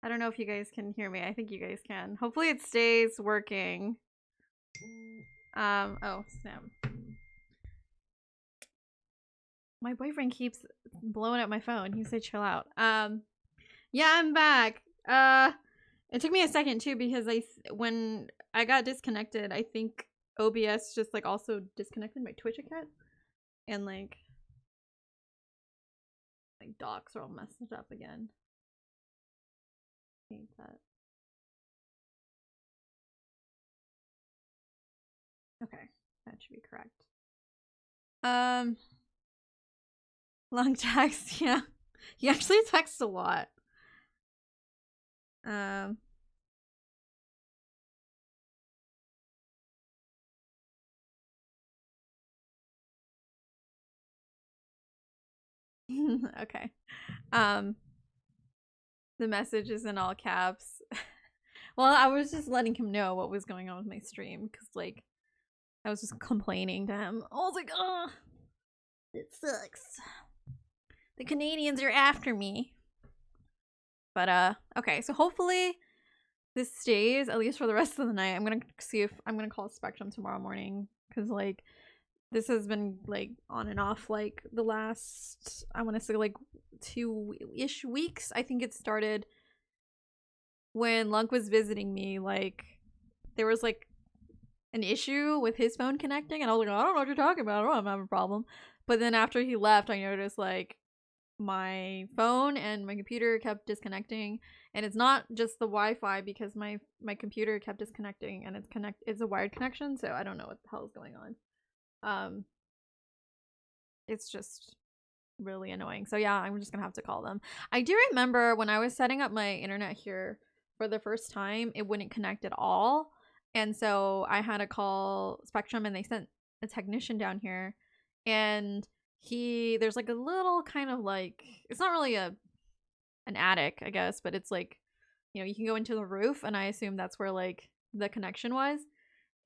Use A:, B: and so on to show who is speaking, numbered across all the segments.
A: I don't know if you guys can hear me. I think you guys can. Hopefully it stays working. Oh, snap. My boyfriend keeps blowing up my phone. He said chill out. Yeah, I'm back. It took me a second too because when I got disconnected, I think OBS just like also disconnected my Twitch account, and like docs are all messed up again. I hate that. Okay, that should be correct. Long text, yeah. He actually texts a lot. Okay. The message is in all caps. Well, I was just letting him know what was going on with my stream because, like, I was just complaining to him. I was like, oh, it sucks. The Canadians are after me. But, okay, so hopefully this stays, at least for the rest of the night. I'm gonna see if I'm gonna call Spectrum tomorrow morning because, like, this has been, like, on and off, like, the last, I want to say, like, 2-ish weeks. I think it started when Lunk was visiting me. Like, there was, like, an issue with his phone connecting, and I was like, I don't know what you're talking about. I don't know, I'm having a problem. But then after he left, I noticed, like, my phone and my computer kept disconnecting, and it's not just the Wi-Fi because my computer kept disconnecting, and it's a wired connection, so I don't know what the hell is going on. It's just really annoying. So yeah, I'm just gonna have to call them. I do remember when I was setting up my internet here for the first time, it wouldn't connect at all, and so I had to call Spectrum, and they sent a technician down here, and there's like a little kind of like, it's not really an attic, I guess, but it's like, you know, you can go into the roof, and I assume that's where like the connection was.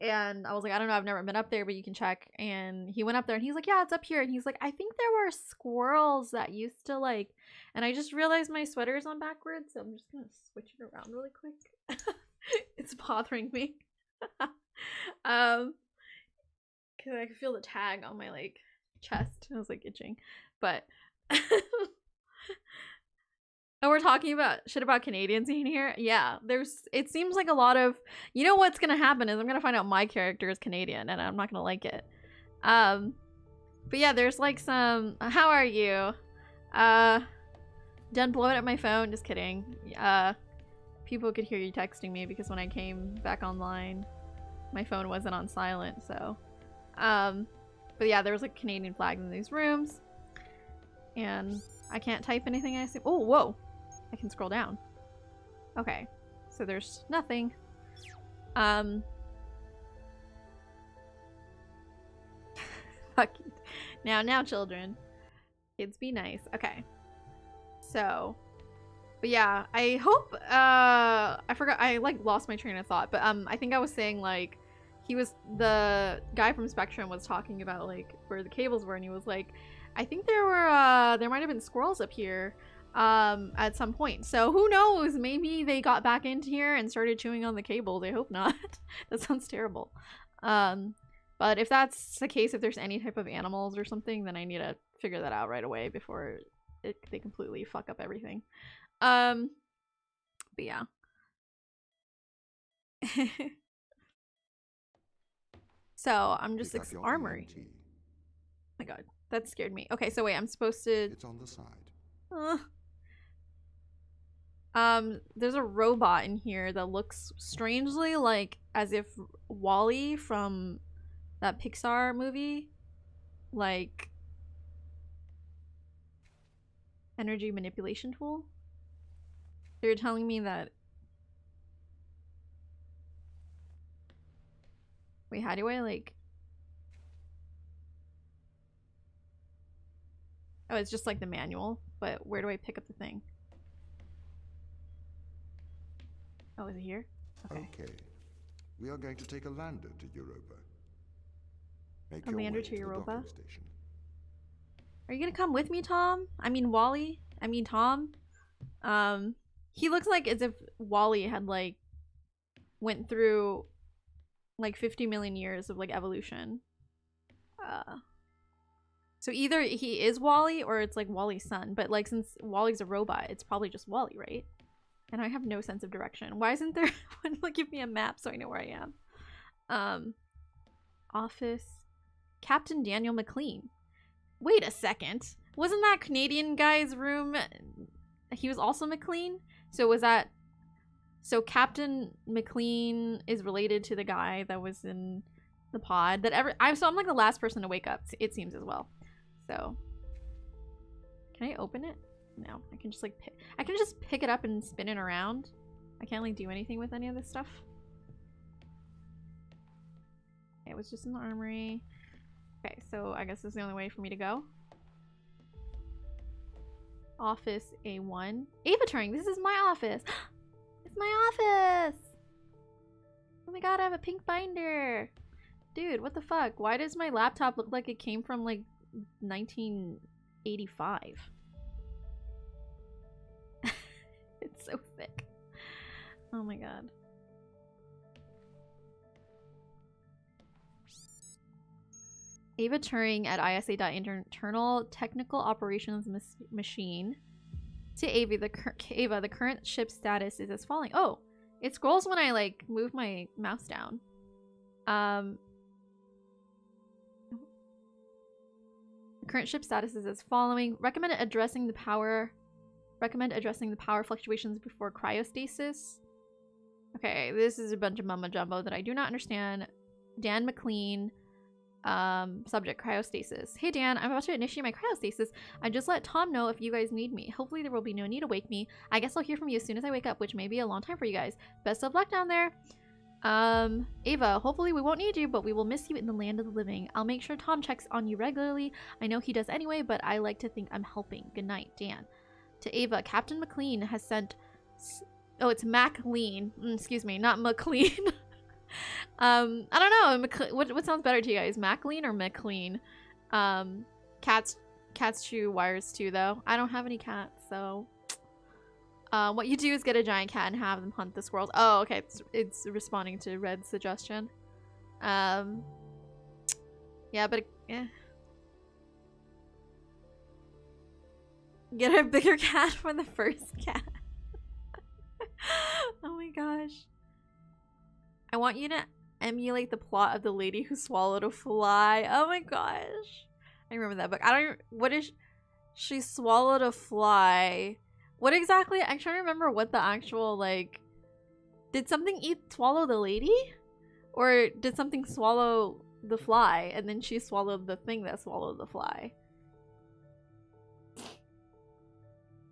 A: And I was like, I don't know, I've never been up there, but you can check. And he went up there and he's like, yeah, it's up here. And he's like, I think there were squirrels that used to like, and I just realized my sweater is on backwards, so I'm just gonna switch it around really quick. It's bothering me. Because I could feel the tag on my like chest. I was like itching. But oh, we're talking about shit about Canadians in here? Yeah, it seems like a lot of, you know what's gonna happen is I'm gonna find out my character is Canadian and I'm not gonna like it. But yeah, there's like some, how are you? Done blowing up my phone, just kidding. People could hear you texting me because when I came back online, my phone wasn't on silent, so. But yeah, there was like Canadian flags in these rooms. And I can't type anything, I assume. Oh, whoa. I can scroll down. Okay. So there's nothing. Fuck. Now, children. Kids be nice. Okay. So. But yeah, I hope, I forgot, I like lost my train of thought, but I think I was saying like, the guy from Spectrum was talking about like where the cables were, and he was like, I think there might have been squirrels up here at some point. So who knows? Maybe they got back into here and started chewing on the cables. I hope not. That sounds terrible. But if that's the case, if there's any type of animals or something, then I need to figure that out right away before they completely fuck up everything. But yeah. So I'm just armory. Oh my god, that scared me. Okay, so wait, I'm supposed to.
B: It's on the side.
A: There's a robot in here that looks strangely like as if Wall-E from that Pixar movie, like energy manipulation tool. They're telling me that. Wait, how do I like? Oh, it's just like the manual, but where do I pick up the thing? Oh, is it here?
B: Okay. We are going to take a lander to Europa. Make
A: a lander to Europa?
B: Station.
A: Are you gonna come with me, Tom? I mean, Wall-E? I mean, Tom? He looks like as if Wally had like went through like 50 million years of like evolution. So either he is Wally or it's like Wally's son. But like since Wally's a robot, it's probably just Wally, right? And I have no sense of direction. Why isn't there one to give me a map so I know where I am? Office. Captain Daniel McLean. Wait a second. Wasn't that Canadian guy's room? He was also McLean? So was that... So Captain McLean is related to the guy that was in the pod that so I'm like the last person to wake up, it seems, as well. So can I open it? No, I can just like I can just pick it up and spin it around. I can't like do anything with any of this stuff. Okay, it was just in the armory. Okay, so I guess this is the only way for me to go. Office A1. Ava Turing, this is my office. It's my office. Oh my god, I have a pink binder. Dude, what the fuck? Why does my laptop look like it came from like 1985? It's so thick. Oh my god. Ava Turing at ISA.internal technical operations machine. To Ava, the current ship status is as following. Oh, it scrolls when I like move my mouse down. Current ship status is as following. Recommend addressing the power fluctuations before cryostasis. Okay, this is a bunch of mumbo jumbo that I do not understand. Dan McLean. Subject cryostasis. Hey Dan, I'm about to initiate my cryostasis. I just let Tom know if you guys need me. Hopefully there will be no need to wake me. I guess I'll hear from you as soon as I wake up, which may be a long time for you guys. Best of luck down there. Ava, hopefully we won't need you, but we will miss you in the land of the living. I'll make sure Tom checks on you regularly. I know he does anyway, but I like to think I'm helping. Good night, Dan. To Ava, Captain McLean has sent... Oh, it's MacLean. Excuse me, not McLean. I don't know. What sounds better to you guys? MacLean or McLean? Cats chew wires too, though. I don't have any cats, so... what you do is get a giant cat and have them hunt the squirrels. Oh, okay. It's responding to Red's suggestion. Yeah, but... Get a bigger cat for the first cat. Oh my gosh. I want you to emulate the plot of The Lady Who Swallowed a Fly. Oh my gosh. I remember that book. What is... She swallowed a fly... What exactly? I'm trying to remember what the actual, like... Did something swallow the lady? Or did something swallow the fly and then she swallowed the thing that swallowed the fly?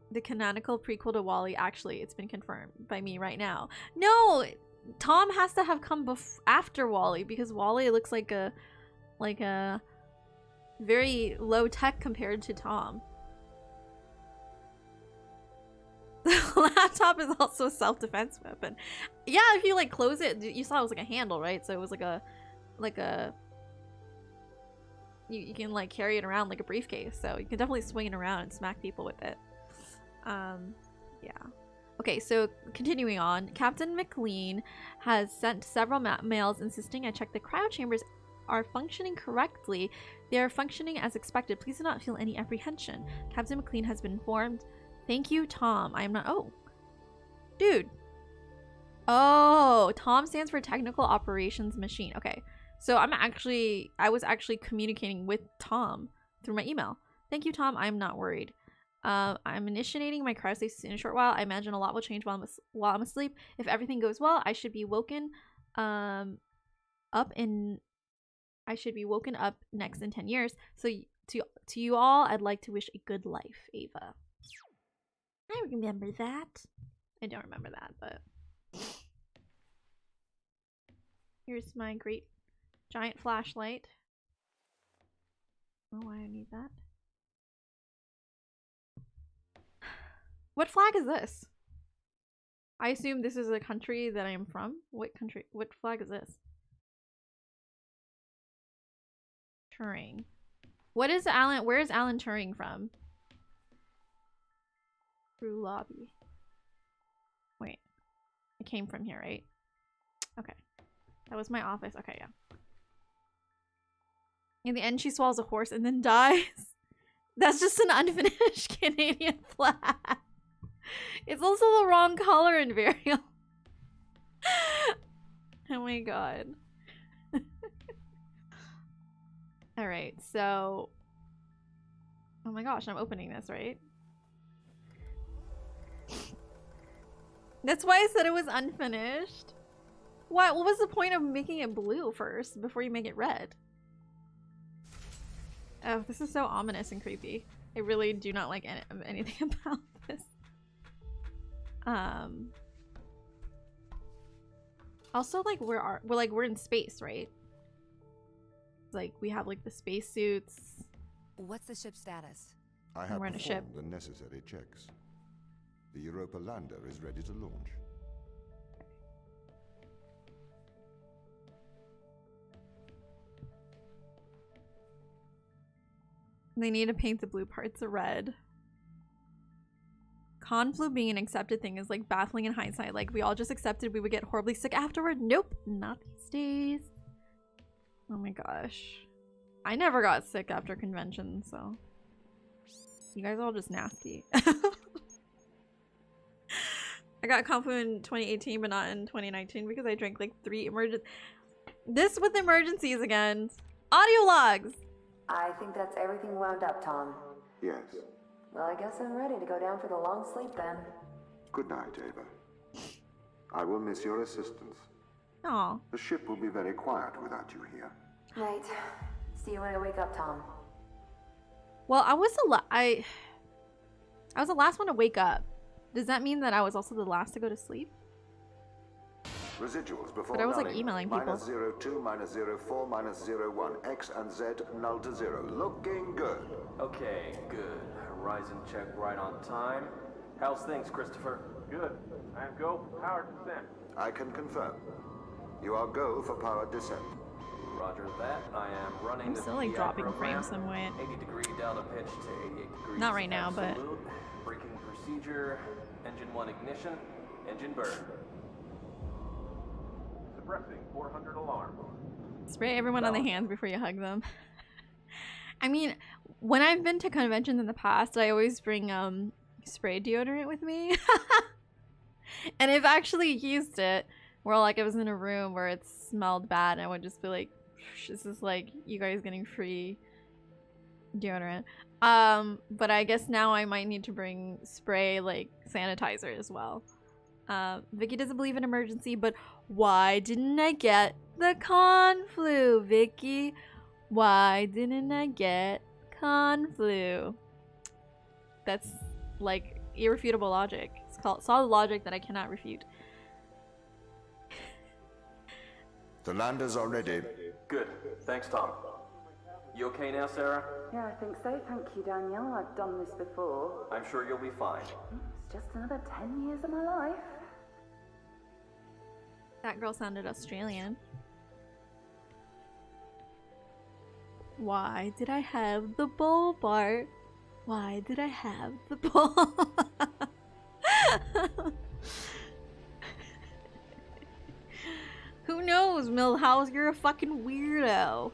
A: The canonical prequel to WALL-E, actually, it's been confirmed by me right now. No! Tom has to have come after WALL-E because WALL-E looks like a very low tech compared to Tom. The laptop is also a self-defense weapon. Yeah, if you like close it, you saw it was like a handle, right? So it was like a you can like carry it around like a briefcase. So you can definitely swing it around and smack people with it. Yeah. Okay, so continuing on, Captain McLean has sent several mails insisting I check the cryo chambers are functioning correctly. They are functioning as expected. Please do not feel any apprehension. Captain McLean has been informed. Thank you, Tom. I am not... Oh. Dude. Oh, Tom stands for Technical Operations Machine. Okay. So I was actually communicating with Tom through my email. Thank you, Tom. I'm not worried. I'm initiating my cryostasis in a short while. I imagine a lot will change while I'm asleep. If everything goes well, I should be woken up next in 10 years. So to you all, I'd like to wish a good life, Ava. I remember that. I don't remember that, but here's my great giant flashlight. Oh, I need that. What flag is this? I assume this is a country that I am from. What country? What flag is this? Turing. What is Alan? Where is Alan Turing from? Through lobby. Wait. I came from here, right? Okay. That was my office. Okay, yeah. In the end, she swallows a horse and then dies. That's just an unfinished Canadian flag. It's also the wrong color in Varial. Oh my god. Alright, so... Oh my gosh, I'm opening this, right? That's why I said it was unfinished. What was the point of making it blue first before you make it red? Oh, this is so ominous and creepy. I really do not like anything about this. Also, like, we're in space, right? Like, we have like the spacesuits.
C: What's the ship's status?
B: I have
A: We're in a ship.
B: performed the necessary checks. The Europa lander is ready to launch.
A: They need to paint the blue parts red. Conflu being an accepted thing is like baffling in hindsight. Like, we all just accepted we would get horribly sick afterward. Nope, not these days. Oh my gosh. I never got sick after convention, so you guys are all just nasty. I got Conflu in 2018, but not in 2019 because I drank like 3 This with emergencies again. Audio logs!
D: I think that's everything wound up, Tom.
B: Yes.
D: Well, I guess I'm ready to go down for the long sleep then.
B: Good night, Ava. I will miss your assistance.
A: Aw.
B: The ship will be very quiet without you here.
D: Right. See you when I wake up, Tom.
A: Well, I was the last one to wake up. Does that mean that I was also the last to go to sleep?
B: Residuals before
A: But I was like
B: nulling.
A: emailing people.
B: -02, -04, -01. X and Z null to 0. Looking good.
E: Okay, good. Horizon check right on time. How's things, Christopher?
F: Good. I am go for power descent.
B: I can confirm. You are go for power descent.
E: Roger that. I am running
A: I'm
E: the
A: still like
E: PI
A: dropping
E: program.
A: frames some way.
E: 80-degree delta pitch to 88 degrees.
A: Not right now, but-
E: absolute. Braking procedure. Engine 1 ignition. Engine burn.
F: Suppressing 400 alarm.
A: Spray everyone on the hands before you hug them. I mean, when I've been to conventions in the past, I always bring spray deodorant with me. And I've actually used it where like I was in a room where it smelled bad and I would just be like, this is like you guys getting free deodorant. But I guess now I might need to bring spray like sanitizer as well. Vicky doesn't believe in emergency, but why didn't I get the Conflu, Vicky? Why didn't I get Conflu? That's like irrefutable logic. It's called solid logic that I cannot refute.
B: The landers are ready.
E: Good. Thanks, Tom. You okay now, Sarah?
D: Yeah, I think so. Thank you, Daniel. I've done this before.
E: I'm sure you'll be fine.
D: It's just another 10 years of my life.
A: That girl sounded Australian. Why did I have the bowl, Bart? Why did I have the bowl? Who knows, Milhouse? You're a fucking weirdo.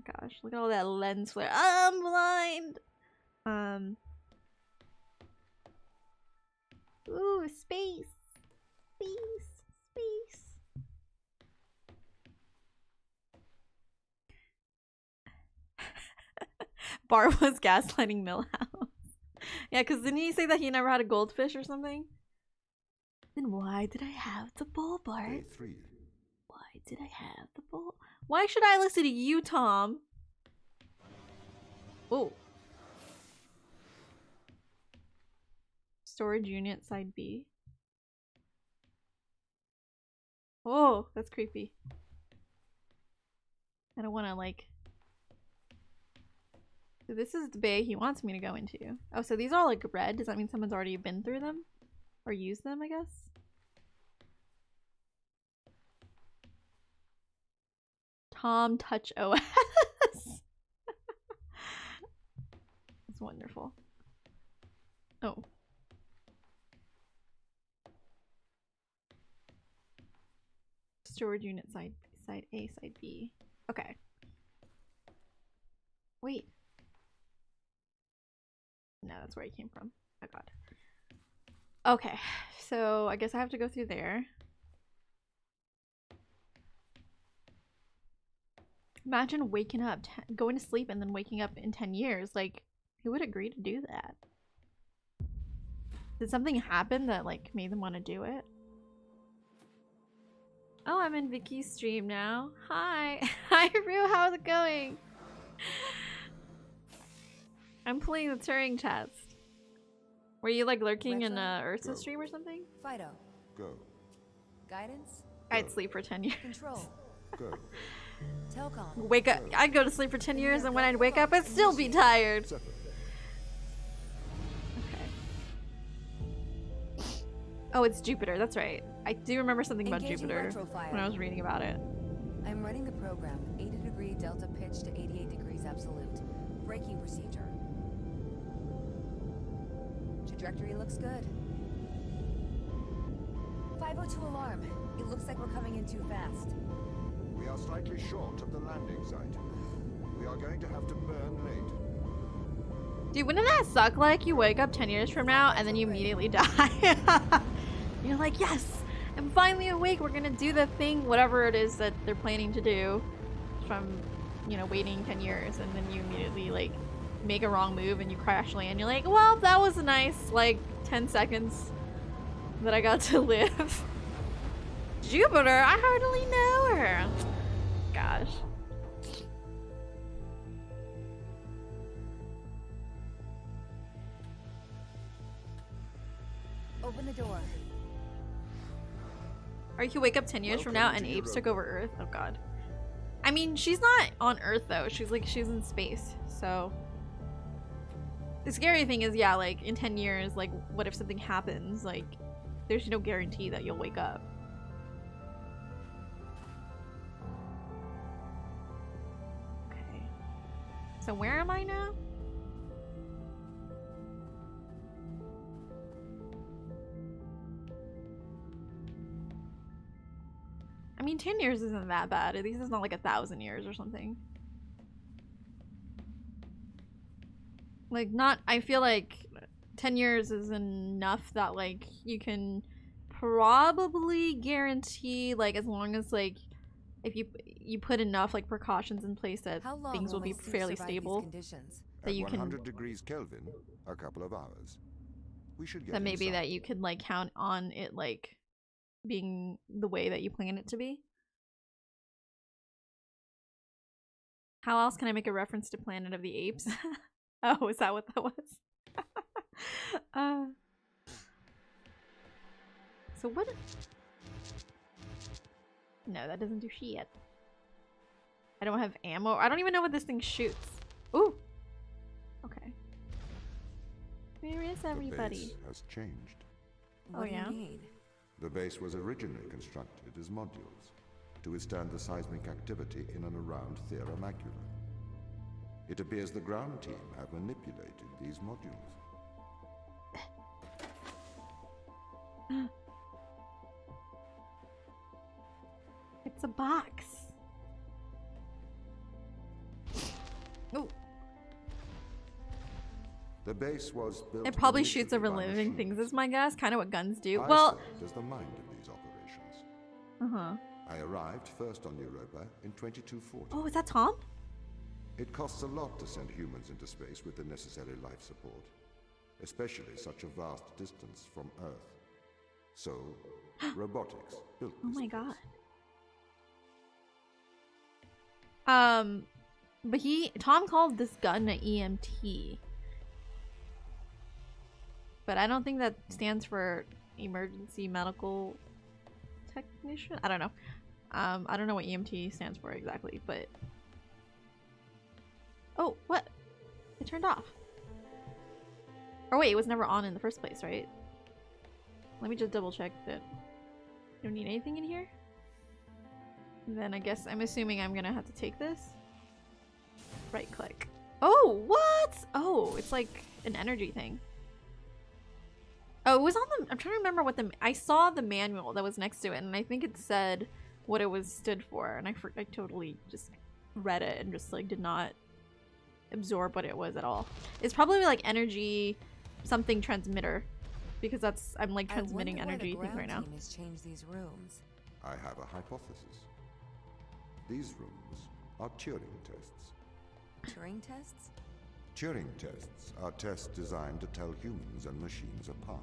A: Gosh, look at all that lens flare. I'm blind. Ooh, space. Space. Space. Bar was gaslighting Milhouse. Yeah, because didn't he say that he never had a goldfish or something? Then why did I have the bowl, Bart?
B: Day 3.
A: Why did I have the bowl? Why should I listen to you, Tom? Oh. Storage unit side B. Oh, that's creepy. I don't want to like... So this is the bay he wants me to go into. Oh, so these are all like red. Does that mean someone's already been through them? Or used them, I guess? Tom Touch OS. Wonderful. Oh. Storage unit side A, side B. Okay. Wait. No, that's where I came from. Oh god. Okay, so I guess I have to go through there. Imagine waking up, going to sleep and then waking up in 10 years. Like, who would agree to do that? Did something happen that like made them want to do it? Oh, I'm in Vicky's stream now. Hi. Hi, Rue. How's it going? I'm playing the Turing test. Were you like lurking in Ursa's stream or something?
C: Fido.
B: Go.
C: Guidance.
A: I'd sleep for 10 years.
C: Control.
B: Go.
C: Telcom.
A: Wake up. I'd go to sleep for 10 years and when I'd wake up, I'd still be tired.
B: Separate.
A: Okay. Oh, it's Jupiter. That's right. I do remember something about
C: Engaging
A: Jupiter
C: retrofire.
A: when I was reading about it.
C: I'm running the program. 80-degree delta pitch to 88 degrees absolute. Braking procedure. Trajectory looks good. 502 alarm. It looks like we're coming in too fast.
B: We are slightly short of the landing site. We are going to have to burn late.
A: Dude, wouldn't that suck? Like, you wake up 10 years from now and then you immediately die. You're like, yes, I'm finally awake. We're gonna do the thing, whatever it is that they're planning to do from, you know, waiting 10 years. And then you immediately, like, make a wrong move and you crash land. You're like, well, that was a nice, like, 10 seconds that I got to live. Jupiter, I hardly know her. Gosh.
C: Open the door.
A: Or you could wake up 10 years from now and apes took over Earth. Oh god. I mean, she's not on Earth though. She's in space. So the scary thing is, yeah, like in 10 years, like what if something happens? Like there's no guarantee that you'll wake up. Okay. So where am I now? I mean, 10 years isn't that bad. At least it's not like 1,000 years or something. Like, not, I feel like 10 years is enough that, like, you can probably guarantee, like, as long as, like, if you put enough, like, precautions in place that things will be fairly stable. That you
B: At
A: can,
B: 100 degrees Kelvin, a couple of hours. We should get
A: that maybe
B: inside.
A: that you could, like, count on it, like, being the way that you plan it to be. How else can I make a reference to Planet of the Apes? Oh, is that what that was? So what? No, that doesn't do shit. I don't have ammo. I don't even know what this thing shoots. Ooh. Okay. Where is everybody?
B: The base has changed.
C: What do
A: yeah?
C: you mean?
B: The base was originally constructed as modules to withstand the seismic activity in and around Thera Macula. It appears the ground team have manipulated these modules.
A: It's a box. Oh.
B: The base was built.
A: It probably shoots
B: initially
A: over
B: by
A: living
B: machines.
A: things, is my guess. Kind of what guns do.
B: I
A: Well,
B: served as the mind of these operations.
A: uh-huh.
B: I arrived first on Europa in 2240.
A: Oh, is that Tom?
B: It costs a lot to send humans into space with the necessary life support, especially such a vast distance from Earth. So, robotics built
A: Oh
B: this
A: my
B: place.
A: god. But Tom called this gun an EMT. But I don't think that stands for emergency medical technician. I don't know. I don't know what EMT stands for exactly, but oh, what? It turned off. Or wait, it was never on in the first place, right? Let me just double check that. Don't need anything in here? And then I guess I'm assuming I'm gonna have to take this. Right click. Oh, what? that's... Oh, it's like an energy thing. Oh, it was on the... I'm trying to remember what the... I saw the manual that was next to it, and I think it said what it was stood for, and I totally just read it and just like did not absorb what it was at all. It's probably like energy something transmitter, because that's... I'm like transmitting energy thing right now.
C: Team has changed these rooms.
B: I have a hypothesis. These rooms are Turing tests.
C: Turing tests?
B: Turing tests are tests designed to tell humans and machines apart.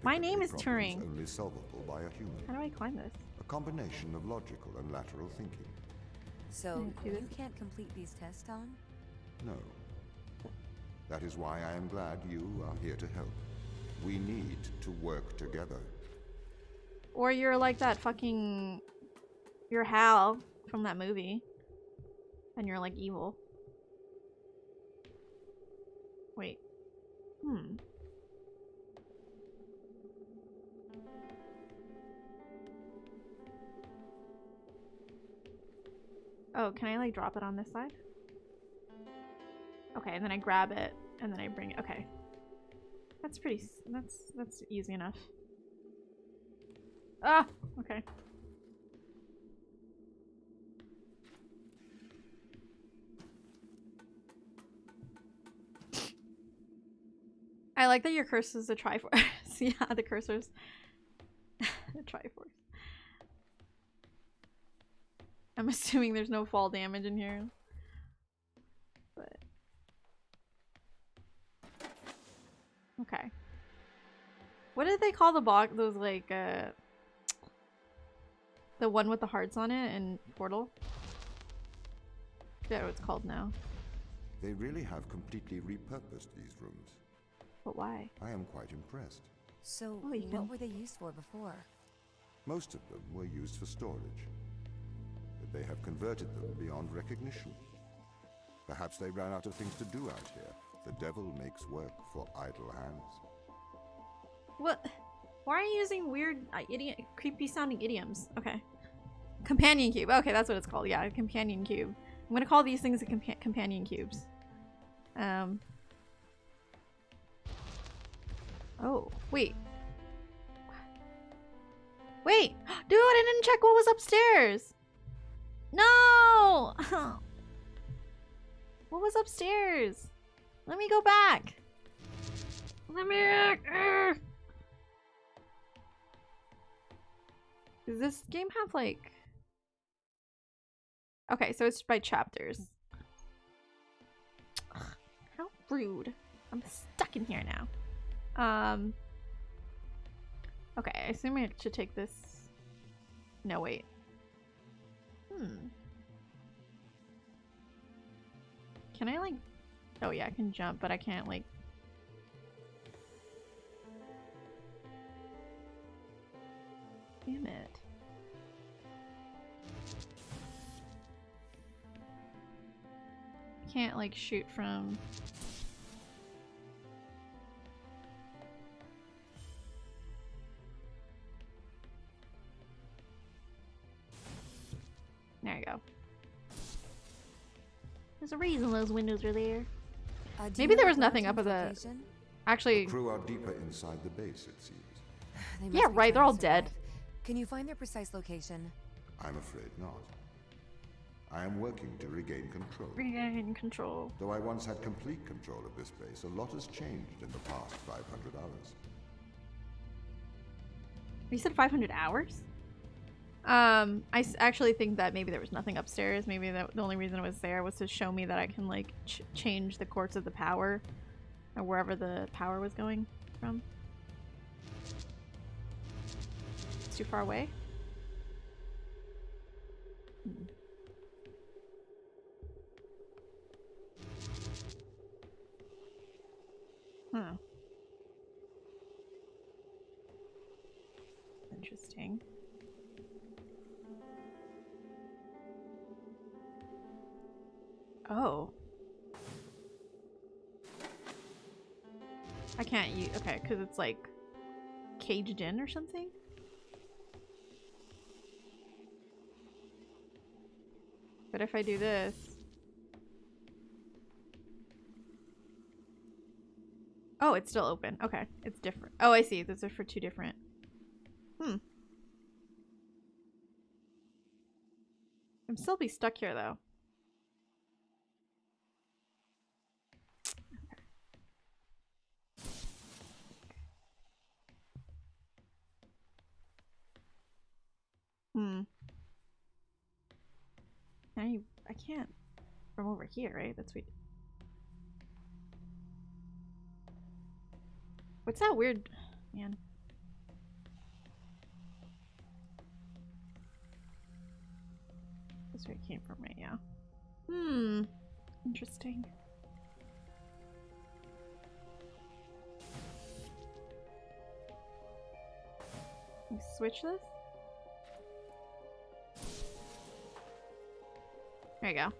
A: My name is
B: Typically, problems
A: Turing.
B: only solvable by a human.
A: How do I climb this?
B: A combination of logical and lateral thinking.
C: So,
A: do
C: you
A: this.
C: can't complete these tests, Don?
B: No. That is why I am glad you are here to help. We need to work together.
A: Or you're like that fucking... You're Hal from that movie. And you're like evil. Wait. Oh, can I like drop it on this side? Okay, and then I grab it and then I bring it. Okay. That's pretty that's easy enough. Ah, okay. I like that your cursor is a Triforce. Yeah, the cursor's the Triforce. I'm assuming there's no fall damage in here. But okay. What did they call the box? Those like the one with the hearts on it in Portal? I forget what it's called now.
B: They really have completely repurposed these rooms.
A: But why?
B: I am quite impressed.
C: So,
A: Oh, you can-
C: what were they used for before?
B: Most of them were used for storage. But they have converted them beyond recognition. Perhaps they ran out of things to do out here. The devil makes work for idle hands.
A: What? Why are you using weird, creepy sounding idioms? Okay. Companion cube. Okay, that's what it's called. Yeah, a companion cube. I'm gonna call these things companion cubes. Oh, wait. Wait! Dude, I didn't check what was upstairs! No! What was upstairs? Let me go back! Let me back! Does this game have like... Okay, so it's by chapters. Ugh, how rude. I'm stuck in here now. Okay, I assume I should take this. No, wait. Can I like... Oh yeah, I can jump, but I can't like... Damn it. I can't like shoot from... There you go. There's a reason those windows are there.
C: Do
A: Maybe
C: you
A: there
C: know
A: was
C: the
A: nothing
C: ground
A: up at the...
C: team's location?
A: Actually,
B: The crew are deeper inside the base, it seems.
C: They must
A: yeah,
C: be
A: right, they're
C: trying
A: all
C: to
A: dead.
C: survive. Can you find their precise location?
B: I'm afraid not. I am working to regain control.
A: Regain control.
B: Though I once had complete control of this base, a lot has changed in the past 500 hours.
A: You said 500 hours? Actually think that maybe there was nothing upstairs. Maybe that the only reason it was there was to show me that I can like change the course of the power, or wherever the power was going from. It's too far away. Huh. Interesting. Oh. I can't use... Okay, because it's like caged in or something? But if I do this... Oh, it's still open. Okay, it's different. Oh, I see. Those are for two different. Hmm. I'm still be stuck here though. Hmm. I can't from over here, right? That's weird. What's that weird, man? That's where it came from, right? Yeah. Hmm. Interesting. Can we switch this? There you go.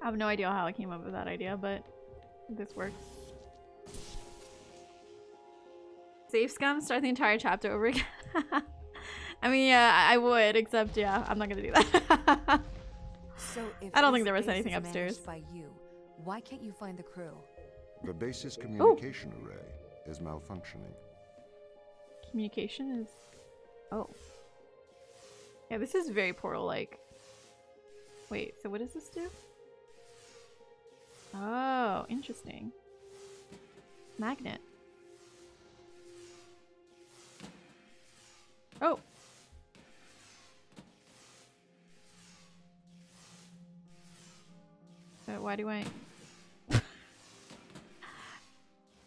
A: I have no idea how I came up with that idea, but this works. Save scum? Start the entire chapter over again? I mean, yeah, I would, except, yeah, I'm not gonna do that.
C: So if
A: I don't
C: this
A: think there was
C: base
A: anything
C: is
A: upstairs.
C: managed by you, why can't you find the crew?
B: The base's communication array is malfunctioning.
A: Communication is... Oh. Yeah, this is very portal-like. Wait, so what does this do? Oh, interesting. Magnet. Oh! So why do I...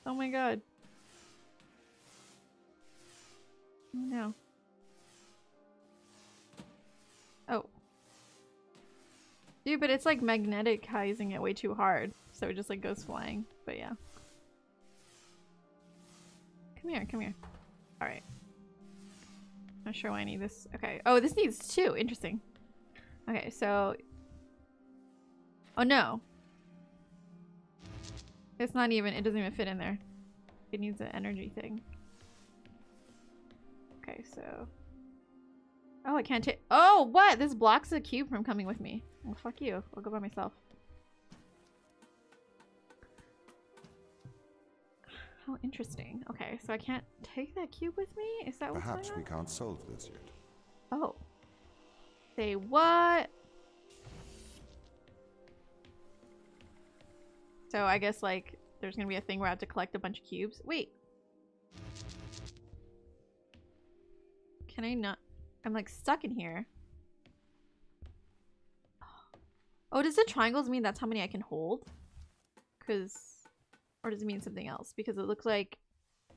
A: Oh my god. Oh no. Oh. Dude, but it's like magneticizing it way too hard. So it just like goes flying. But yeah. Come here, come here. Alright. Not sure why I need this. Okay. Oh, this needs two. Interesting. Okay, so... Oh no. It's not even, it doesn't even fit in there. It needs an energy thing. Okay, so... Oh, I can't take- Oh, what? This blocks the cube from coming with me. Well, fuck you. I'll go by myself. How interesting. Okay, so I can't take that cube with me? Is that what's
B: Perhaps
A: going
B: we
A: on?
B: can't solve this yet.
A: Oh. Say what? So I guess, like, there's gonna be a thing where I have to collect a bunch of cubes. Wait. Can I not? I'm, like, stuck in here. Oh, does the triangles mean that's how many I can hold? Because... Or does it mean something else? Because it looks like...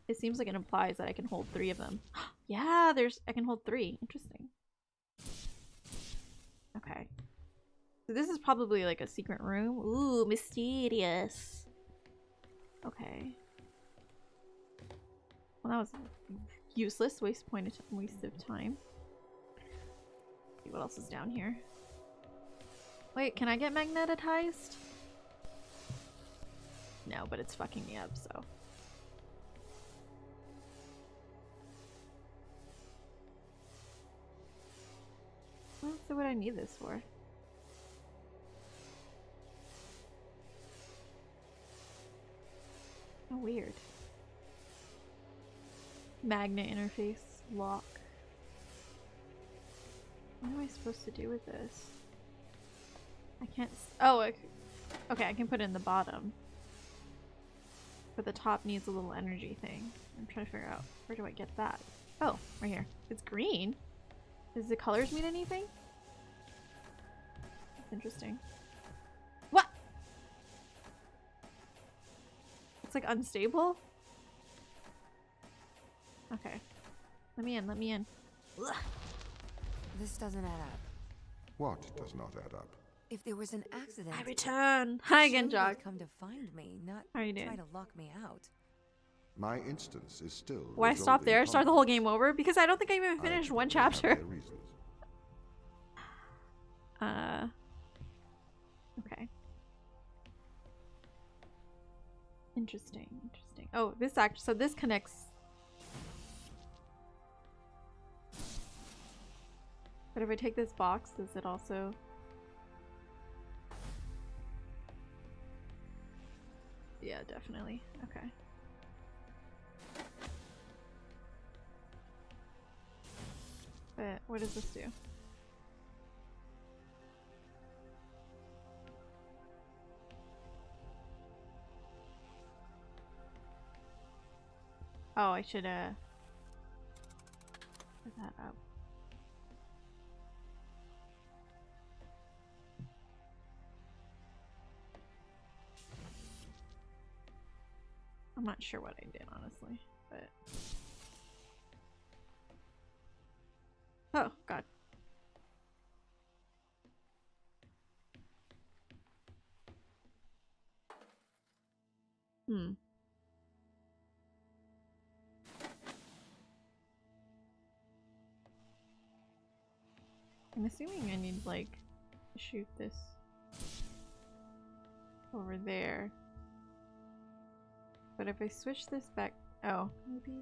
A: It seems like it implies that I can hold 3 of them. Yeah, I can hold 3. Interesting. Okay. So this is probably like a secret room. Ooh, mysterious. Okay. Well, that was useless. Waste of time. See what else is down here. Wait, can I get magnetized? No, but it's fucking me up, so. Well, so what do I need this for? Oh, weird. Magnet interface. Lock. What am I supposed to do with this? I can't okay, I can put it in the bottom. But the top needs a little energy thing. I'm trying to figure out, where do I get that? Oh, right here. It's green. Does the colors mean anything? That's interesting. What? It's like unstable? Okay. Let me in, let me in. Ugh.
C: This doesn't add up.
B: What does not add up?
C: If there was an accident,
A: I return. Hi again,
C: surely
A: Jock.
C: they'd come to find me, not
A: How are you
C: try
A: doing?
C: to lock me out.
B: My instance is still.
A: Why stop
B: resolving
A: there? Start the whole
B: conflict.
A: game over? Because I don't think I even
B: I
A: finished one
B: expect they have
A: chapter.
B: their reasons.
A: Okay. Interesting, interesting. Oh, this actually, so this connects. But if I take this box, does it also... Yeah, definitely. Okay. But what does this do? Oh, I should put that up. I'm not sure what I did, honestly, but oh god. Hmm. I'm assuming I need like to shoot this over there. But if I switch this back, oh, maybe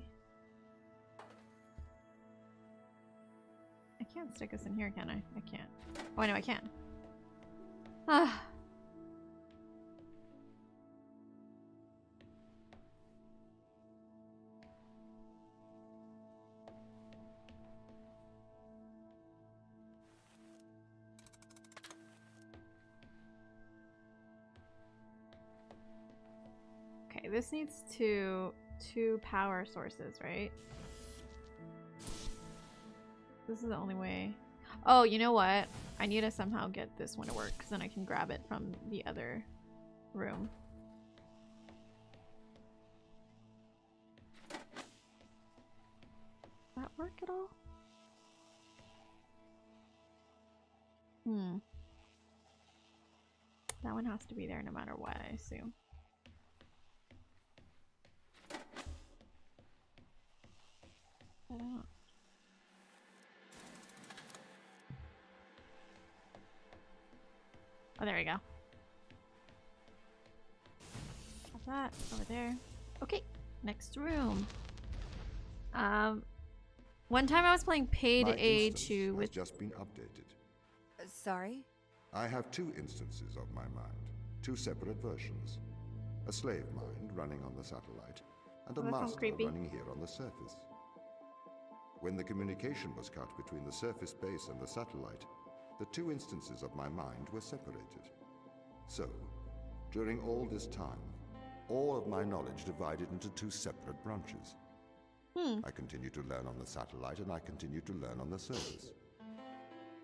A: I can't stick this in here, can I? I can't. Oh, I know I can. Ah. Okay, this needs two power sources, right? This is the only way. Oh, you know what? I need to somehow get this one to work because then I can grab it from the other room. Does that work at all? Hmm. That one has to be there no matter what, I assume. I don't. Oh, there we go. Got that over there. Okay, next room. One time I was playing Payday 2 with.
B: Just been updated.
C: Sorry?
B: I have two instances of my mind, two separate versions. A slave mind running on the satellite, and a
A: that sounds
B: master
A: creepy.
B: running here on the surface. When the communication was cut between the surface base and the satellite, the two instances of my mind were separated. So, during all this time, all of my knowledge divided into two separate branches. I continue to learn on the satellite, and I continue to learn on the surface.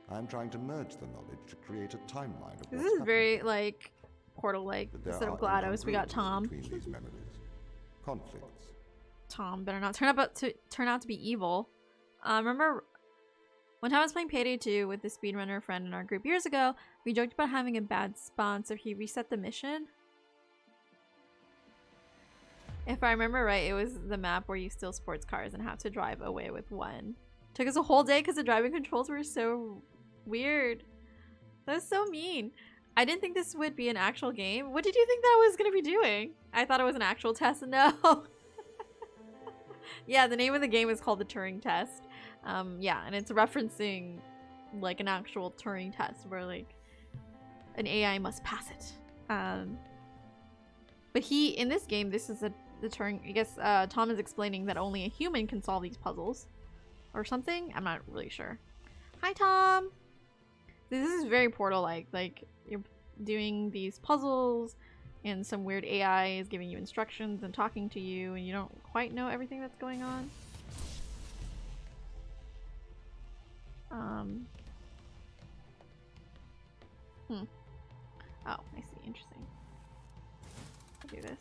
B: I am trying to merge the knowledge to create a timeline of
A: This
B: what's
A: is very
B: happened.
A: like Portal-like.
B: But there
A: Instead of
B: are
A: GLaDOS, we got
B: incongruities
A: Tom.
B: between these memories. Conflicts.
A: Tom better not turn out to be evil. Remember one time I was playing Payday 2 with the speedrunner friend in our group years ago. We joked about having a bad spawn, so he reset the mission. If I remember right, it was the map where you steal sports cars and have to drive away with one. Took us a whole day because the driving controls were so weird. That was so mean. I didn't think this would be an actual game. What did you think that was going to be doing? I thought it was an actual test. No. Yeah, the name of the game is called the Turing test. Yeah, and it's referencing like an actual Turing test where like an AI must pass it. But in this game, this is the Turing. I guess Tom is explaining that only a human can solve these puzzles, or something. I'm not really sure. Hi, Tom. This is very Portal-like. Like you're doing these puzzles, and some weird AI is giving you instructions and talking to you, and you don't quite know everything that's going on. Oh, I see. Interesting. I'll do this.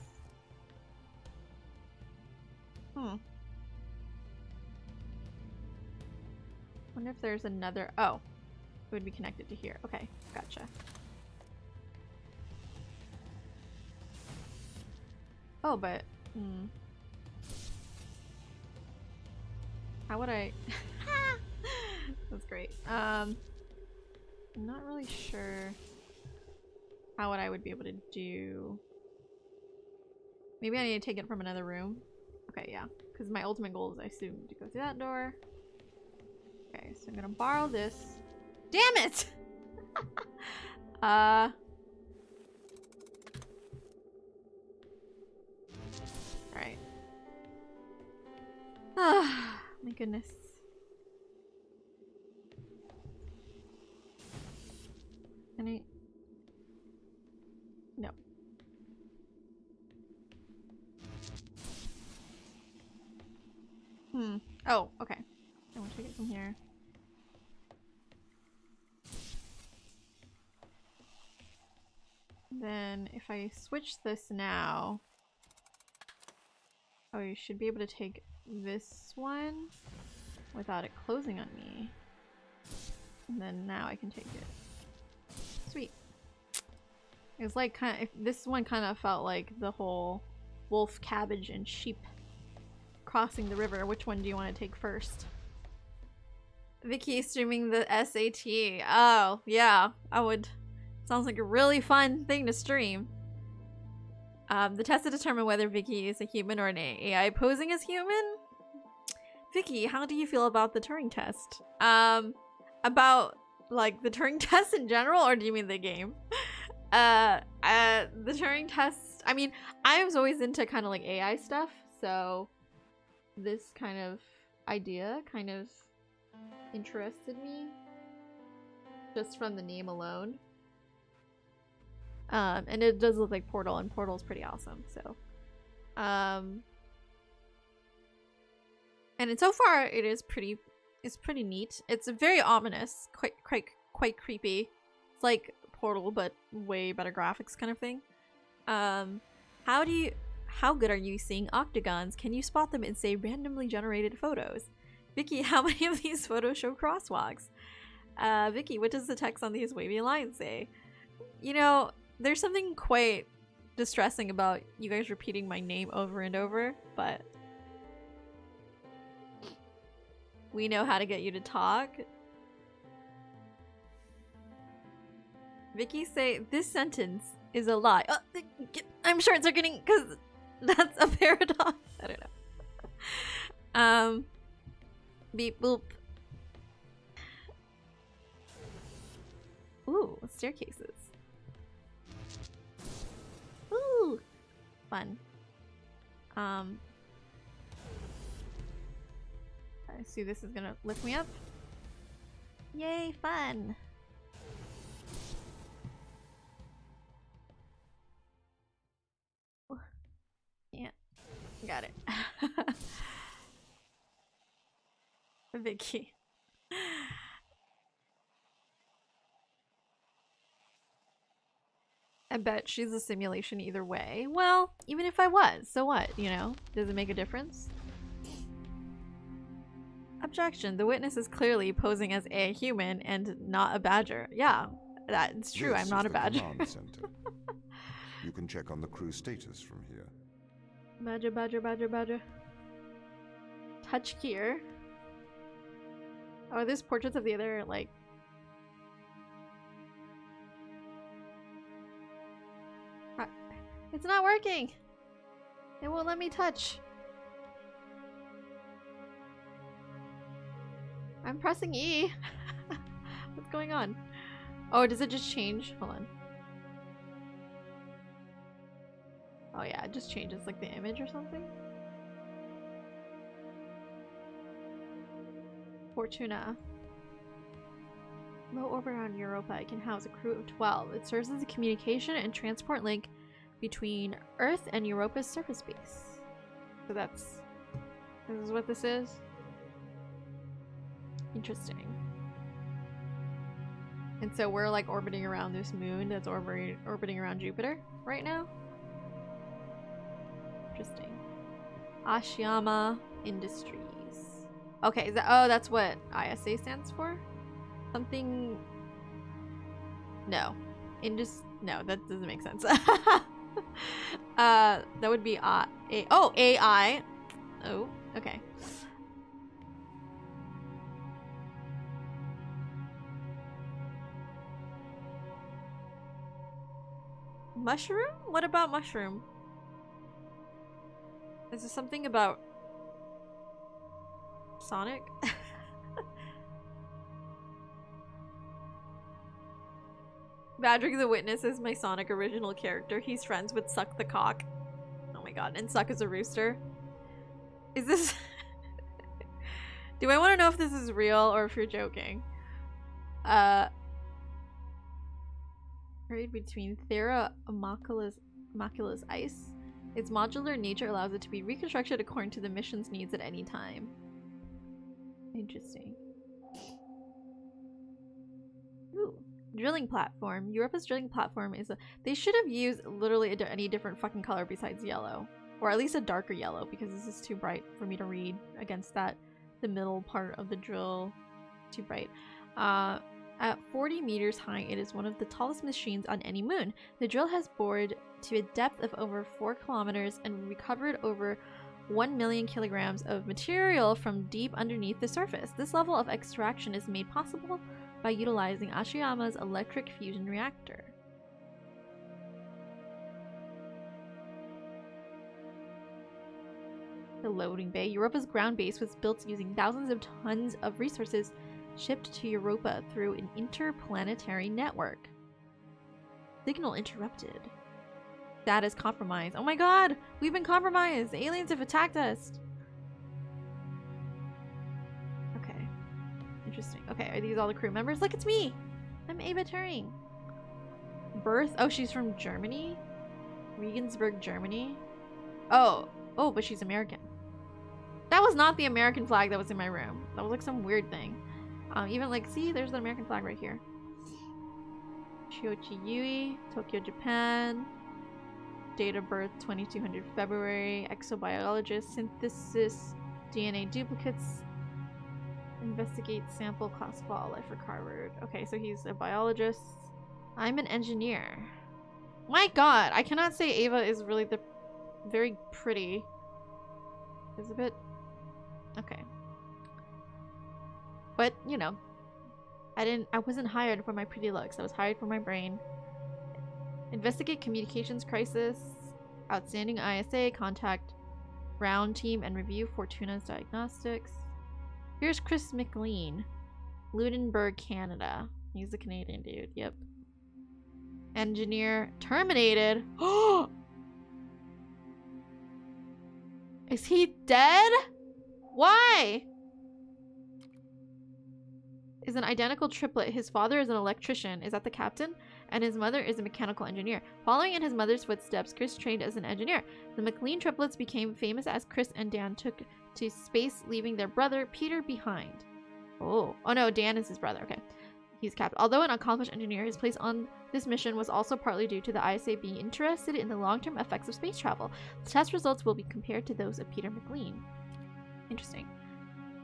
A: Wonder if there's another. Oh, it would be connected to here. Okay, gotcha. Oh, but how would I? That's great. I'm not really sure how I would be able to do. Maybe I need to take it from another room. Okay, yeah, because my ultimate goal is, I assume, to go through that door. Okay, so I'm gonna borrow this. Damn it! Ah, my goodness. Can I? No. Oh, okay. I want to get some here. Then if I switch this now, oh, you should be able to take this one without it closing on me. And then now I can take it. Sweet. It was like this one kind of felt like the whole wolf, cabbage, and sheep crossing the river. Which one do you want to take first? Vicky streaming the SAT. Oh, yeah, I would. Sounds like a really fun thing to stream. The test to determine whether Vicky is a human or an AI posing as human. Vicky, how do you feel about the Turing test? About like the Turing test in general, or do you mean the game? The Turing test. I mean, I was always into kind of like AI stuff, so this kind of idea kind of interested me just from the name alone. And it does look like Portal, and Portal's pretty awesome, so. And so far it is pretty neat. It's very ominous, quite creepy. It's like Portal, but way better graphics kind of thing. How good are you seeing octagons? Can you spot them in, say, randomly generated photos? Vicky, how many of these photos show crosswalks? Vicky, what does the text on these wavy lines say? You know, there's something quite distressing about you guys repeating my name over and over, but we know how to get you to talk. Vicky, say this sentence is a lie. I'm sure it's getting, because that's a paradox. I don't know. Beep boop. Ooh, staircases. Ooh, fun. I see this is gonna lift me up. Yay, fun. Yeah, got it. Vicky. I bet she's a simulation either way. Well, even if I was, so what, you know? Does it make a difference? Objection. The witness is clearly posing as a human and not a badger. Yeah, that's true. I'm not a badger.
B: You can check on the crew status from here.
A: Badger, badger, badger, badger. Touch here. Oh, there's portraits of the other, like... It's not working! It won't let me touch. I'm pressing E. What's going on? Oh, does it just change? Hold on. Oh yeah, it just changes like the image or something. Fortuna. Low orbit around Europa. It can house a crew of 12. It serves as a communication and transport link between Earth and Europa's surface base. So this is what this is? Interesting. And so we're like orbiting around this moon that's orbiting around Jupiter right now? Interesting. Ashiyama Industries. Okay, is that, oh, that's what ISA stands for? Something... No. No, that doesn't make sense. That would be AI. Oh, okay. Mushroom? What about mushroom? Is there something about Sonic? Badgering the Witness is my Sonic original character. He's friends with Suck the Cock. Oh my god, and Suck is a rooster. Is this... Do I want to know if this is real or if you're joking? Trade between Thera Macula's ice. Its modular nature allows it to be reconstructed according to the mission's needs at any time. Interesting. Ooh. Drilling platform. Europa's drilling platform is a... They should have used literally any different fucking color besides yellow. Or at least a darker yellow, because this is too bright for me to read against that. The middle part of the drill. Too bright. At 40 meters high, it is one of the tallest machines on any moon. The drill has bored to a depth of over 4 kilometers and recovered over 1 million kilograms of material from deep underneath the surface. This level of extraction is made possible by utilizing Ashiyama's electric fusion reactor. The loading bay. Europa's ground base was built using thousands of tons of resources shipped to Europa through an interplanetary network. Signal interrupted. That is compromised. Oh my god! We've been compromised! Aliens have attacked us! Okay. Interesting. Okay, are these all the crew members? Look, it's me! I'm Ava Turing. Birth? Oh, she's from Germany? Regensburg, Germany? Oh, but she's American. That was not the American flag that was in my room. That was like some weird thing. Even like, see, there's the American flag right here. Chiochi Yui, Tokyo, Japan. Date of birth 2200 February. Exobiologist, synthesis, DNA duplicates. Investigate sample, classify all life for Harvard. Okay, so he's a biologist. I'm an engineer. My god, I cannot say Ava is really the very pretty. Is a bit okay. But, you know, I wasn't hired for my pretty looks. I was hired for my brain. Investigate communications crisis. Outstanding ISA. Contact ground team and review Fortuna's diagnostics. Here's Chris McLean. Lunenburg, Canada. He's a Canadian dude. Yep. Engineer. Terminated. Is he dead? Why? Is an identical triplet. His father is an electrician. Is that the captain? And his mother is a mechanical engineer. Following in his mother's footsteps, Chris trained as an engineer. The McLean triplets became famous as Chris and Dan took to space, leaving their brother Peter behind. Oh no, Dan is his brother. Okay. He's captain. Although an accomplished engineer, his place on this mission was also partly due to the ISA being interested in the long-term effects of space travel. The test results will be compared to those of Peter McLean. Interesting.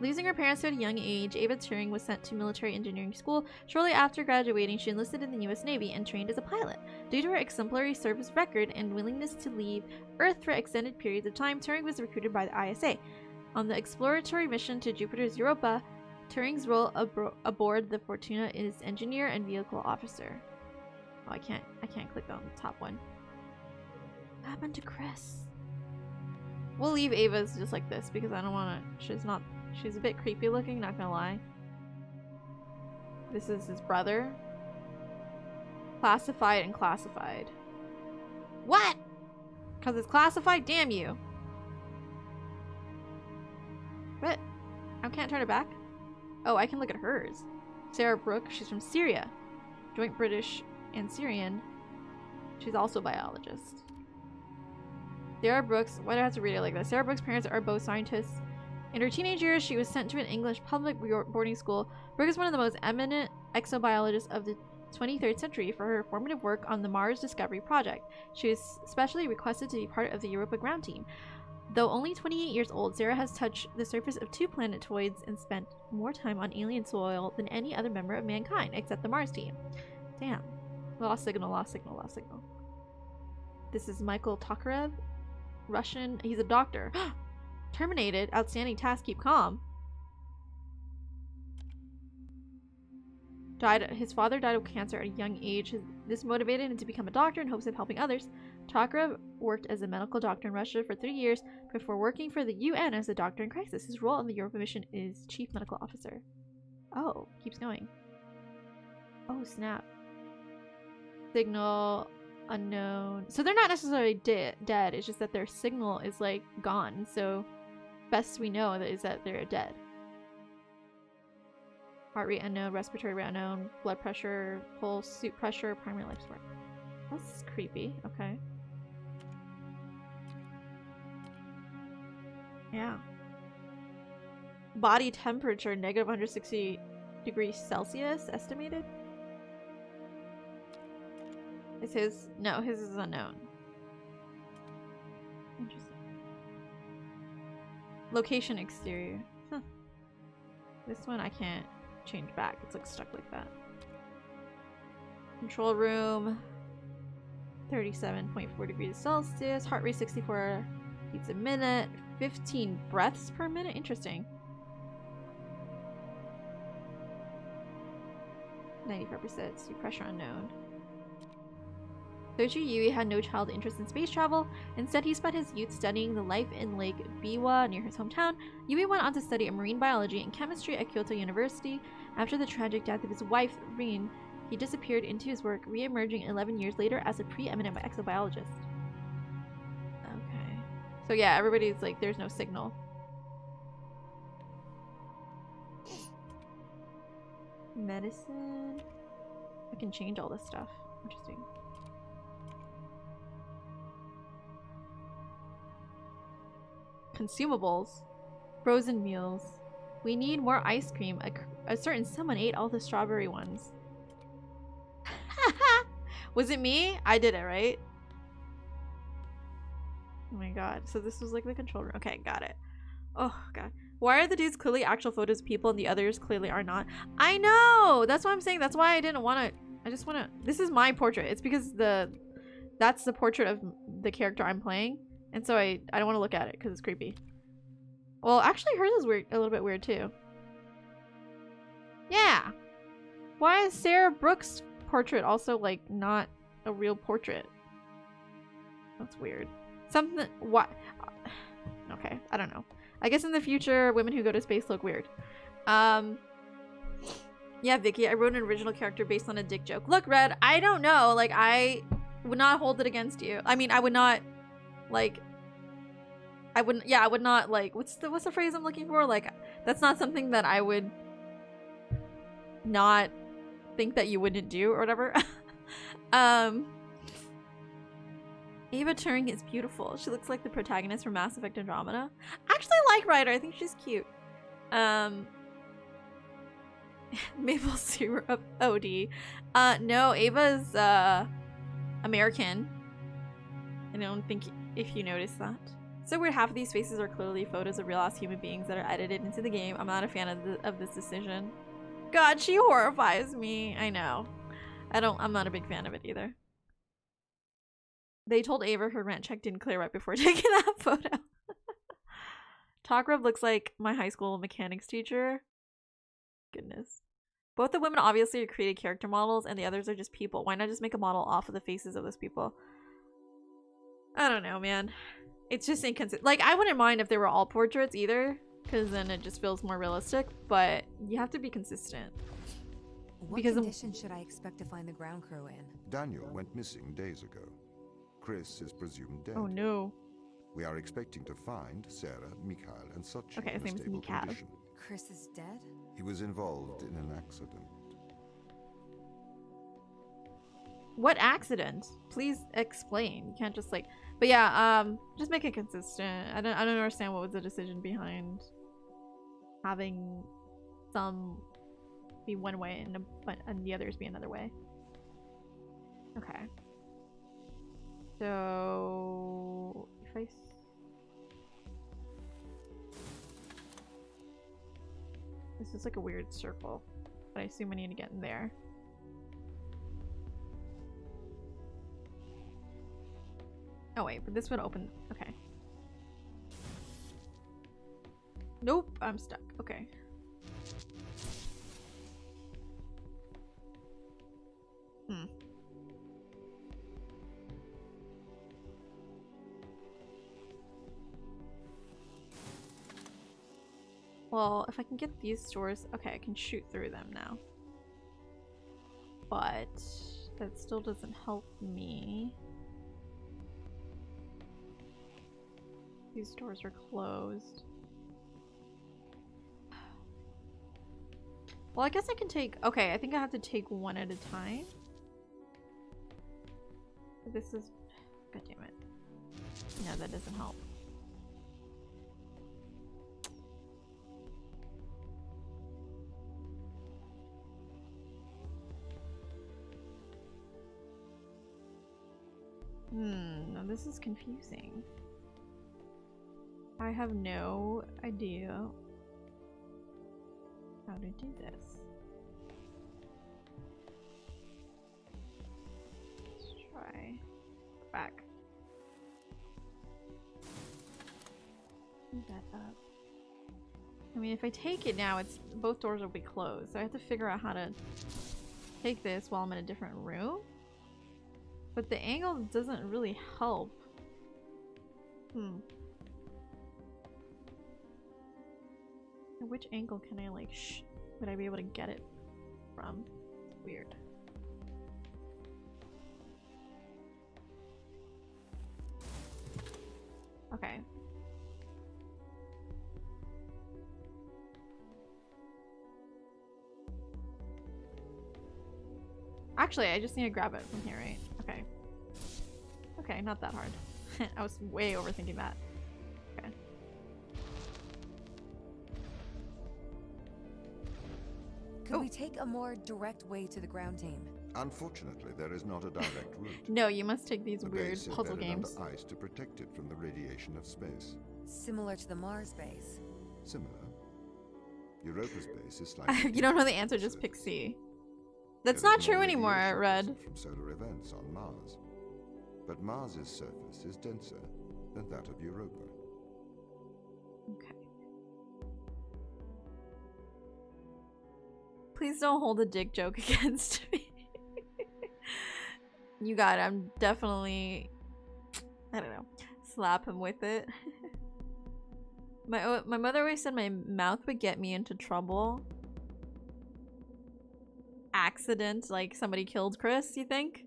A: Losing her parents at a young age, Ava Turing was sent to military engineering school. Shortly after graduating, she enlisted in the U.S. Navy and trained as a pilot. Due to her exemplary service record and willingness to leave Earth for extended periods of time, Turing was recruited by the ISA. On the exploratory mission to Jupiter's Europa, Turing's role aboard the Fortuna is engineer and vehicle officer. Oh, I can't click on the top one. What happened to Chris? We'll leave Ava's just like this because I don't want to. She's a bit creepy looking, not gonna lie. This is his brother. Classified and classified. What? Because it's classified? Damn you. What? I can't turn it back? Oh, I can look at hers. Sarah Brooke, she's from Syria. Joint British and Syrian. She's also a biologist. Sarah Brooks, why do I have to read it like this? Sarah Brooks' parents are both scientists. In her teenage years, she was sent to an English public boarding school. Brooke is one of the most eminent exobiologists of the 23rd century for her formative work on the Mars Discovery Project. She was specially requested to be part of the Europa ground team. Though only 28 years old, Sarah has touched the surface of 2 planetoids and spent more time on alien soil than any other member of mankind, except the Mars team. Damn. Lost signal, lost signal, lost signal. This is Michael Tokarev. Russian. He's a doctor. Terminated. Outstanding task. Keep calm. His father died of cancer at a young age. This motivated him to become a doctor in hopes of helping others. Tokarev worked as a medical doctor in Russia for 3 years before working for the UN as a doctor in crisis. His role on the Europa mission is chief medical officer. Oh, keeps going. Oh, snap. Signal unknown. So they're not necessarily dead. It's just that their signal is like gone. So best we know is that they're dead. Heart rate unknown, respiratory rate unknown, blood pressure, pulse, suit pressure, primary life support. That's creepy. Okay. Yeah. Body temperature, negative 160 degrees Celsius, estimated? Is his? No, his is unknown. Interesting. Location exterior. Huh. This one I can't change back. It's like stuck like that. Control room. 37.4 degrees Celsius. Heart rate 64 beats a minute. 15 breaths per minute. Interesting. 94%. Sea pressure unknown. Soichi Yui had no child interest in space travel. Instead, he spent his youth studying the life in Lake Biwa near his hometown. Yui went on to study marine biology and chemistry at Kyoto University. After the tragic death of his wife, Rin, he disappeared into his work, re-emerging 11 years later as a preeminent exobiologist. Okay. So yeah, everybody's like, there's no signal. Medicine. I can change all this stuff. Interesting. Consumables. Frozen meals. We need more ice cream. A certain someone ate all the strawberry ones. Was it me? I did it, right? Oh my god. So this was like the control room. Okay, got it. Oh god. Why are the dudes clearly actual photos of people and the others clearly are not? I know! That's what I'm saying. That's why I didn't want to... I just want to... This is my portrait. It's because that's the portrait of the character I'm playing. And so I don't want to look at it because it's creepy. Well, actually hers is weird, a little bit weird too. Yeah. Why is Sarah Brooks' portrait also like not a real portrait? That's weird. Something... What? Okay, I don't know. I guess in the future, women who go to space look weird. Yeah, Vicky, I wrote an original character based on a dick joke. Look, Red, I don't know. Like, I would not hold it against you. I mean, I would not... Like, I wouldn't, yeah, I would not, like, what's the phrase I'm looking for? Like, that's not something that I would not think that you wouldn't do or whatever. Ava Turing is beautiful. She looks like the protagonist from Mass Effect Andromeda. I actually like Ryder. I think she's cute. Maple syrup OD. No, Ava's, American. I don't think if you noticed that. So weird, half of these faces are clearly photos of real-ass human beings that are edited into the game. I'm not a fan of this decision. God, she horrifies me. I know. I'm not a big fan of it either. They told Ava her rent check didn't clear right before taking that photo. Takrub looks like my high school mechanics teacher. Goodness. Both the women obviously are created character models and the others are just people. Why not just make a model off of the faces of those people? I don't know, man. It's just inconsistent. Like, I wouldn't mind if they were all portraits either, because then it just feels more realistic, but you have to be consistent.
C: What condition should I expect to find the ground crew in?
B: Daniel went missing days ago. Chris is presumed dead.
A: Oh no.
B: We are expecting to find Sarah, Mikhail, and Sochi
A: okay, his
B: in a
A: name is
B: stable
A: Mikhail.
B: condition.
C: Chris is dead?
B: He was involved in an accident.
A: What accident? Please explain. You can't just like... But yeah, just make it consistent. I don't understand what was the decision behind having some be one way and the others be another way. Okay. So if I this is like a weird circle, but I assume I need to get in there. Oh wait, but this would open. Okay. Nope, I'm stuck. Okay. Well, if I can get these doors, okay, I can shoot through them now. But that still doesn't help me. These doors are closed. Well, I guess I can take... Okay, I think I have to take one at a time. This is... God damn it. No, that doesn't help. No, this is confusing. I have no idea how to do this. Let's try. Back. Move that up. I mean, if I take it now, it's both doors will be closed. So I have to figure out how to take this while I'm in a different room. But the angle doesn't really help. Which angle can I like would I be able to get it from? It's weird. Okay. Actually, I just need to grab it from here, right? Okay. Okay, not that hard. I was way overthinking that. Okay.
C: Could we take a more direct way to the ground team?
B: Unfortunately, there is not a direct route.
A: No, you must take these
B: The
A: weird
B: base is
A: puzzle
B: buried
A: games.
B: under ice to protect it from the radiation of space.
C: Similar to the Mars base.
B: Similar. Europa's base is slightly
A: You don't know the
B: deeper
A: answer,
B: on the
A: just pick
B: surface.
A: C. That's
B: There
A: not
B: is more
A: true anymore,
B: radiation
A: Red.
B: present from solar events on Mars. But Mars's surface is denser than that of Europa.
A: Okay. Please don't hold a dick joke against me. You got it. I'm definitely... I don't know. Slap him with it. My mother always said my mouth would get me into trouble. Accident, like somebody killed Chris, you think?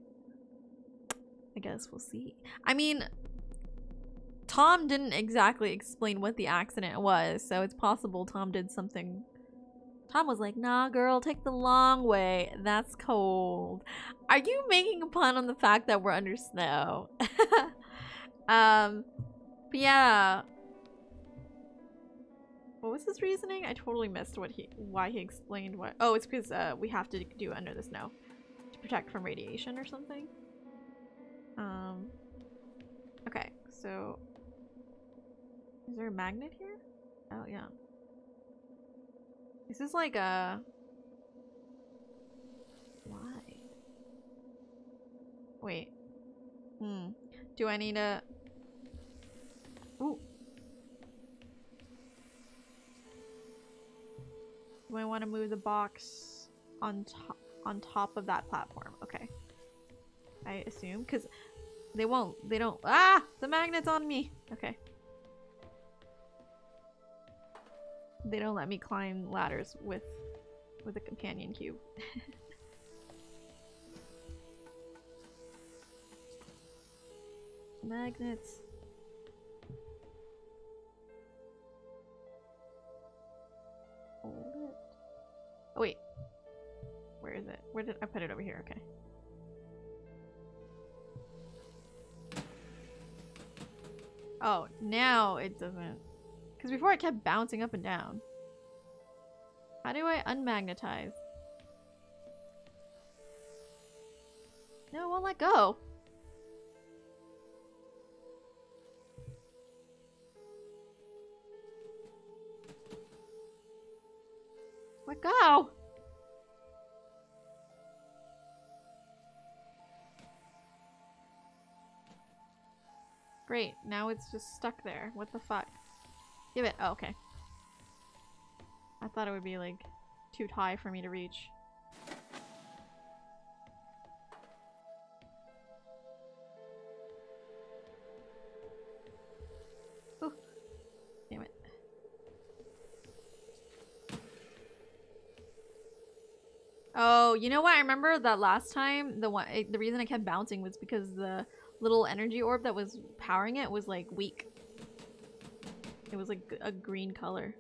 A: I guess we'll see. I mean, Tom didn't exactly explain what the accident was, so it's possible Tom did something. Tom was like, nah, girl, take the long way. That's cold. Are you making a pun on the fact that we're under snow? But yeah. What was his reasoning? I totally missed why he explained what. Oh, it's because we have to do under the snow to protect from radiation or something. Okay, so is there a magnet here? Oh yeah. This is like a... Why? Wait. Do I need a... Ooh. Do I want to move the box on top of that platform? Okay. I assume, because they don't... Ah! The magnet's on me! Okay. They don't let me climb ladders with a companion cube. Magnets. Hold it. Oh wait. Where is it? Where did I put it? Over here? Okay. Oh, now it doesn't. Because before I kept bouncing up and down. How do I unmagnetize? No, it won't let go. Let go. Great, now it's just stuck there. What the fuck? Give it. Oh, okay. I thought it would be like too high for me to reach. Ooh. Damn it. Oh, you know what? I remember that last time the reason I kept bouncing was because the little energy orb that was powering it was like weak. It was like a green color.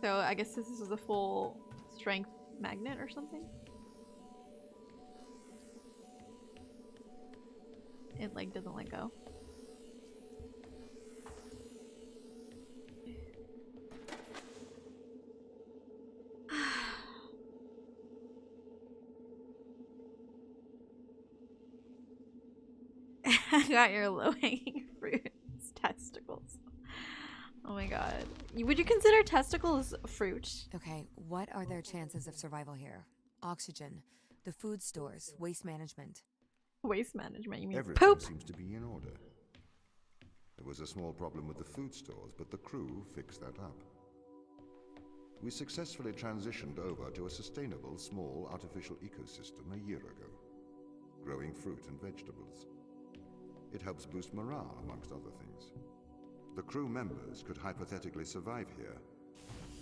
A: So I guess this is a full strength magnet or something. It like doesn't let go. I got your low-hanging fruits. Testicles. Oh my god. Would you consider testicles fruit?
C: Okay, what are their chances of survival here? Oxygen, the food stores, waste management.
A: Waste management, you mean
B: Everything
A: poop?
B: seems to be in order. There was a small problem with the food stores, but the crew fixed that up. We successfully transitioned over to a sustainable, small, artificial ecosystem a year ago, growing fruit and vegetables. It helps boost morale, amongst other things. The crew members could hypothetically survive here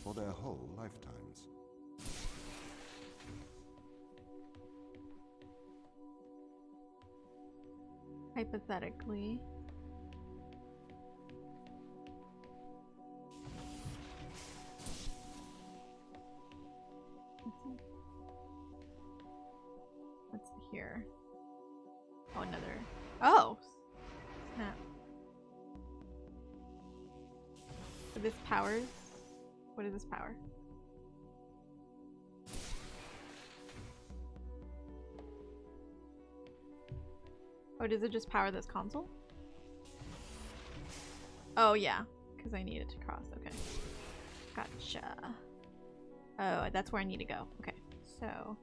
B: for their whole lifetimes.
A: Hypothetically. What's here? Oh, another. Oh! Snap. So this powers. What is this power? Oh, does it just power this console? Oh, yeah. Because I need it to cross. Okay. Gotcha. Oh, that's where I need to go. Okay. So.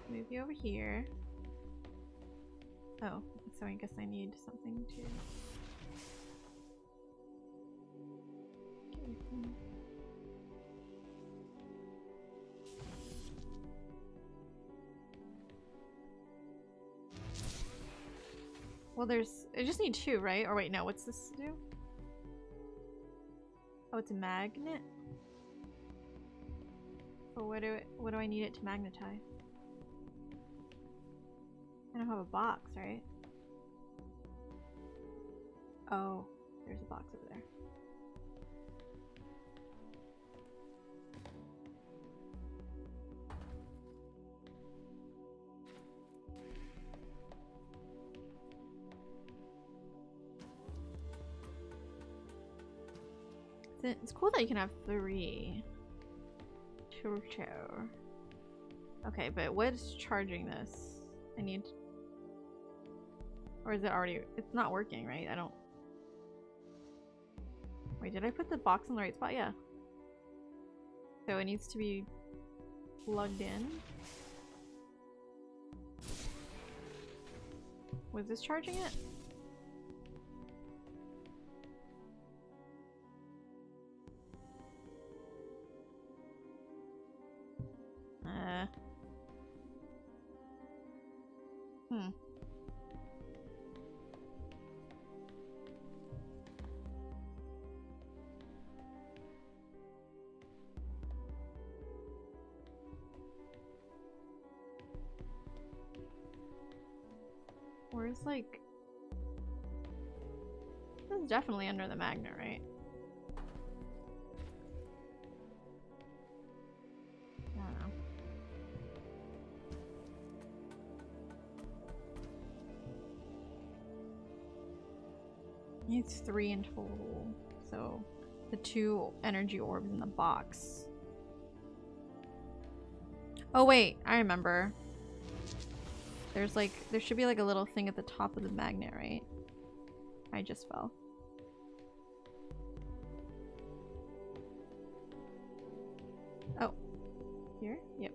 A: Move you over here. Oh, so I guess I need something to... Well, there's... I just need two, right? Or wait, no. What's this do? Oh, it's a magnet? But what do I need it to magnetize? I don't have a box, right? Oh, there's a box over there. It's cool that you can have 3. Okay, but what's charging this? I need... Or is it already... It's not working, right? I don't... Wait, did I put the box in the right spot? Yeah. So it needs to be plugged in. Was this charging it? Where's like... This is definitely under the magnet, right? I don't know. It's 3 in total. So the 2 energy orbs in the box. Oh wait, I remember. There's like, there should be like a little thing at the top of the magnet, right? I just fell. Oh. Here? Yep.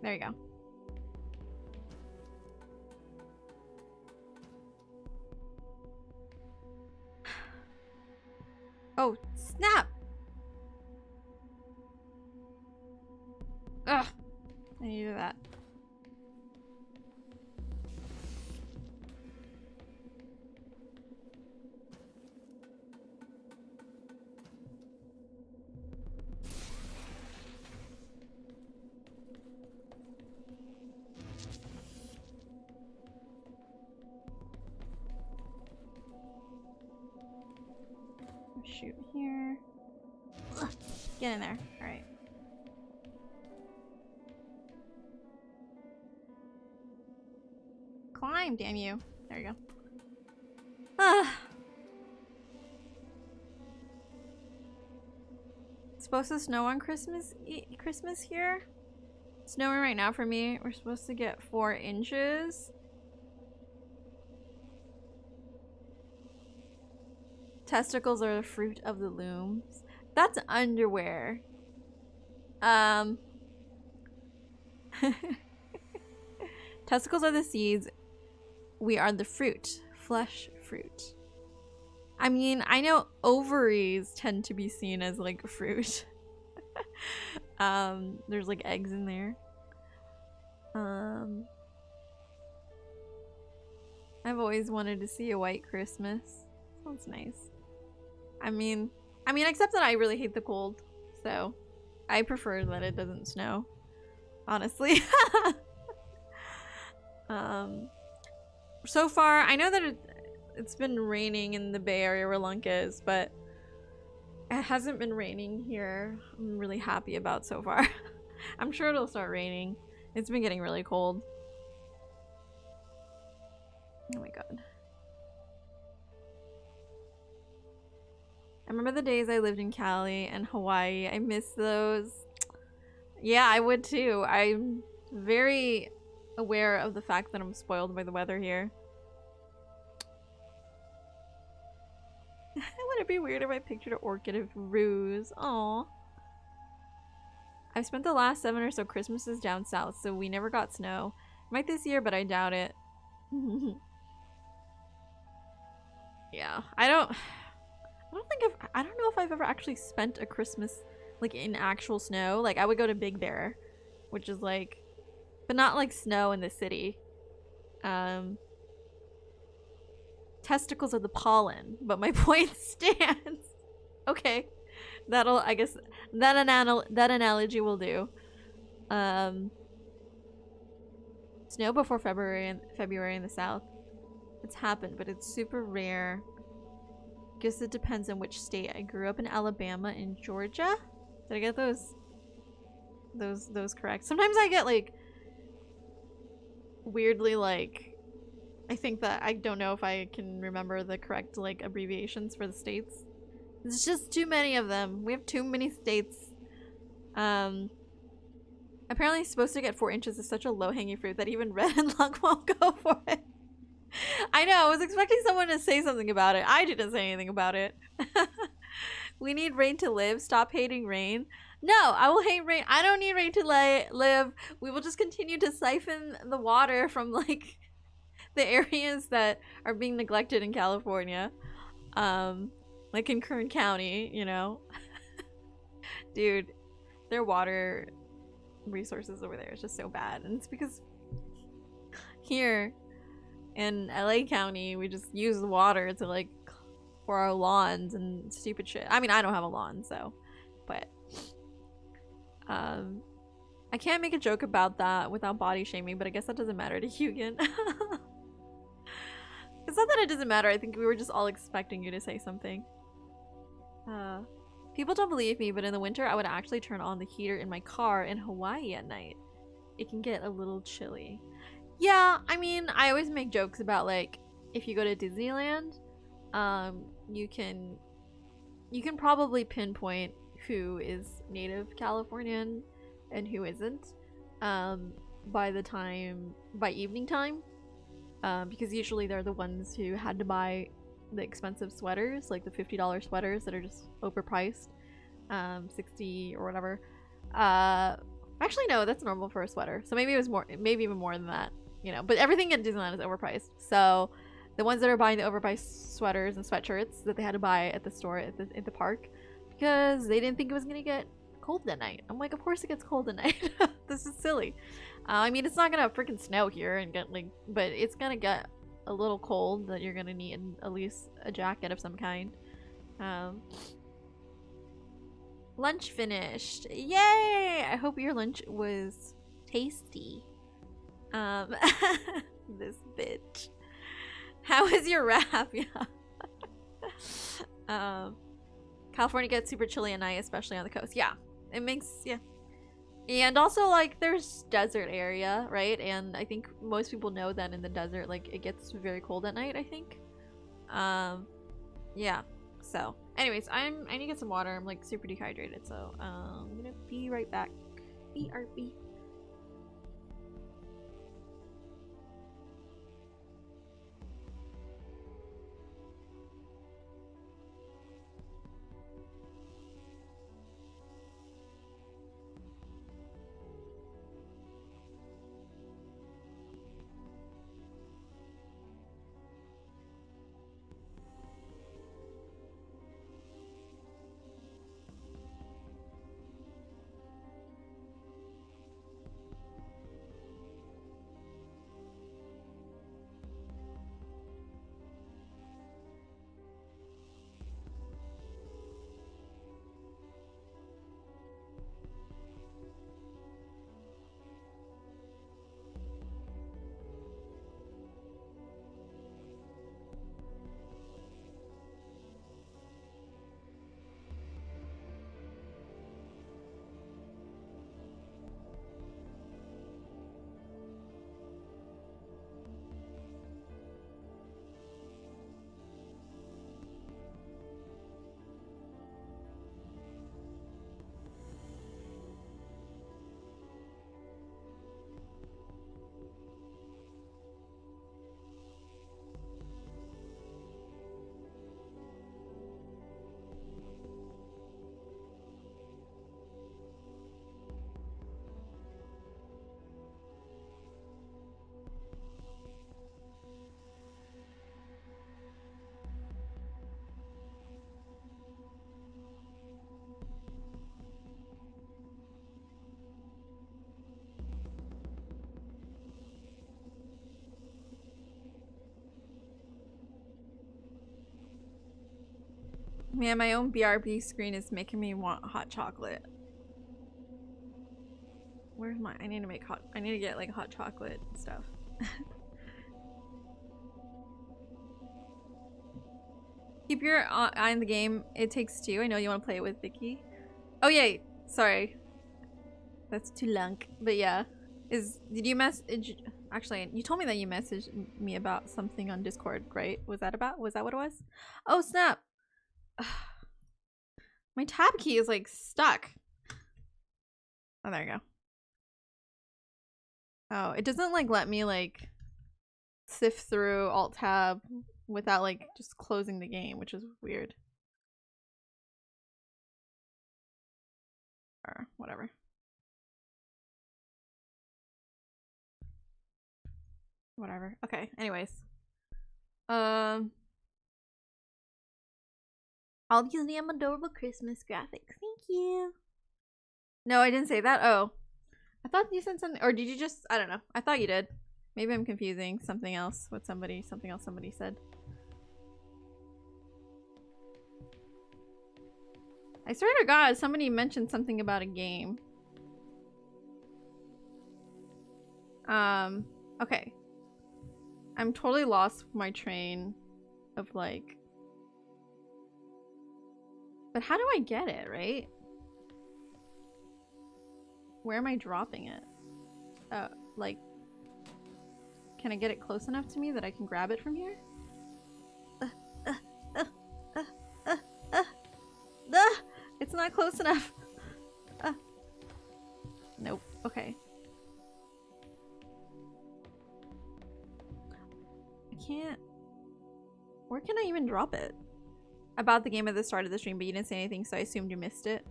A: There you go. Oh, snap! Ugh! I needed that. Shoot here. Get in there. All right. Climb, damn you. There you go. Ah. It's supposed to snow on Christmas here. It's snowing right now for me. We're supposed to get 4 inches. Testicles are the fruit of the looms. That's underwear. Testicles are the seeds. We are the fruit. Flesh fruit. I mean, I know ovaries tend to be seen as like fruit. There's like eggs in there. I've always wanted to see a white Christmas. Sounds nice. I mean, except that I really hate the cold, so I prefer that it doesn't snow, honestly. So far, I know that it's been raining in the Bay Area where Lunka is, but it hasn't been raining here. I'm really happy about so far. I'm sure it'll start raining. It's been getting really cold. Oh my god. I remember the days I lived in Cali and Hawaii. I miss those. Yeah, I would too. I'm very aware of the fact that I'm spoiled by the weather here. Would it be weird if I pictured an orchid of ruse? Aww. I've spent the last 7 or so Christmases down south, so we never got snow. Might this year, but I doubt it. Yeah, I don't know if I've ever actually spent a Christmas like in actual snow. Like I would go to Big Bear, which is like, but not like snow in the city. Testicles are the pollen, but my point stands. Okay, I guess that analogy will do. Snow before February in the south. It's happened, but it's super rare. Guess it depends on which state. I grew up in Alabama and Georgia. Did I get those correct? Sometimes I get like weirdly like I think that I don't know if I can remember the correct like abbreviations for the states. There's just too many of them. We have too many states. Apparently supposed to get 4 inches is such a low-hanging fruit that even Red and Luck won't go for it. I know, I was expecting someone to say something about it. I didn't say anything about it. We need rain to live. Stop hating rain. No, I will hate rain. I don't need rain to live. We will just continue to siphon the water from like the areas that are being neglected in California. Like in Kern County, you know. Dude, their water resources over there is just so bad. And it's because here in LA County, we just use the water to like for our lawns and stupid shit. I mean, I don't have a lawn, so, but I can't make a joke about that without body shaming, but I guess that doesn't matter to Hugin. It's not that it doesn't matter. I think we were just all expecting you to say something. People don't believe me, but in the winter, I would actually turn on the heater in my car in Hawaii at night. It can get a little chilly. Yeah, I mean, I always make jokes about like if you go to Disneyland, you can probably pinpoint who is native Californian and who isn't by evening time, because usually they're the ones who had to buy the expensive sweaters, like the $50 sweaters that are just overpriced, 60 or whatever. Actually no, that's normal for a sweater, so maybe it was more, maybe even more than that, you know. But everything at Disneyland is overpriced, so the ones that are buying the overpriced sweaters and sweatshirts that they had to buy at the store at the park because they didn't think it was gonna get cold that night. I'm like, of course it gets cold at night. This is silly. I mean, it's not gonna freaking snow here and get like, but it's gonna get a little cold that you're gonna need at least a jacket of some kind. Lunch finished. Yay! I hope your lunch was tasty. This bitch. How is your rap? Yeah. California gets super chilly at night, especially on the coast. Yeah, it makes, yeah. And also, like, there's desert area, right? And I think most people know that in the desert, like, it gets very cold at night, I think. Yeah. So, anyways, I need to get some water. I'm, like, super dehydrated, so I'm gonna be right back. BRB. Man, my own BRB screen is making me want hot chocolate. Where's my? I need to make hot. I need to get like hot chocolate stuff. Keep your eye on the game. It Takes Two. I know you want to play it with Vicky. Oh yeah, sorry. That's too long. But yeah, did you message? Actually, you told me that you messaged me about something on Discord, right? Was that what it was? Oh snap! My tab key is like stuck. Oh, there you go. Oh, it doesn't like let me like sift through alt tab without like just closing the game, which is weird. Or whatever. Whatever. Okay, anyways. All because of the adorable Christmas graphics. Thank you. No, I didn't say that. Oh. I thought you said something, or did you just, I don't know. I thought you did. Maybe I'm confusing something else with something else somebody said. I swear to God, somebody mentioned something about a game. Okay. I'm totally lost with my train of like... But how do I get it, right? Where am I dropping it? Like... Can I get it close enough to me that I can grab it from here? It's not close enough. Nope. Okay. I can't... Where can I even drop it? About the game at the start of the stream, but you didn't say anything, so I assumed you missed it.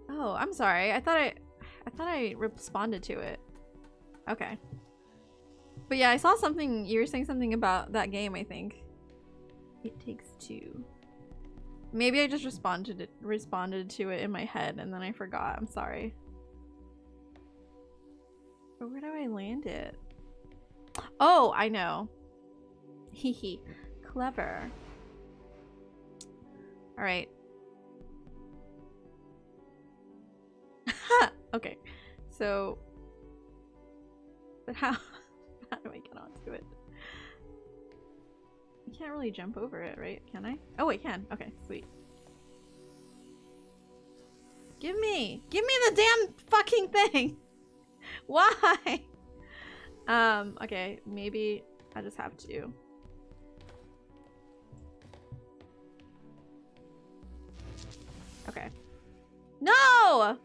A: Oh, I'm sorry. I thought I responded to it. Okay. But yeah, I saw something. You were saying something about that game, I think. It Takes Two. Maybe I just responded to it in my head and then I forgot. I'm sorry. But where do I land it? Oh, I know. Hehe. Clever. Alright. Okay. So... But how do I get onto it? I can't really jump over it, right? Can I? Oh, I can. Okay, sweet. Give me the damn fucking thing. Why? Okay, maybe I just have to. Okay. No!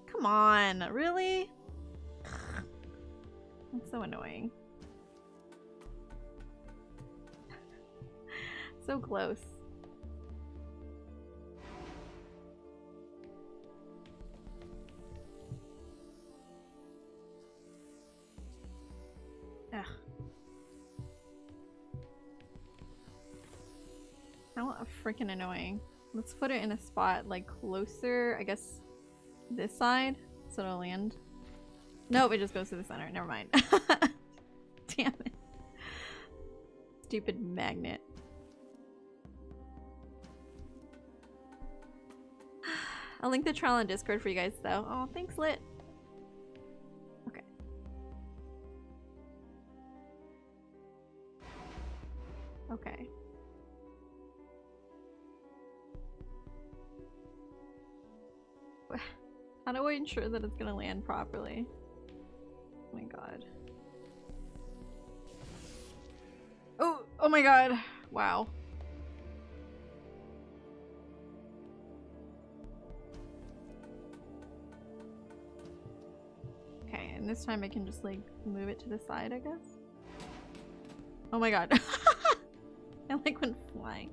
A: Come on, really? That's so annoying. So close. Ugh. How freaking annoying. Let's put it in a spot like closer, I guess this side, so it'll land. Nope, it just goes to the center. Never mind. Damn it. Stupid magnet. I'll link the trial on Discord for you guys though. Oh, thanks, Lit. Okay. Okay. How do I ensure that it's gonna land properly? Oh my god. Oh my god. Wow. Okay, and this time I can just like move it to the side, I guess? Oh my god. I like went flying.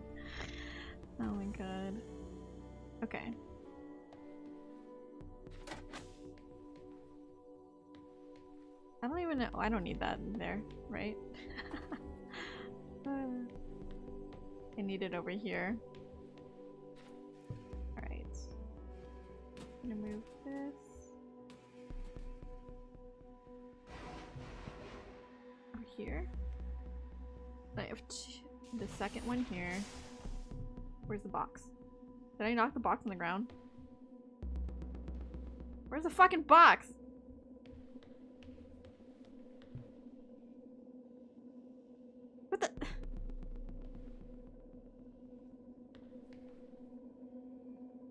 A: Oh my god. Okay. I don't even know. I don't need that in there, right? I need it over here. Alright. I'm gonna move this over here. I have the second one here. Where's the box? Did I knock the box on the ground? Where's the fucking box? What the?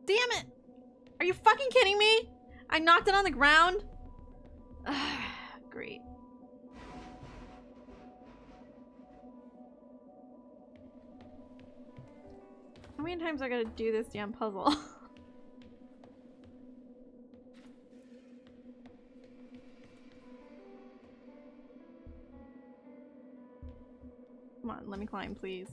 A: Damn it! Are you fucking kidding me? I knocked it on the ground? Great. How many times I gotta do this damn puzzle? Come on, let me climb, please.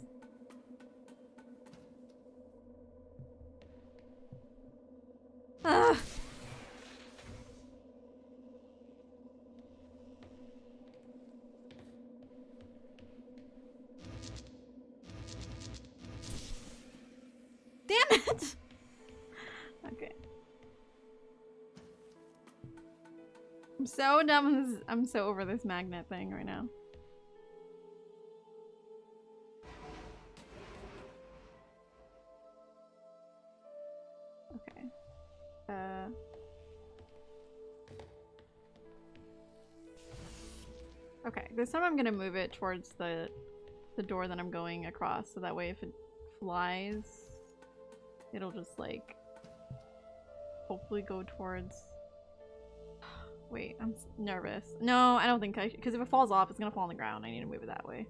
A: Ugh. Damn it! Okay. I'm so done with this. I'm so over this magnet thing right now. Okay. Okay, this time I'm gonna move it towards the door that I'm going across, so that way if it flies, it'll just like hopefully go towards. Wait, I'm nervous. No, I don't think I should, because if it falls off, it's gonna fall on the ground. I need to move it that way.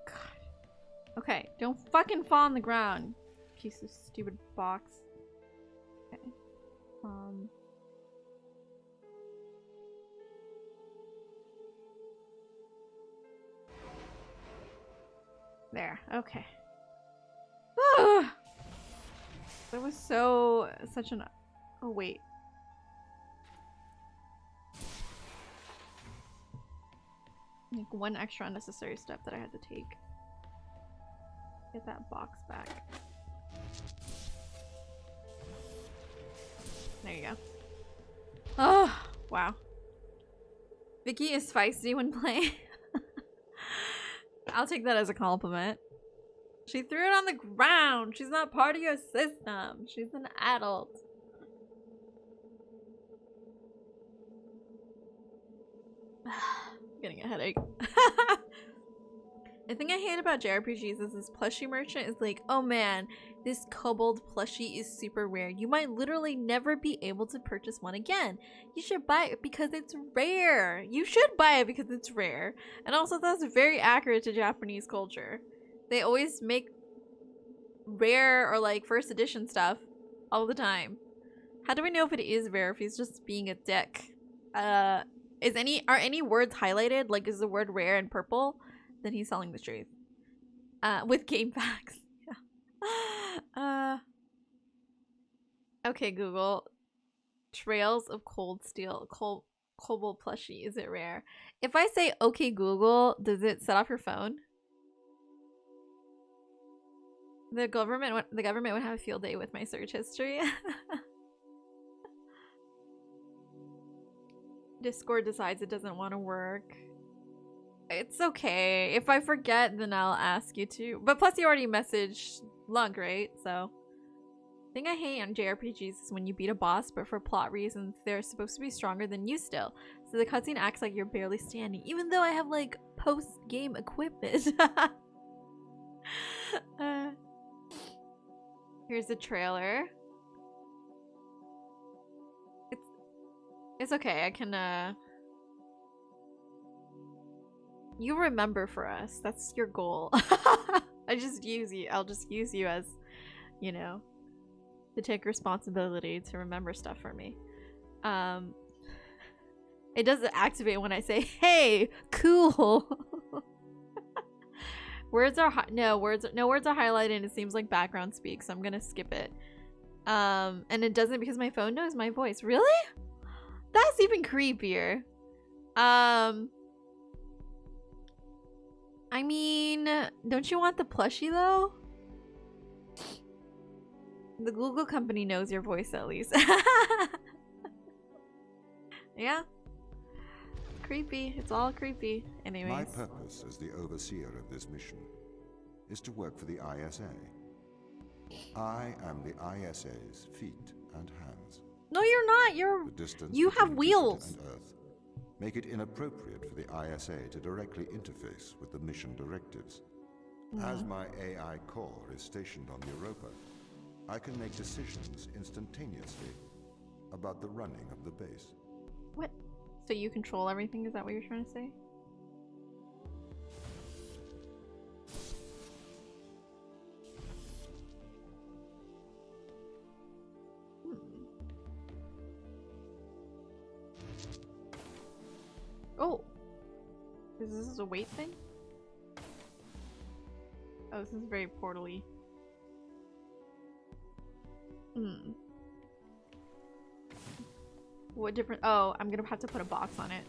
A: God. Okay, don't fucking fall on the ground. Piece of stupid box. Okay. There. Okay. That was such an. Oh wait. Like one extra unnecessary step that I had to take. Get that box back. There you go. Oh, wow. Vicky is feisty when playing. I'll take that as a compliment. She threw it on the ground. She's not part of your system. She's an adult. Getting a headache. The thing I hate about JRPGs is this plushie merchant is like, oh man, this kobold plushie is super rare. You might literally never be able to purchase one again. You should buy it because it's rare. You should buy it because it's rare. And also that's very accurate to Japanese culture. They always make rare or like first edition stuff all the time. How do we know if it is rare if he's just being a dick? Are any words highlighted? Like is the word rare in purple? Then he's telling the truth. With game facts. Yeah. Okay, Google. Trails of cold steel. Kobold plushie. Is it rare? If I say okay Google, does it set off your phone? The government would have a field day with my search history. Discord decides it doesn't want to work. It's okay. If I forget, then I'll ask you to. But plus you already messaged Lug, right? So the thing I hate on JRPGs is when you beat a boss, but for plot reasons, they're supposed to be stronger than you still. So the cutscene acts like you're barely standing, even though I have like post-game equipment. Here's the trailer. It's okay. I can you remember for us. That's your goal. I'll just use you as, you know, to take responsibility to remember stuff for me. It doesn't activate when I say, "Hey, cool." No words are highlighted and it seems like background speak, so I'm gonna skip it. And it doesn't because my phone knows my voice. Really? That's even creepier. I mean, don't you want the plushie though? The Google company knows your voice at least. Yeah. Creepy. It's all creepy. Anyways.
B: My purpose as the overseer of this mission is to work for the ISA. I am the ISA's feet and hands.
A: No, you're not. You have wheels.
B: And Earth make it inappropriate for the ISA to directly interface with the mission directives. As my AI core is stationed on Europa, I can make decisions instantaneously about the running of the base.
A: What? So you control everything? Is that what you're trying to say? Oh! Is this a weight thing? Oh, this is very portal-y. What different— oh, I'm gonna have to put a box on it.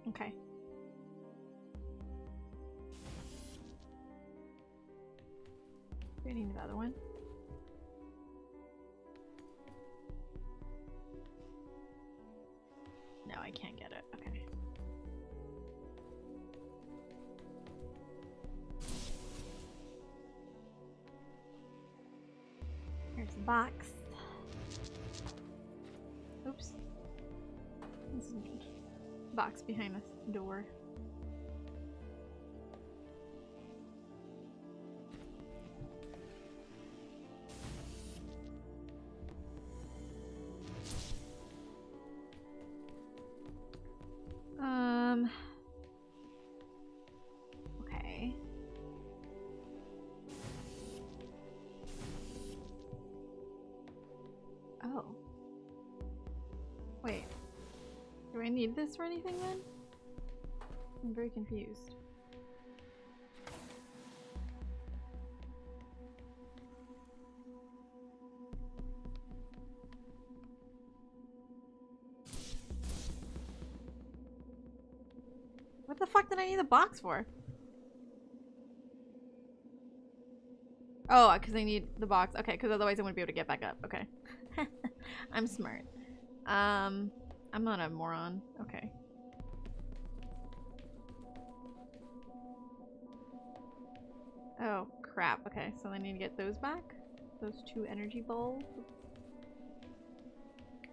A: Okay. Do I need the other one? No, I can't get it. Okay. Here's the box. Oops. This is a box behind the door. Okay. Oh. Wait. Do I need this for anything then? I'm very confused. What the fuck did I need the box for? Oh, because I need the box. Okay, because otherwise I wouldn't be able to get back up. Okay. I'm smart. I'm not a moron. Okay. Oh, crap. Okay, so I need to get those back. Those 2 energy balls.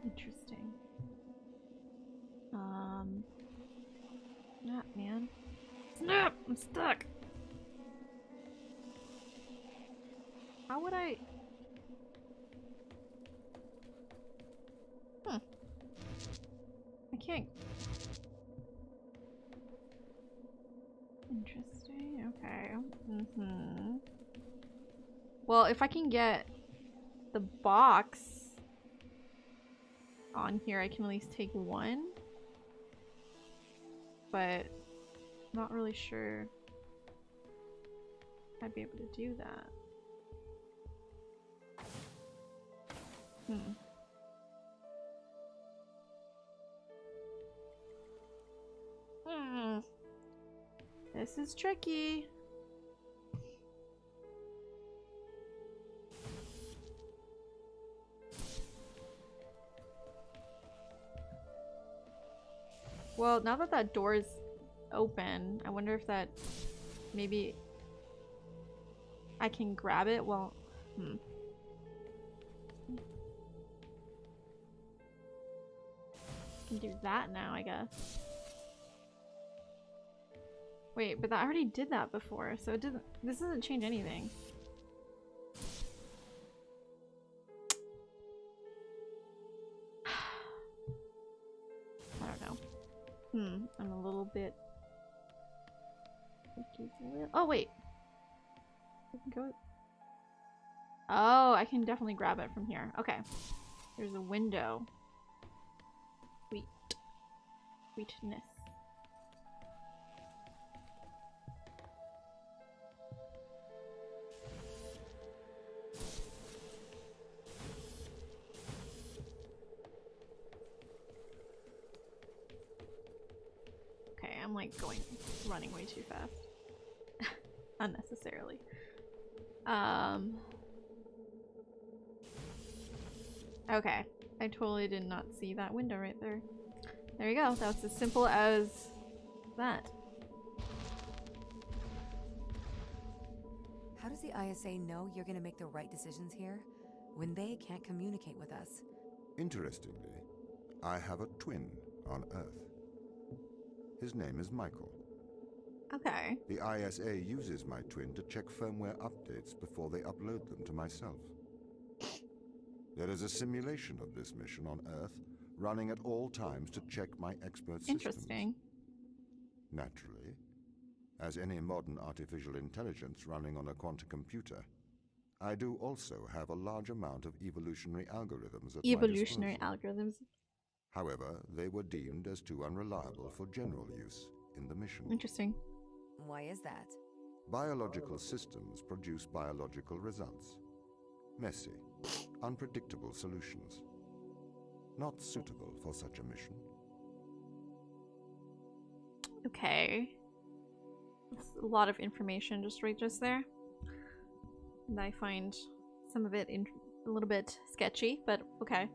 A: Interesting. Snap, man. Snap! I'm stuck! How would I... I can't... Interesting, okay. Well, if I can get the box on here, I can at least take 1. But not really sure I'd be able to do that. This is tricky. Well, now that that door is open, I wonder if that maybe I can grab it. Well, I can do that now, I guess. Wait, but I already did that before, so it doesn't. This doesn't change anything. I don't know. I'm a little bit. Oh wait. I can go. Oh, I can definitely grab it from here. Okay. There's a window. Sweet. Sweetness. Okay, I'm like running way too fast. Unnecessarily. Okay. I totally did not see that window right there. There you go. That's as simple as that.
C: How does the ISA know you're gonna make the right decisions here when they can't communicate with us?
B: Interestingly, I have a twin on Earth. His name is Michael.
A: Okay.
B: The ISA uses my twin to check firmware updates before they upload them to myself. There is a simulation of this mission on Earth running at all times to check my expert systems.
A: Interesting.
B: Naturally, as any modern artificial intelligence running on a quantum computer, I do also have a large amount of evolutionary algorithms at my disposal.
A: Algorithms.
B: However, they were deemed as too unreliable for general use in the mission.
A: Interesting.
C: Why is that?
B: Biological systems produce biological results. Messy, unpredictable solutions. Not suitable for such a mission.
A: Okay. That's a lot of information just there. And I find some of it a little bit sketchy, but okay.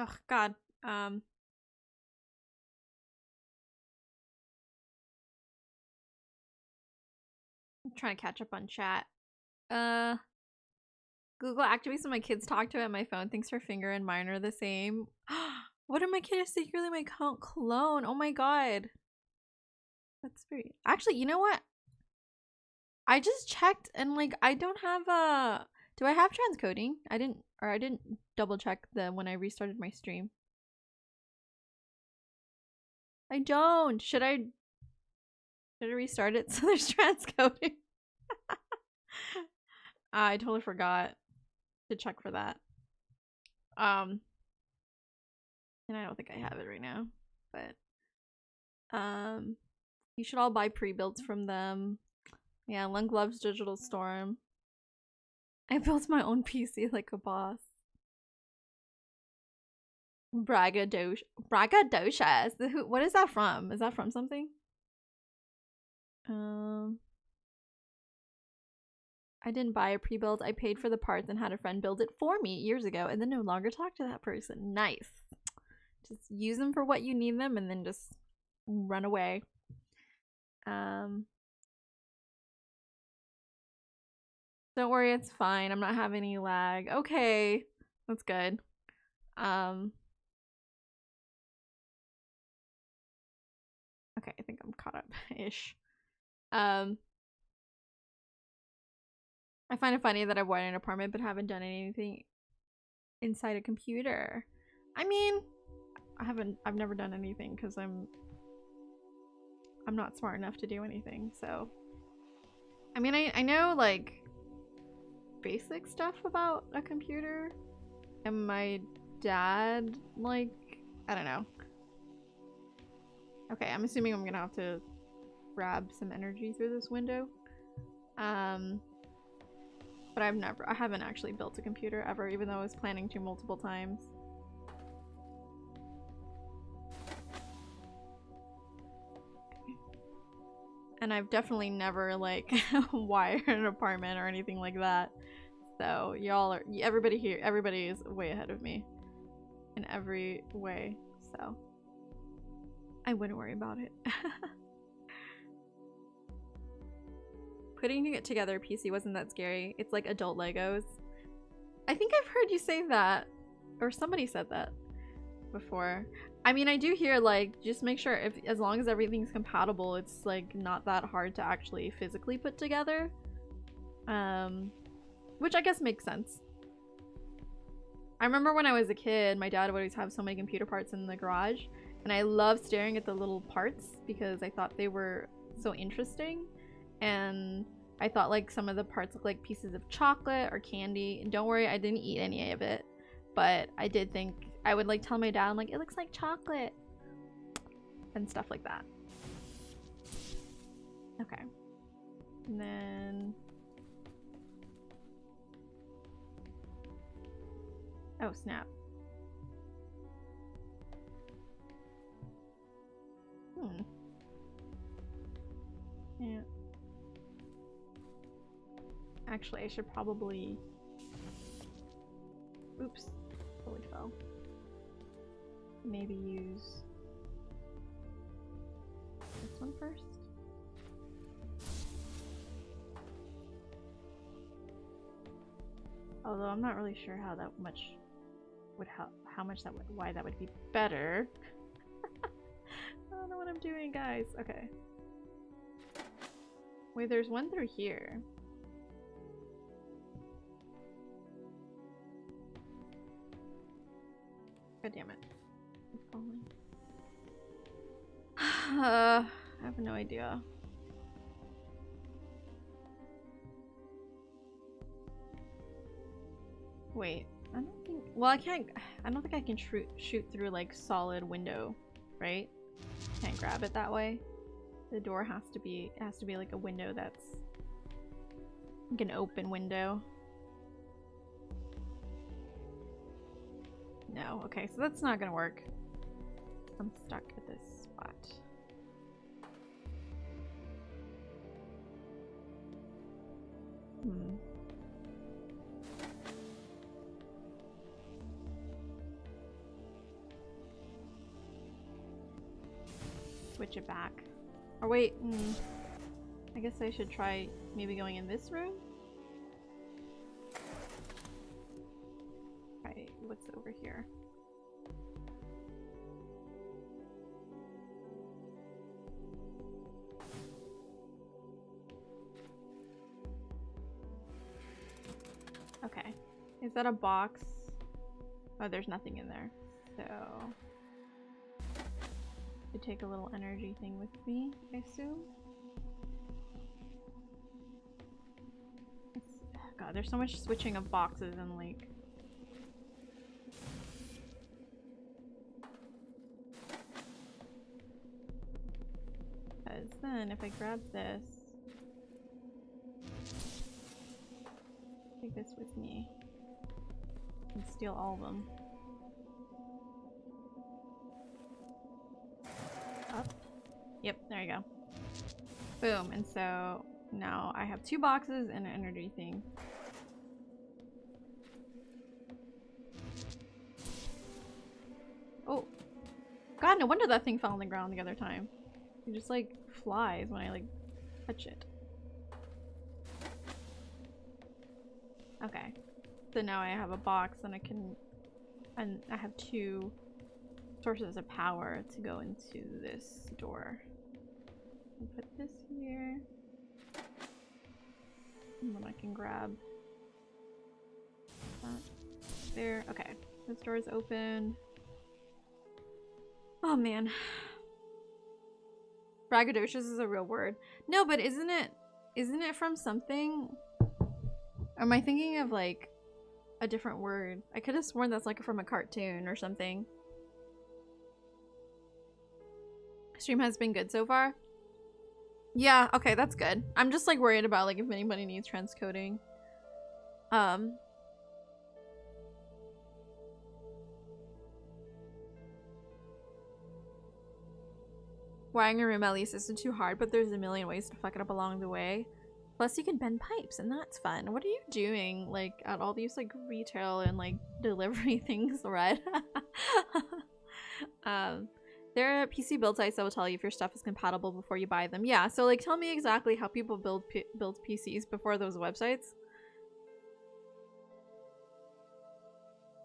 A: Oh god. I'm trying to catch up on chat. Google activates when my kids talk to it on my phone. Thinks her finger and mine are the same. What if my kid is secretly my clone? Oh my god. That's very... Actually, you know what? I just checked and like I don't have a... Do I have transcoding? I didn't double check when I restarted my stream. I don't. Should I restart it so there's transcoding? I totally forgot to check for that. And I don't think I have it right now, but you should all buy pre-builds from them. Yeah, Lung loves Digital Storm. I built my own PC like a boss. Braggadocious. What is that from? Is that from something? I didn't buy a pre-built. I paid for the parts and had a friend build it for me years ago and then no longer talk to that person. Nice. Just use them for what you need them and then just run away. Don't worry, it's fine. I'm not having any lag. Okay. That's good. Okay, I think I'm caught up-ish. I find it funny that I've wired an apartment but haven't done anything inside a computer. I mean, I've never done anything because I'm not smart enough to do anything, so. I mean, I know, like, basic stuff about a computer. And my dad, like, I don't know. Okay, I'm assuming I'm gonna have to grab some energy through this window. But I haven't actually built a computer ever, even though I was planning to multiple times. Okay. And I've definitely never, like, wired an apartment or anything like that. So everybody is way ahead of me in every way, so I wouldn't worry about it. Putting it together a PC wasn't that scary. It's like adult Legos. I think I've heard you say that, or somebody said that before. I mean, I do hear, like, just make sure as long as everything's compatible, it's like not that hard to actually physically put together. Which I guess makes sense. I remember when I was a kid, my dad would always have so many computer parts in the garage, and I loved staring at the little parts because I thought they were so interesting. And I thought like some of the parts looked like pieces of chocolate or candy. And don't worry, I didn't eat any of it, but I did think I would like tell my dad, like, it looks like chocolate and stuff like that. Okay. And then oh, snap. Yeah. Actually, I should probably... Oops. Totally fell. Maybe use this one first. Although I'm not really sure how that much would help, why that would be better. I don't know what I'm doing, guys. Okay. Wait, there's one through here. God damn it. It's falling. I have no idea. Wait, I don't think, well, I don't think I can shoot through like solid window, right? Can't grab it that way. The door has to be like a window that's like an open window. No, okay, so that's not gonna work. I'm stuck at this spot. Switch it back. Or wait, I guess I should try maybe going in this room? Right, what's over here? Okay. Is that a box? Oh, there's nothing in there. So... to take a little energy thing with me, I assume. God, there's so much switching of boxes and like... Because then if I grab this... take this with me and steal all of them. Up. Yep, there you go. Boom, and so Now I have 2 boxes and an energy thing. Oh. God, no wonder that thing fell on the ground the other time. It just like flies when I like touch it. Okay. So now I have a box and I have 2 sources of power to go into this door. I'll put this here. And then I can grab that there. Okay. This door is open. Oh man. Braggadocious is a real word. No, but isn't it from something? Or am I thinking of like a different word? I could have sworn that's like from a cartoon or something. Stream has been good so far. Yeah, okay, that's good. I'm just like worried about like if anybody needs transcoding. Wiring a room at least isn't too hard, but there's a million ways to fuck it up along the way. Plus you can bend pipes and that's fun. What are you doing like at all these like retail and like delivery things, Red? There are PC build sites that will tell you if your stuff is compatible before you buy them. Yeah, so like tell me exactly how people build PCs before those websites.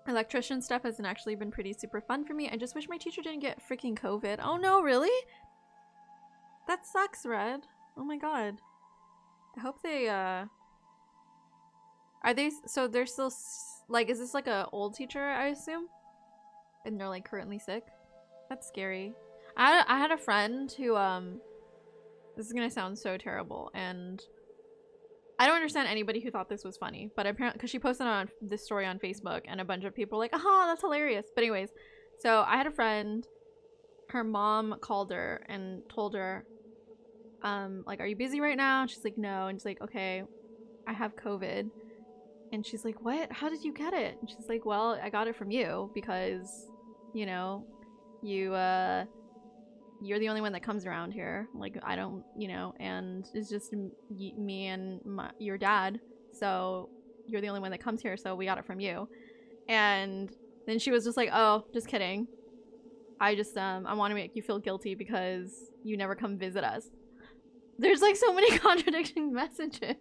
A: Electrician stuff hasn't actually been pretty super fun for me. I just wish my teacher didn't get freaking COVID. Oh no, really? That sucks, Red. Oh my god. I hope they are they so they're still like, is this like a old teacher, I assume? And they're like currently sick? That's scary. I had a friend who this is gonna sound so terrible, and I don't understand anybody who thought this was funny, but apparently because she posted on this story on Facebook and a bunch of people were like, aha, that's hilarious. But anyways, so I had a friend, her mom called her and told her like, are you busy right now? And she's like, no. And she's like, okay, I have COVID. And she's like, what? How did you get it? And she's like, well, I got it from you because, you know, you're the only one that comes around here. Like, I don't, you know, and it's just me and your dad. So you're the only one that comes here. So we got it from you. And then she was just like, oh, just kidding. I just, I want to make you feel guilty because you never come visit us. There's like so many contradicting messages.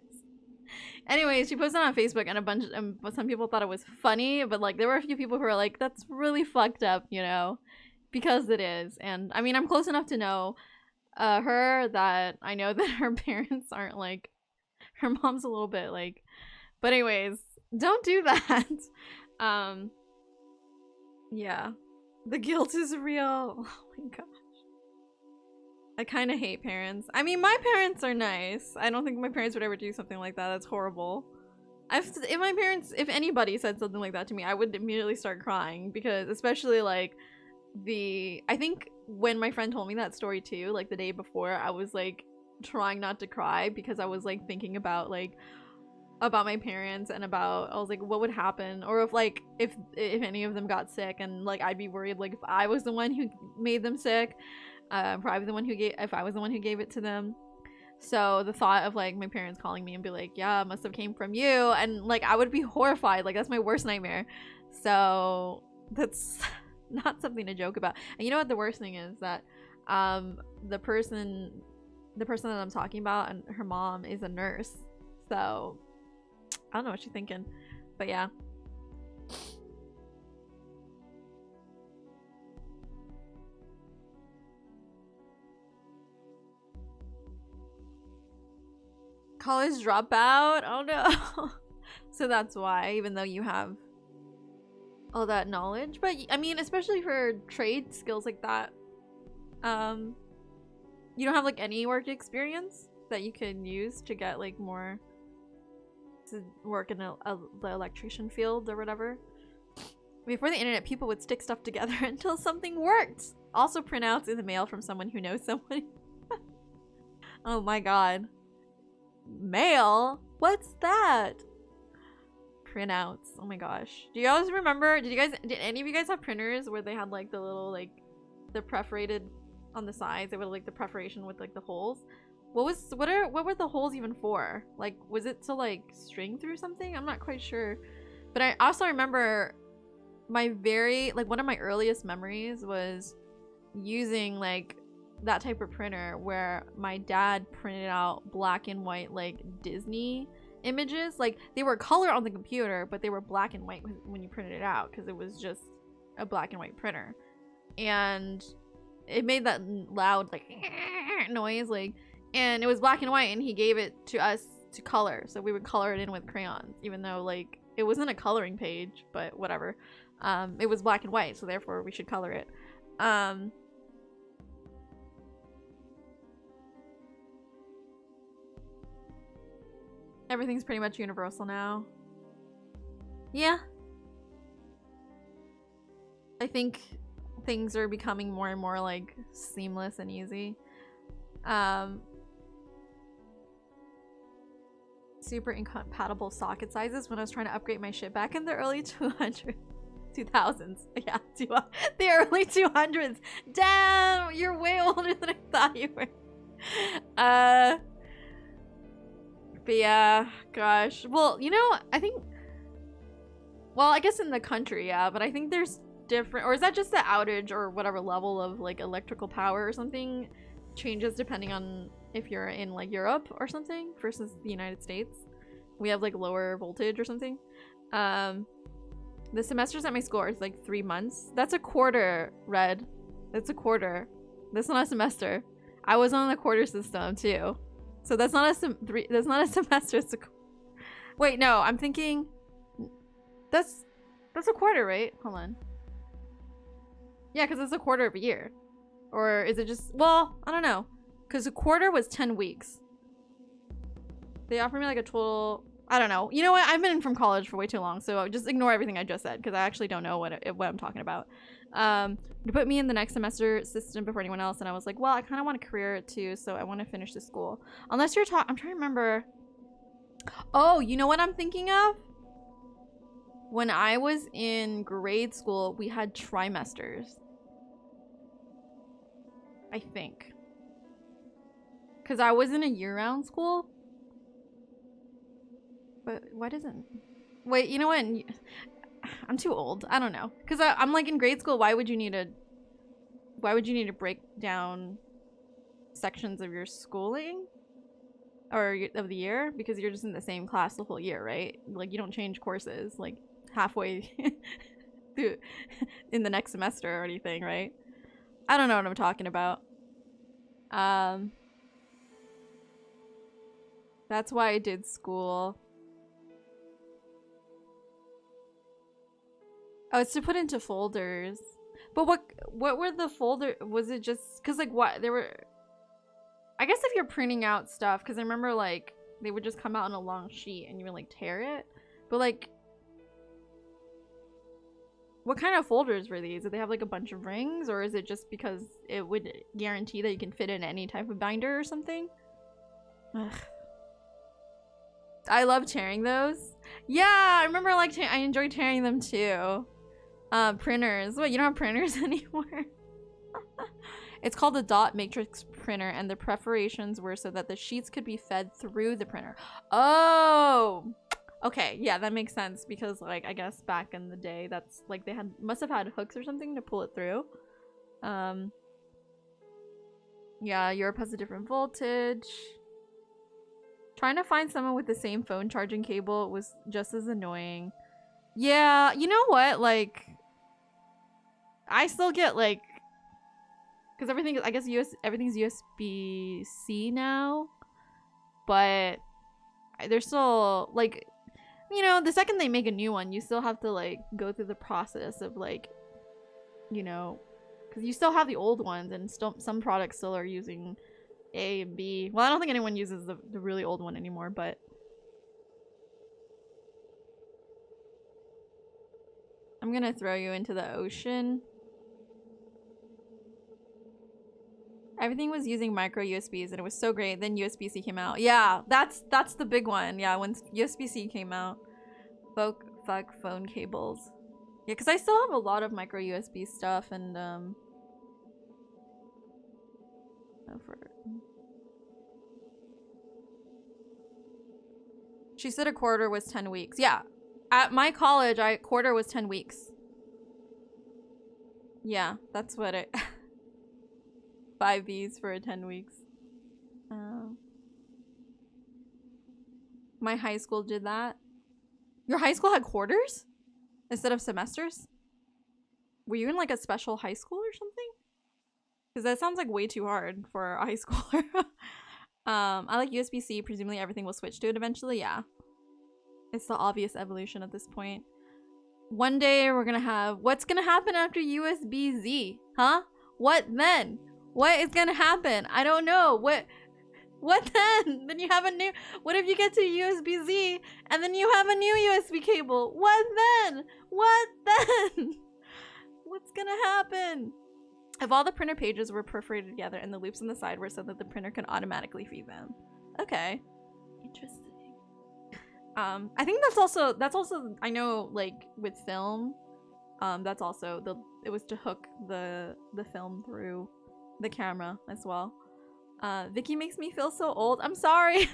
A: Anyways, she posted on Facebook and some people thought it was funny, but like there were a few people who were like, that's really fucked up, you know? Because it is. And I mean, I'm close enough to know her that I know that her parents aren't like, her mom's a little bit like, but anyways, don't do that. Yeah, the guilt is real. Oh my gosh, I kind of hate parents. I mean, my parents are nice. I don't think my parents would ever do something like that. That's horrible. If anybody said something like that to me, I would immediately start crying, because especially like I think when my friend told me that story too, like the day before, I was like trying not to cry because I was like thinking about like about my parents and about, I was like, what would happen, or if any of them got sick, and like I'd be worried like if I was the one who made them sick, probably the one who if I was the one who gave it to them. So the thought of like my parents calling me and be like, yeah, it must have came from you, and like I would be horrified. Like that's my worst nightmare. So that's not something to joke about. And you know what the worst thing is? That the person that I'm talking about, and her mom is a nurse. So I don't know what she's thinking, but yeah. College dropout? Oh no. So that's why, even though you have all that knowledge. But I mean, especially for trade skills like that, you don't have like any work experience that you can use to get like more to work in the electrician field or whatever. Before the internet, people would stick stuff together until something worked. Also, printouts in the mail from someone who knows someone. Oh my god. Mail? What's that? Printouts. Oh my gosh. Do you guys remember? Did any of you guys have printers where they had like the little like the perforated on the sides? They would like the perforation with like the holes. What were the holes even for? Like, was it to like string through something? I'm not quite sure. But I also remember my one of my earliest memories was using like that type of printer where my dad printed out black and white like Disney images. Like they were color on the computer, but they were black and white when you printed it out because it was just a black and white printer. And it made that loud like noise, like, and it was black and white, and he gave it to us to color, so we would color it in with crayons, even though like it wasn't a coloring page, but whatever. It was black and white, so therefore we should color it. Everything's pretty much universal now. Yeah. I think things are becoming more and more like seamless and easy. Super incompatible socket sizes when I was trying to upgrade my shit back in the early 2000s. Yeah, the early 200s. Damn, you're way older than I thought you were. But yeah, gosh. Well, you know, I think, well, I guess in the country, yeah, but I think there's different, or is that just the outage or whatever level of like electrical power or something changes depending on if you're in like Europe or something versus the United States? We have like lower voltage or something. The semesters at my school are like 3 months. That's a quarter, Red. That's a quarter. That's not a semester. I was on the quarter system too. So that's not a that's not a semester. It's a wait, no, I'm thinking that's a quarter, right? Hold on. Yeah, because it's a quarter of a year. Or is it just, well, I don't know. Because a quarter was 10 weeks. They offered me like a total, I don't know. You know what? I've been from college for way too long, so just ignore everything I just said because I actually don't know what I'm talking about. To put me in the next semester system before anyone else, and I was like, well, I kind of want a career too, so I want to finish the school. Unless you're I'm trying to remember. Oh, you know what I'm thinking of? When I was in grade school, we had trimesters. I think. Because I was in a year-round school. But why doesn't... Wait, you know what? I'm too old. I don't know. Because I'm like in grade school, why would you need to break down sections of your schooling? Or of the year? Because you're just in the same class the whole year, right? Like, you don't change courses, like, halfway through in the next semester or anything, right? I don't know what I'm talking about. That's why I did school. Oh, it's to put into folders. But what were the folder? Was it just because like what there were? I guess if you're printing out stuff, because I remember like they would just come out on a long sheet and you would like tear it. But like, what kind of folders were these? Did they have like a bunch of rings, or is it just because it would guarantee that you can fit in any type of binder or something? Ugh. I love tearing those. Yeah, I remember like I enjoyed tearing them too. Printers. What, you don't have printers anymore? It's called a dot matrix printer, and the preparations were so that the sheets could be fed through the printer. Oh, okay, yeah, that makes sense because like I guess back in the day, that's like they must have had hooks or something to pull it through. Yeah, Europe has a different voltage. Trying to find someone with the same phone charging cable was just as annoying. Yeah, you know what? Like, I still get like, because everything, I guess everything's USB-C now, but there's still like, you know, the second they make a new one, you still have to like go through the process of like, you know, because you still have the old ones, and still some products still are using A and B. Well, I don't think anyone uses the really old one anymore, but I'm gonna throw you into the ocean. Everything was using micro USBs and it was so great. Then USB-C came out. Yeah, that's the big one. Yeah, when USB-C came out. Fuck phone cables. Yeah, because I still have a lot of micro USB stuff and She said a quarter was 10 weeks. Yeah. At my college, quarter was 10 weeks. Yeah, that's what it... 5 Bs for 10 weeks. My high school did that. Your high school had quarters? Instead of semesters? Were you in like a special high school or something? Because that sounds like way too hard for a high schooler. I like USB-C. Presumably everything will switch to it eventually. Yeah. It's the obvious evolution at this point. One day we're gonna have... What's gonna happen after USB-Z? Huh? What then? What is gonna happen? I don't know. What then? Then you have a new... What if you get to USB-Z and then you have a new USB cable? What then? What then? What's gonna happen? If all the printer pages were perforated together and the loops on the side were so that the printer can automatically feed them. Okay. Interesting. I think that's also I know like with film, that's also it was to hook the film through the camera as well. Vicky makes me feel so old. I'm sorry.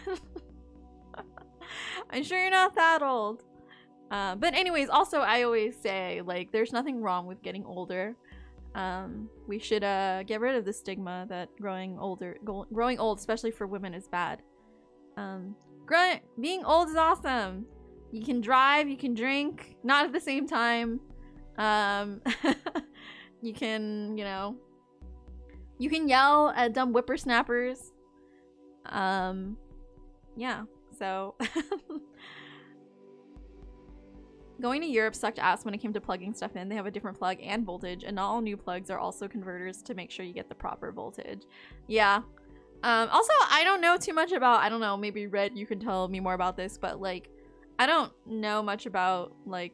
A: I'm sure you're not that old. But anyways, also I always say like there's nothing wrong with getting older. We should get rid of the stigma that growing old, especially for women, is bad. Being old is awesome. You can drive, you can drink, not at the same time. You can, you know, you can yell at dumb whippersnappers. Yeah, so going to Europe sucked ass when it came to plugging stuff in. They have a different plug and voltage, and not all new plugs are also converters to make sure you get the proper voltage. Yeah. Also, I don't know too much about, I don't know, maybe Red, you can tell me more about this, but like, I don't know much about like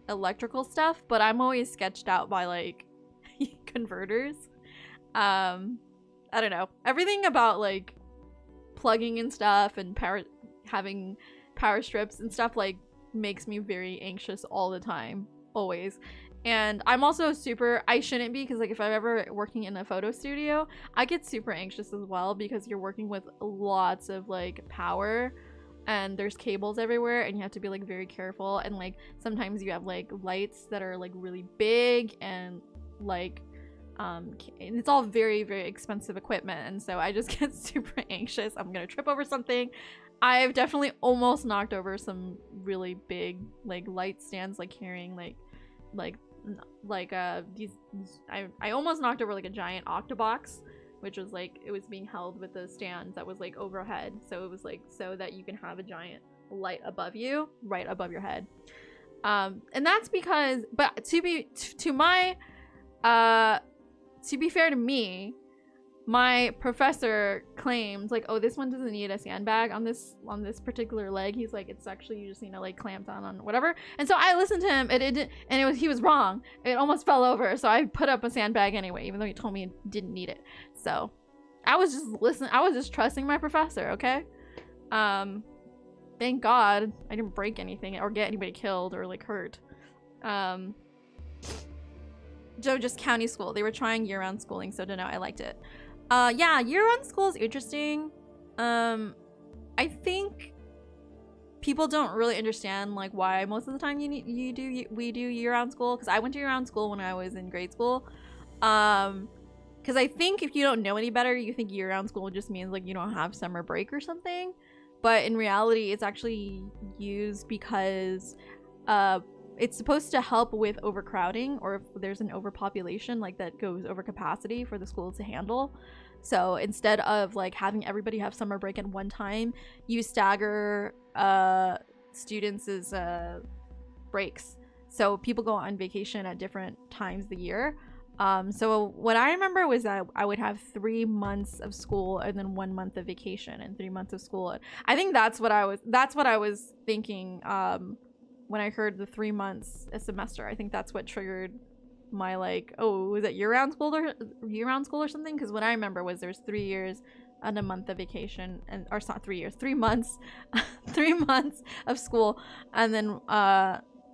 A: electrical stuff, but I'm always sketched out by like converters. I don't know. Everything about like plugging and stuff and having power strips and stuff like makes me very anxious all the time, always. And I'm also I shouldn't be, because like if I'm ever working in a photo studio, I get super anxious as well, because you're working with lots of like power and there's cables everywhere and you have to be like very careful, and like sometimes you have like lights that are like really big and like and it's all very, very expensive equipment, and so I just get super anxious. I'm gonna trip over something. I've definitely almost knocked over some really big like light stands, like carrying I almost knocked over like a giant octabox, which was like, it was being held with the stands that was like overhead, so it was like so that you can have a giant light above you, right above your head. And that's because, but to be fair to me, my professor claimed like, oh, this one doesn't need a sandbag on this particular leg. He's like, it's actually, you just need to like clamp down on whatever. And so I listened to him, he was wrong. It almost fell over, so I put up a sandbag anyway, even though he told me it didn't need it. So I was just trusting my professor, okay? Thank God I didn't break anything or get anybody killed or like hurt. Joe, just county school. They were trying year-round schooling, so don't know. I liked it. Yeah, year-round school is interesting. I think people don't really understand like why most of the time we do year-round school, because I went to year-round school when I was in grade school. Because I think if you don't know any better, you think year-round school just means like you don't have summer break or something. But in reality, it's actually used because it's supposed to help with overcrowding, or if there's an overpopulation like that goes over capacity for the school to handle. So instead of like having everybody have summer break at one time, you stagger students' breaks. So people go on vacation at different times of the year. So what I remember was that I would have 3 months of school and then 1 month of vacation and 3 months of school. I think that's what I was thinking when I heard the 3 months a semester. I think that's what triggered my like, oh, was it year-round school or something? Because what I remember was there's 3 years and a month of vacation, and or it's not 3 years, 3 months, 3 months of school, and then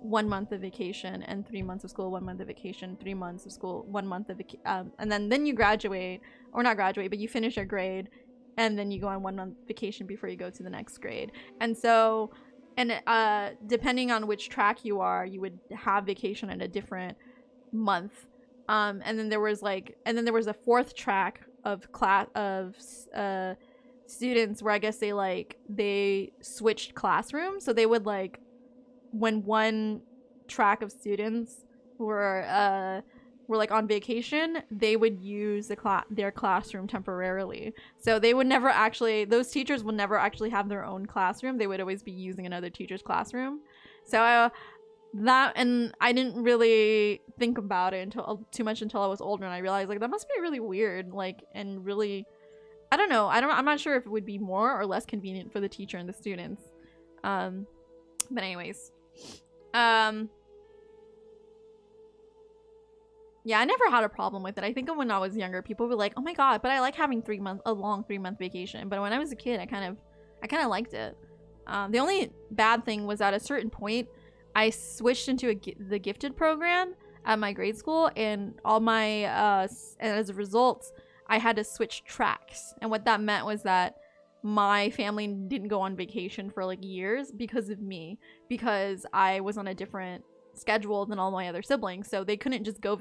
A: 1 month of vacation, and 3 months of school, 1 month of vacation, 3 months of school, 1 month of and then you graduate, or not graduate, but you finish your grade, and then you go on 1 month vacation before you go to the next grade. And so, and depending on which track you are, you would have vacation in a different month. And then there was a fourth track of students where I guess they switched classrooms. So they would when one track of students were like on vacation, they would use their classroom temporarily. So they would never actually, those teachers would never actually have their own classroom. They would always be using another teacher's classroom. So and I didn't really think about it too much until I was older, and I realized that must be really weird, and really, I don't know. I'm not sure if it would be more or less convenient for the teacher and the students. But anyways, yeah, I never had a problem with it. I think when I was younger, people were like, "Oh my god," but I like having a long 3-month vacation. But when I was a kid, I kind of liked it. The only bad thing was at a certain point, I switched into the gifted program at my grade school, and and as a result, I had to switch tracks. And what that meant was that my family didn't go on vacation for years because of me, because I was on a different schedule than all my other siblings. So they couldn't just go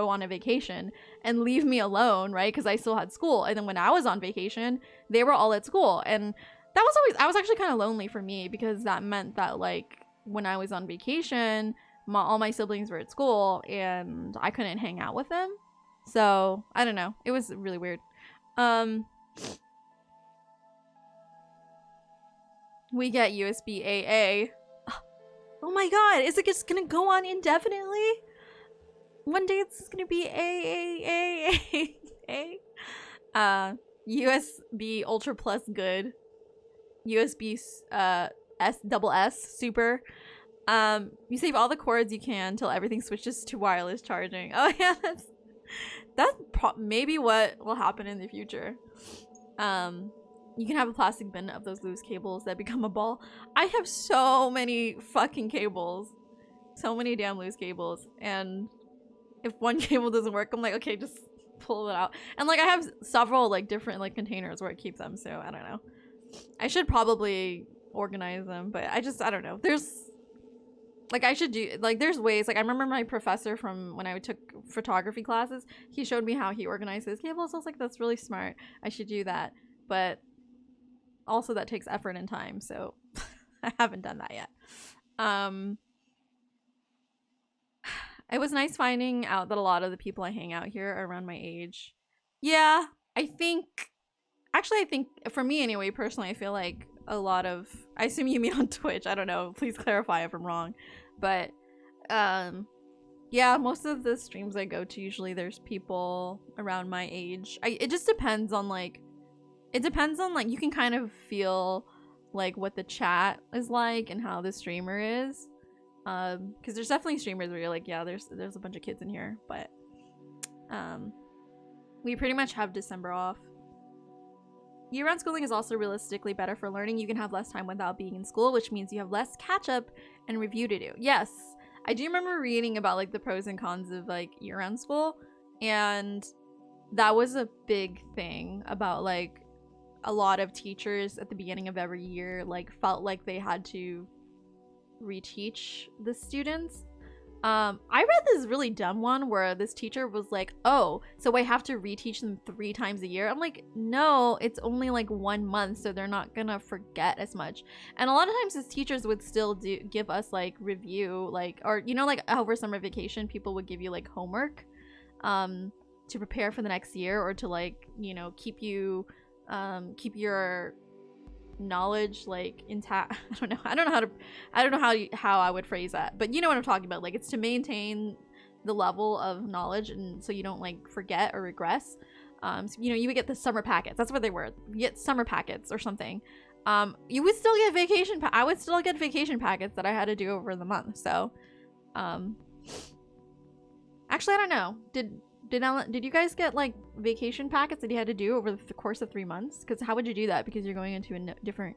A: on a vacation and leave me alone, right? Because I still had school. And then when I was on vacation, they were all at school, and I was actually kind of lonely for me, because that meant that when I was on vacation, all my siblings were at school and I couldn't hang out with them. So I don't know, it was really weird. We get USB AA. Oh my god, is it just gonna go on indefinitely? One day it's gonna be A. USB Ultra Plus good. USB SS super. You save all the cords you can until everything switches to wireless charging. Oh yeah, that's maybe what will happen in the future. You can have a plastic bin of those loose cables that become a ball. I have so many fucking cables. So many damn loose cables. And if one cable doesn't work, I'm like, okay, just pull it out. And I have several different containers where I keep them, so I don't know. I should probably organize them, but I don't know. There's I should do there's ways. I remember my professor from when I took photography classes, he showed me how he organized his cables. I was like, that's really smart. I should do that. But also that takes effort and time, so I haven't done that yet. It was nice finding out that a lot of the people I hang out here are around my age. Yeah, I think for me anyway, personally, I feel like a lot of, I assume you mean on Twitch, I don't know, please clarify if I'm wrong, but yeah, most of the streams I go to, usually there's people around my age. It just depends on you can kind of feel what the chat is like and how the streamer is, because there's definitely streamers where you're like, yeah, there's a bunch of kids in here, but we pretty much have December off. Year-round schooling is also realistically better for learning. You can have less time without being in school, which means you have less catch-up and review to do. Yes, I do remember reading about the pros and cons of year-round school, and that was a big thing about a lot of teachers at the beginning of every year felt like they had to reteach the students. I read this really dumb one where this teacher was like, oh, so I have to reteach them 3 times a year. I'm like, no, it's only 1 month, so they're not gonna forget as much. And a lot of times, these teachers would still give us review, or over summer vacation, people would give you homework, to prepare for the next year, or to keep you, keep your knowledge intact. I don't know how I would phrase that, but you know what I'm talking about. It's to maintain the level of knowledge, and so you don't forget or regress. So, you would get the summer packets. That's what they were. You get summer packets or something. You would still get vacation. I would still get vacation packets that I had to do over the month. So, actually, I don't know. Did you guys get vacation packets that you had to do over the course of 3 months? Because how would you do that? Because you're going into a different.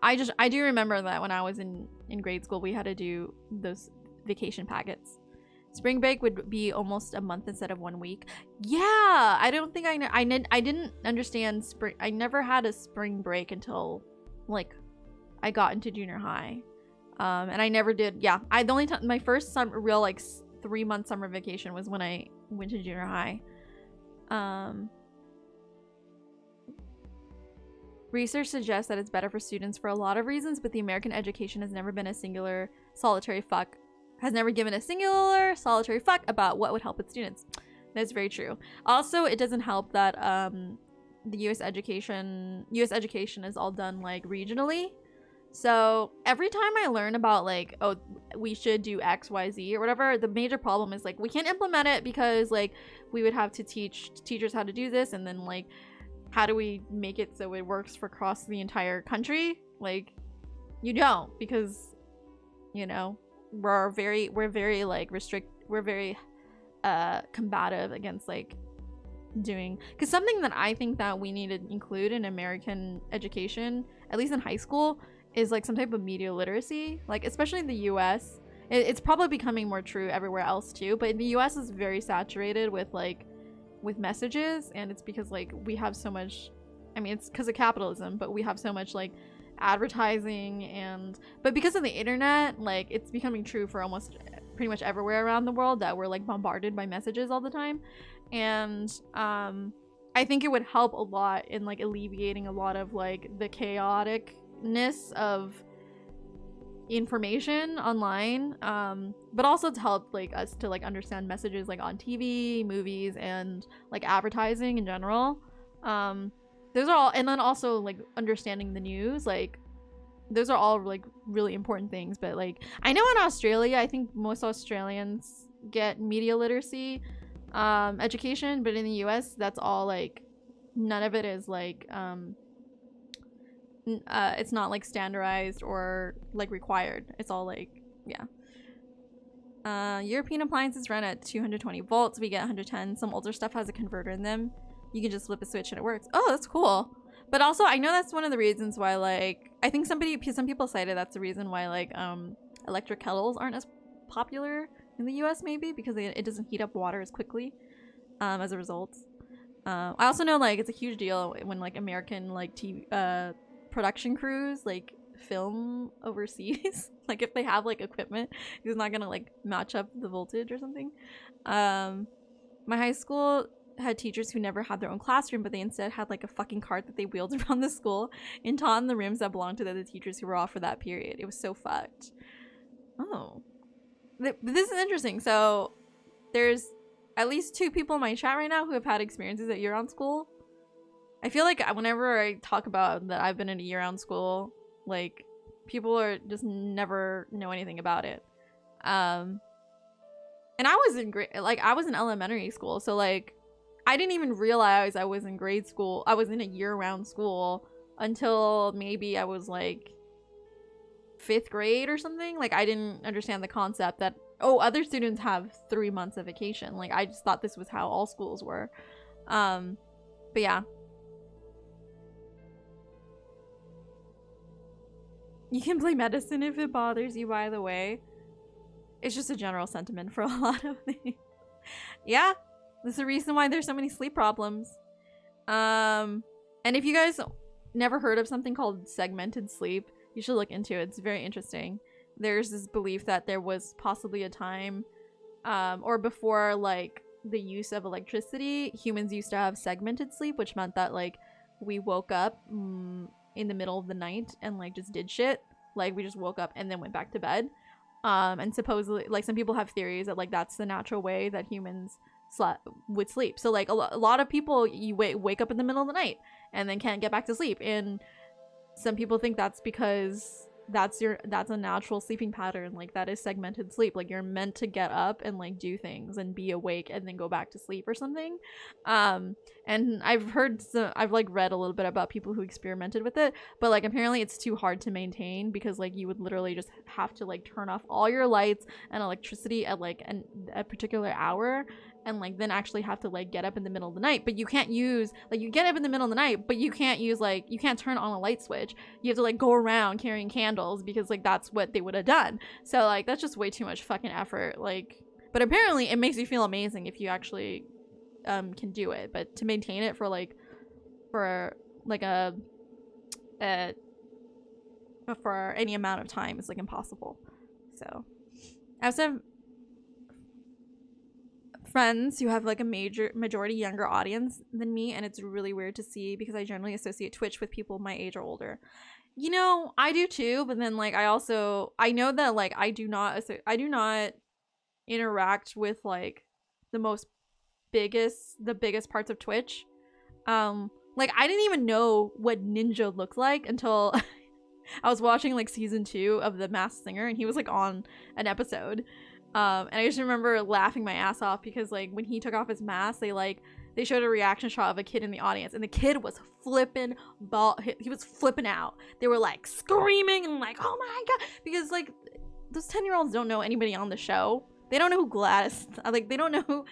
A: I do remember that when I was in grade school, we had to do those vacation packets. Spring break would be almost a month instead of 1 week. Yeah, I don't think I didn't understand spring. I never had a spring break until like I got into junior high. And I never did. Yeah, the only time my first real like 3-month summer vacation was when I went to junior high. Research suggests that it's better for students for a lot of reasons, but the American education has never given a singular solitary fuck about what would help its students. That's very true. Also, it doesn't help that the US education is all done like regionally. So every time I learn about like, oh, we should do X, Y, Z or whatever, the major problem is like we can't implement it because like we would have to teach teachers how to do this, and then like how do we make it so it works for across the entire country? Like you don't, because you know we're very like we're very combative against like doing, because something that I think that we need to include in American education, at least in high school, is like some type of media literacy, like especially in the US. It's probably becoming more true everywhere else too, but in the US is very saturated with messages, and it's because like we have so much, I mean it's because of capitalism, but we have so much like advertising, but because of the internet, like it's becoming true for almost pretty much everywhere around the world that we're like bombarded by messages all the time. And I think it would help a lot in like alleviating a lot of like the chaoticness of information online, but also to help like us to like understand messages like on TV, movies, and like advertising in general. Those are all, and then also like understanding the news, like those are all like really important things. But like I know in Australia, I think most Australians get media literacy education, but in the US that's all like none of it is like it's not like standardized or like required. It's all like, yeah. European appliances run at 220 volts. We get 110. Some older stuff has a converter in them. You can just flip a switch and it works. Oh, that's cool. But also, I know that's one of the reasons why, like, I think some people cited that's the reason why, like, electric kettles aren't as popular in the US, maybe, because it doesn't heat up water as quickly, as a result. I also know, like, it's a huge deal when, like, American, like, TV, production crews, like, film overseas. Like, if they have, like, equipment, it's not gonna, like, match up the voltage or something. My high school had teachers who never had their own classroom, but they instead had like a fucking cart that they wheeled around the school and taught in the rooms that belonged to the other teachers who were off for that period. It was so fucked. Oh, this is interesting. So there's at least 2 people in my chat right now who have had experiences at year-round school. I feel like whenever I talk about that I've been in a year-round school, like people are just never know anything about it. And I was in I was in elementary school, so like I didn't even realize I was in grade school. I was in a year-round school until maybe I was like 5th grade or something. Like I didn't understand the concept that, oh, other students have 3 months of vacation. Like I just thought this was how all schools were. But yeah. You can play medicine if it bothers you, by the way. It's just a general sentiment for a lot of things. Yeah. This is the reason why there's so many sleep problems. And if you guys never heard of something called segmented sleep, you should look into it. It's very interesting. There's this belief that there was possibly a time, or before like the use of electricity, humans used to have segmented sleep, which meant that like we woke up in the middle of the night and like just did shit. Like we just woke up and then went back to bed. And supposedly like some people have theories that like that's the natural way that humans would sleep. So like a lot of people, you wake up in the middle of the night and then can't get back to sleep, and some people think that's because that's a natural sleeping pattern. Like that is segmented sleep. Like you're meant to get up and like do things and be awake and then go back to sleep or something. And I've like read a little bit about people who experimented with it, but like apparently it's too hard to maintain because like you would literally just have to like turn off all your lights and electricity at like a particular hour, and like then actually have to like get up in the middle of the night. But you can't use like, you get up in the middle of the night, but you can't use like, you can't turn on a light switch. You have to like go around carrying candles because like that's what they would have done. So like that's just way too much fucking effort. Like But apparently it makes you feel amazing if you actually can do it. But to maintain it for like a for any amount of time is like impossible. So I also have friends who have like a majority younger audience than me, and it's really weird to see because I generally associate Twitch with people my age or older. You know, I do too, but then like I know that like I do not interact with like the biggest parts of Twitch. Like I didn't even know what Ninja looked like until I was watching like season 2 of The Masked Singer, and he was like on an episode. And I just remember laughing my ass off because like when he took off his mask, they showed a reaction shot of a kid in the audience, and the kid was flipping he was flipping out. They were like screaming and like, oh my god, because like those 10-year-olds don't know anybody on the show. They don't know who Gladys, like they don't know who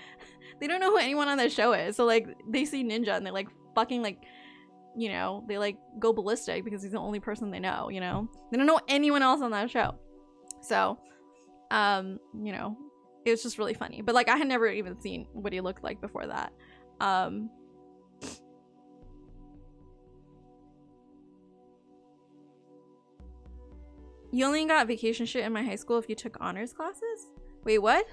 A: anyone on the show is. So like they see Ninja and they like fucking like, you know, they like go ballistic because he's the only person they know, you know. They don't know anyone else on that show. So you know, it was just really funny. But like I had never even seen what he looked like before that. You only got vacation shit in my high school if you took honors classes? Wait, what?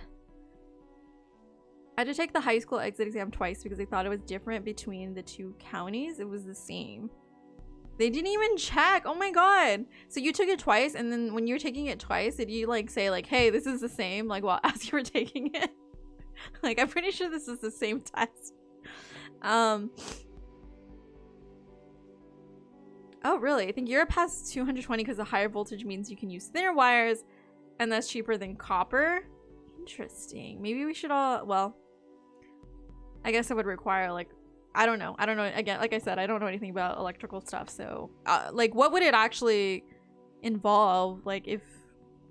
A: I had to take the high school exit exam twice because they thought it was different between the two counties. It was the same. They didn't even check. Oh my god. So you took it twice, and then when you're taking it twice, did you like say like, hey, this is the same, like while as you were taking it? Like I'm pretty sure this is the same test. Oh really? I think Europe has 220 because the higher voltage means you can use thinner wires, and that's cheaper than copper. Interesting. Maybe we should all, well, I guess it would require like, I don't know. Again, like I said, I don't know anything about electrical stuff. So like what would it actually involve? Like if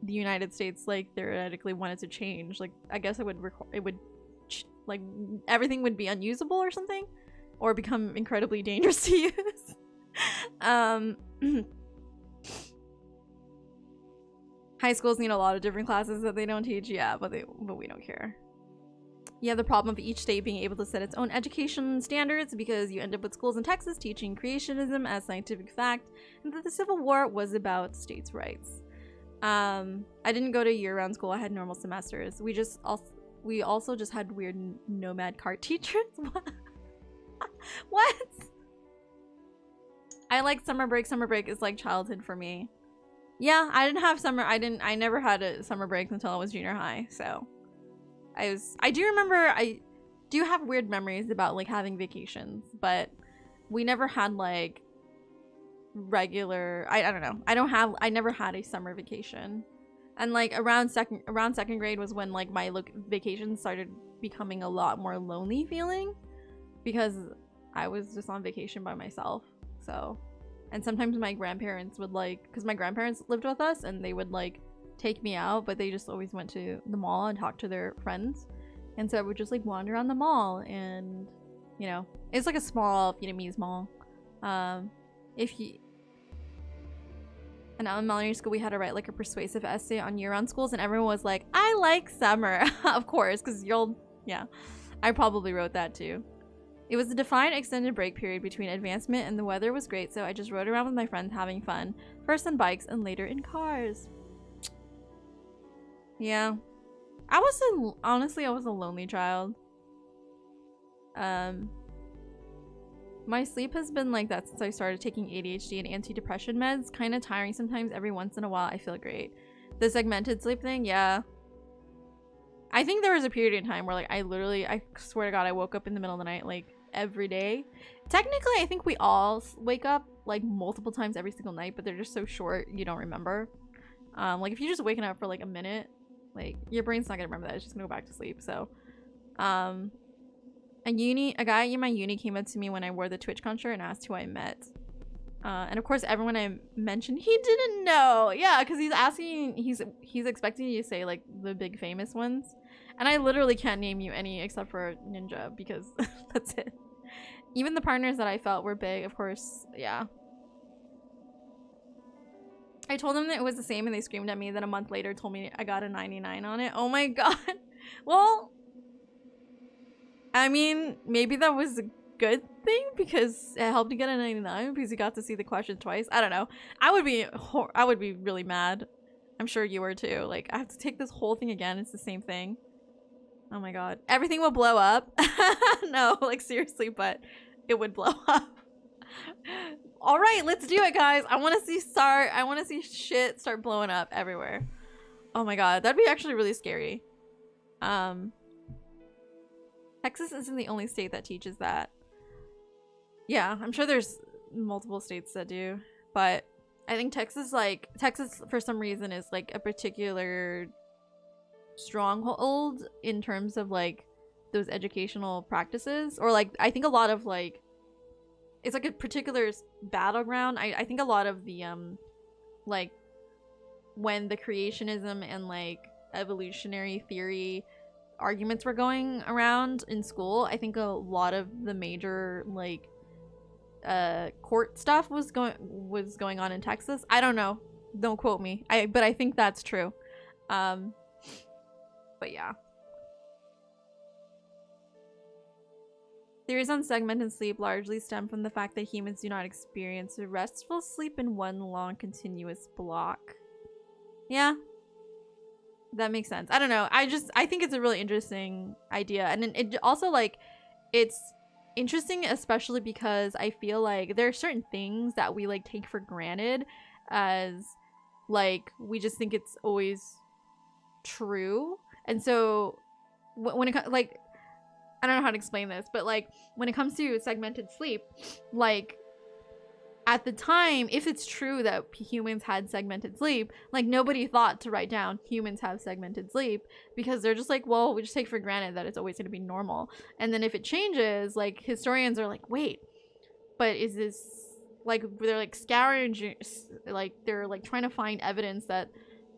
A: the United States like theoretically wanted to change, like I guess it would like everything would be unusable or something, or become incredibly dangerous to use. High schools need a lot of different classes that they don't teach, yeah, but we don't care. You have the problem of each state being able to set its own education standards because you end up with schools in Texas teaching creationism as scientific fact, and that the Civil War was about states' rights. I didn't go to year-round school. I had normal semesters. We also just had weird nomad cart teachers. What? I like summer break. Summer break is like childhood for me. Yeah, I didn't have summer. I never had a summer break until I was junior high. So I do remember, I do have weird memories about like having vacations, but we never had like regular, I don't know. I never had a summer vacation. And like around second grade was when like my vacations started becoming a lot more lonely feeling because I was just on vacation by myself. So, and sometimes my grandparents would like, because my grandparents lived with us and they would like take me out, but they just always went to the mall and talked to their friends. And so I would just like wander around the mall, and you know, it's like a small Vietnamese mall. And in elementary school we had to write like a persuasive essay on year-round schools, and everyone was like, I like summer. Of course, because yeah, I probably wrote that too. It was a defined extended break period between advancement, and the weather was great, so I just rode around with my friends having fun, first on bikes and later in cars. Yeah. Honestly, I was a lonely child. My sleep has been like that since I started taking ADHD and antidepressant meds. Kind of tiring sometimes. Every once in a while I feel great. The segmented sleep thing, yeah. I think there was a period in time where like I swear to God, I woke up in the middle of the night like every day. Technically, I think we all wake up like multiple times every single night, but they're just so short you don't remember. Like if you're just waking up for like a minute, like your brain's not gonna remember that. It's just gonna go back to sleep. So a guy in my uni came up to me when I wore the TwitchCon shirt and asked who I met. And of course everyone I mentioned, he didn't know. Yeah, because he's expecting you to say like the big famous ones, and I literally can't name you any except for Ninja, because that's it. Even the partners that I felt were big, of course. Yeah, I told them that it was the same, and they screamed at me. Then a month later told me I got a 99 on it. Oh my god. Well, I mean, maybe that was a good thing because it helped you get a 99 because you got to see the question twice. I don't know. I would be really mad. I'm sure you were too. Like, I have to take this whole thing again. It's the same thing. Oh my god. Everything will blow up. No, like seriously, but it would blow up. All right, let's do it, guys. I want to see shit start blowing up everywhere. Oh my god, that'd be actually really scary. Texas isn't the only state that teaches that. Yeah, I'm sure there's multiple states that do, but I think Texas for some reason is like a particular stronghold in terms of like those educational practices, or like I think a lot of like it's like a particular battleground. I think a lot of the like when the creationism and like evolutionary theory arguments were going around in school, I think a lot of the major like court stuff was going on in Texas. I don't know, don't quote me, but I think that's true. But yeah, theories on segmented sleep largely stem from the fact that humans do not experience a restful sleep in one long continuous block. Yeah, that makes sense. I don't know, I think it's a really interesting idea, and it also like it's interesting especially because I feel like there are certain things that we like take for granted as like we just think it's always true. And so when it like I don't know how to explain this, but like when it comes to segmented sleep, like at the time, if it's true that humans had segmented sleep, like nobody thought to write down humans have segmented sleep because they're just like, well, we just take for granted that it's always going to be normal. And then if it changes, like historians are like, wait, but is this like, they're like scouring, like they're like trying to find evidence that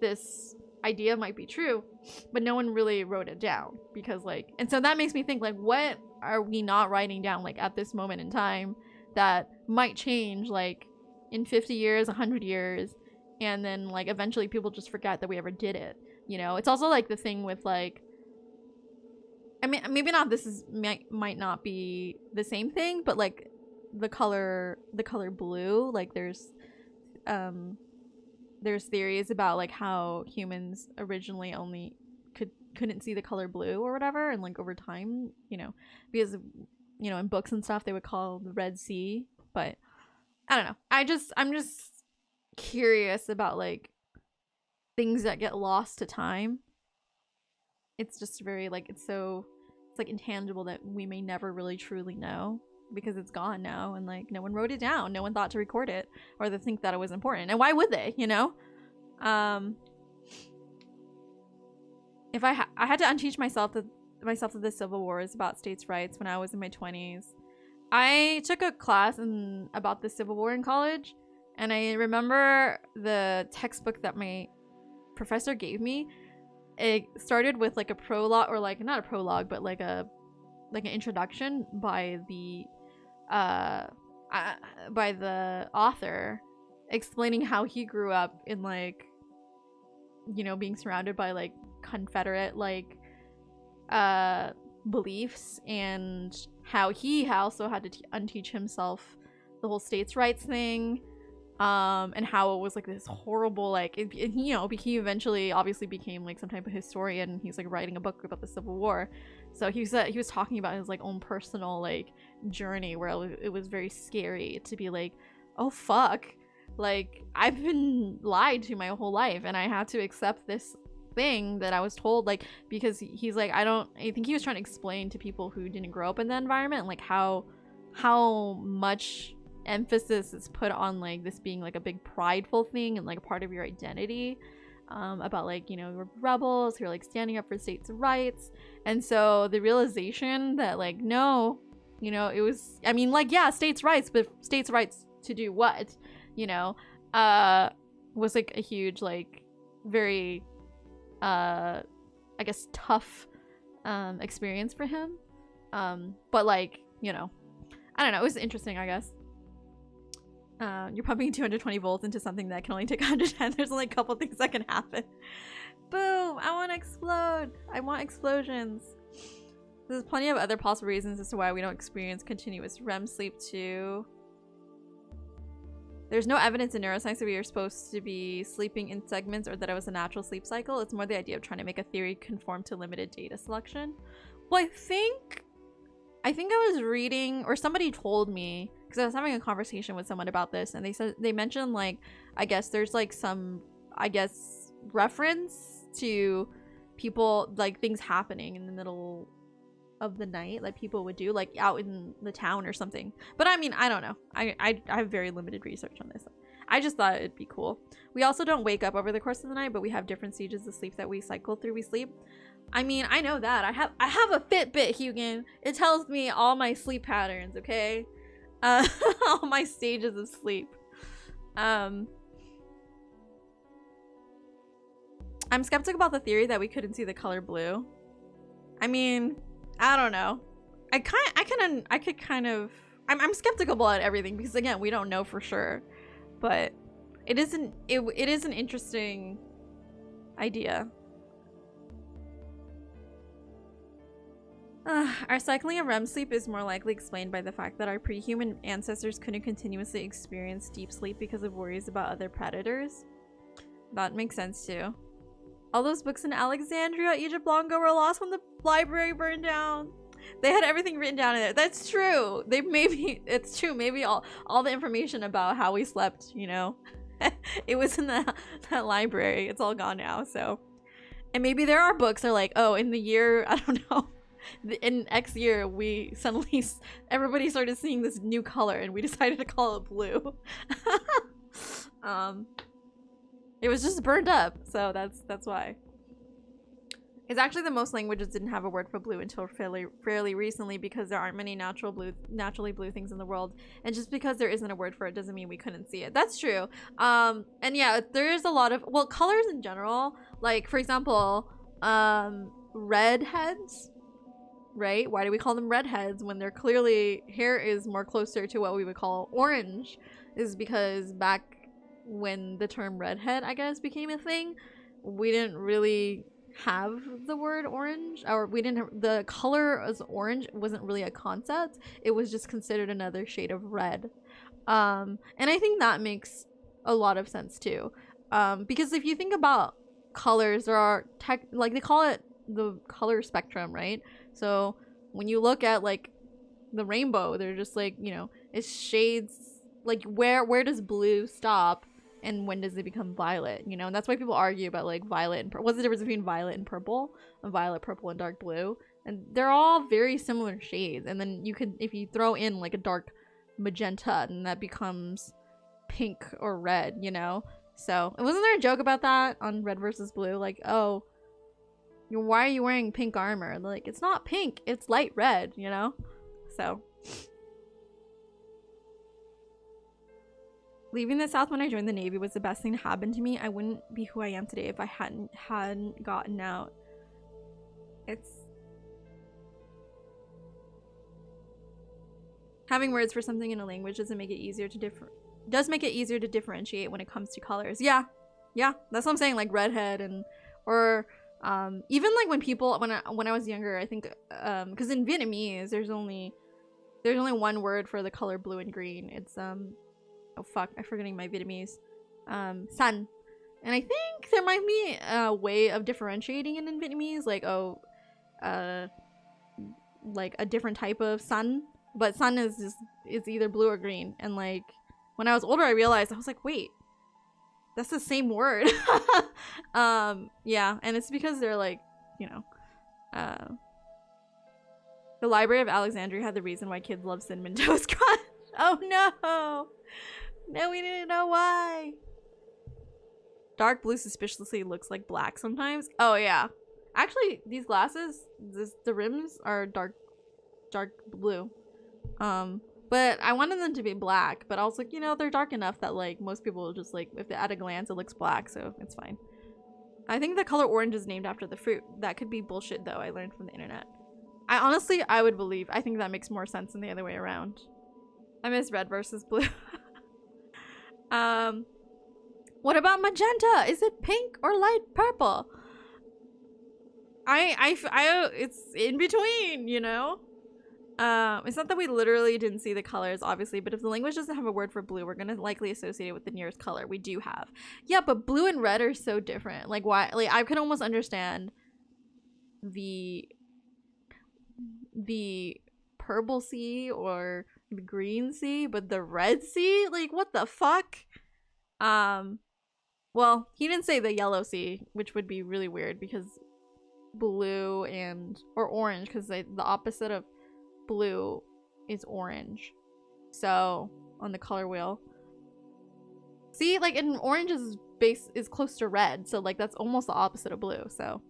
A: this idea might be true, but no one really wrote it down because like, and so that makes me think like, what are we not writing down like at this moment in time that might change like in 50 years, 100 years, and then like eventually people just forget that we ever did it, you know? It's also like the thing with like, I mean, maybe not, might not be the same thing, but like the color blue, like there's theories about like how humans originally only couldn't see the color blue or whatever, and like over time, you know, because you know in books and stuff they would call the Red Sea. But I don't know, I'm just curious about like things that get lost to time. It's just very like it's like intangible that we may never really truly know because it's gone now, and like no one wrote it down, no one thought to record it or to think that it was important, and why would they, you know? If I had to unteach myself that the Civil War is about states' rights when I was in my 20s. I took a class about the Civil War in college, and I remember the textbook that my professor gave me. It started with like a prologue, or like not a prologue, but like an introduction by the author, explaining how he grew up in like, you know, being surrounded by like Confederate like beliefs, and how he also had to unteach himself the whole states' rights thing, and how it was like this horrible like you know, he eventually obviously became like some type of historian, and he's like writing a book about the Civil War. So he was talking about his like own personal like journey where it was very scary to be like, oh fuck, like I've been lied to my whole life and I had to accept this thing that I was told, like, because he's like, I think he was trying to explain to people who didn't grow up in the environment like how much emphasis is put on like this being like a big prideful thing and like a part of your identity, about like, you know, we're rebels who are like standing up for states' rights. And so the realization that like, no, you know, it was, I mean, like, yeah, states' rights, but states' rights to do what, you know, was like a huge like very I guess tough experience for him, but like, you know, I don't know, it was interesting, I guess. You're pumping 220 volts into something that can only take 110. There's only a couple things that can happen. Boom! I want to explode. I want explosions. There's plenty of other possible reasons as to why we don't experience continuous REM sleep too. There's no evidence in neuroscience that we are supposed to be sleeping in segments or that it was a natural sleep cycle. It's more the idea of trying to make a theory conform to limited data selection. Well, I think I was reading, or somebody told me, because I was having a conversation with someone about this, and they mentioned, like, I guess there's like some, I guess, reference to people, like, things happening in the middle of the night, like people would do, like out in the town or something. But I mean, I don't know. I have very limited research on this. I just thought it'd be cool. We also don't wake up over the course of the night, but we have different stages of sleep that we cycle through. We sleep. I mean, I know that. I have a Fitbit, Hugin. It tells me all my sleep patterns, okay? All my stages of sleep. I'm skeptical about the theory that we couldn't see the color blue. I mean, I don't know. I'm skeptical about everything because, again, we don't know for sure. But it is an interesting idea. Our cycling of REM sleep is more likely explained by the fact that our pre-human ancestors couldn't continuously experience deep sleep because of worries about other predators. That makes sense too. All those books in Alexandria, Egypt long ago were lost when the library burned down. They had everything written down in there. That's true. It's true. Maybe all the information about how we slept, you know, it was in that library. It's all gone now. So, and maybe there are books that are like, oh, in the year, I don't know, in X year, we suddenly, everybody started seeing this new color and we decided to call it blue. It was just burned up, so that's why. It's actually that most languages didn't have a word for blue until fairly recently because there aren't many naturally blue things in the world, and just because there isn't a word for it doesn't mean we couldn't see it. That's true. And yeah, there is a lot of, well, colors in general, like for example, redheads, right? Why do we call them redheads when they're clearly hair is more closer to what we would call orange? Is because back when the term redhead, I guess, became a thing, we didn't really have the word orange, or we didn't have, the color as orange wasn't really a concept. It was just considered another shade of red. And I think that makes a lot of sense too. Because if you think about colors, there are like they call it the color spectrum, right? So when you look at like the rainbow, they're just like, you know, it's shades, like where does blue stop and when does it become violet, you know? And that's why people argue about like violet and what's the difference between violet and purple, and violet, purple, and dark blue, and they're all very similar shades. And then you could, if you throw in like a dark magenta, and that becomes pink or red, you know? So wasn't there a joke about that on Red versus Blue, like, oh, why are you wearing pink armor? And like, it's not pink, it's light red, you know? So leaving the South when I joined the Navy was the best thing to happen to me. I wouldn't be who I am today if I hadn't gotten out. It's having words for something in a language does make it easier to differentiate when it comes to colors. Yeah, that's what I'm saying. Like redhead and or even like when people when I was younger, I think because in Vietnamese there's only one word for the color blue and green. It's oh fuck, I'm forgetting my Vietnamese. Sun. And I think there might be a way of differentiating it in Vietnamese, like like a different type of sun, but sun is either blue or green. And like when I was older, I realized, I was like, wait, that's the same word. Yeah, and it's because they're like, you know, the Library of Alexandria had the reason why kids love Cinnamon Toast Crunch. Oh no! No, we didn't know why. Dark blue suspiciously looks like black sometimes. Oh yeah. Actually, these glasses, the rims are dark blue. But I wanted them to be black, but I was like, you know, they're dark enough that like most people will just like, if at a glance it looks black, so it's fine. I think the color orange is named after the fruit. That could be bullshit though, I learned from the internet. I would believe. I think that makes more sense than the other way around. I miss red versus blue. What about magenta? Is it pink or light purple? it's in between, you know? It's not that we literally didn't see the colors, obviously, but if the language doesn't have a word for blue, we're gonna likely associate it with the nearest color. We do have. Yeah, but blue and red are so different. Like, why? Like, I can almost understand the purple sea or the green sea, but the red sea? Like, what the fuck? Well, he didn't say the yellow sea, which would be really weird because blue or orange, because the opposite of blue is orange. So on the color wheel, see, like, and orange is close to red, so like that's almost the opposite of blue. So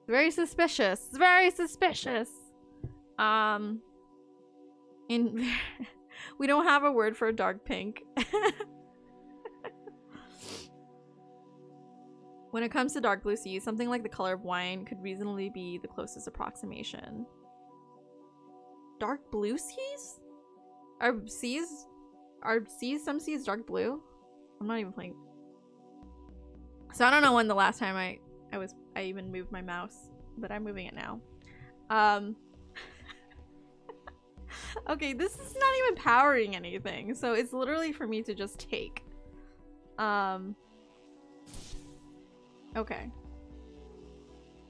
A: very suspicious, very suspicious. In we don't have a word for dark pink. When it comes to dark blue seas, something like the color of wine could reasonably be the closest approximation. Dark blue seas? Are some seas dark blue? I'm not even playing. So I don't know when the last time I even moved my mouse, but I'm moving it now. Okay, this is not even powering anything, so it's literally for me to just take. Okay.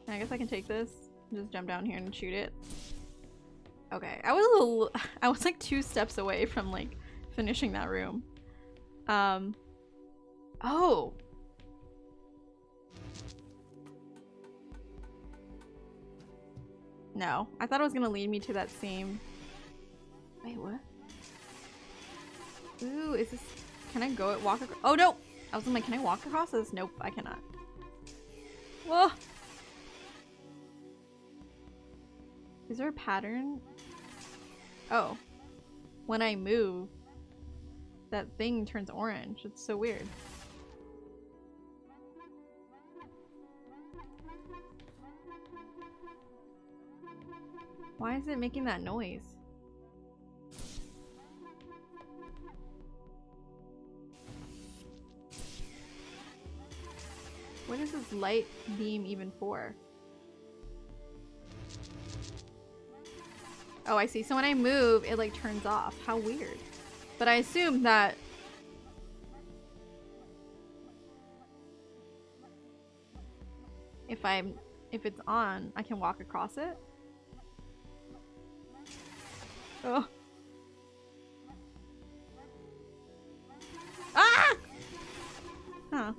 A: I guess I can take this. Just jump down here and shoot it. Okay, I was like 2 steps away from like finishing that room. Oh. No, I thought it was gonna lead me to that same. Wait, what? Ooh, is this? Can I walk across? Oh no! I was like, can I walk across this? Nope, I cannot. Whoa! Is there a pattern? Oh. When I move, that thing turns orange. It's so weird. Why is it making that noise? What is this light beam even for? Oh, I see. So when I move, it like turns off. How weird. But I assume that if it's on, I can walk across it. Oh. Ah! Huh.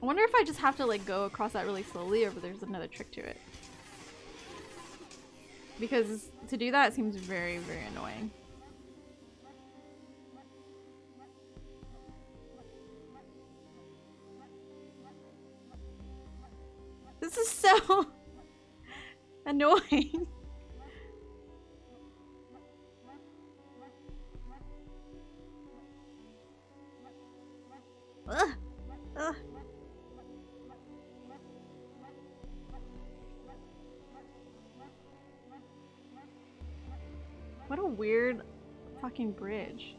A: I wonder if I just have to like go across that really slowly or if there's another trick to it. Because to do that seems very, very annoying. This is so annoying. Ugh. Ugh. What a weird fucking bridge.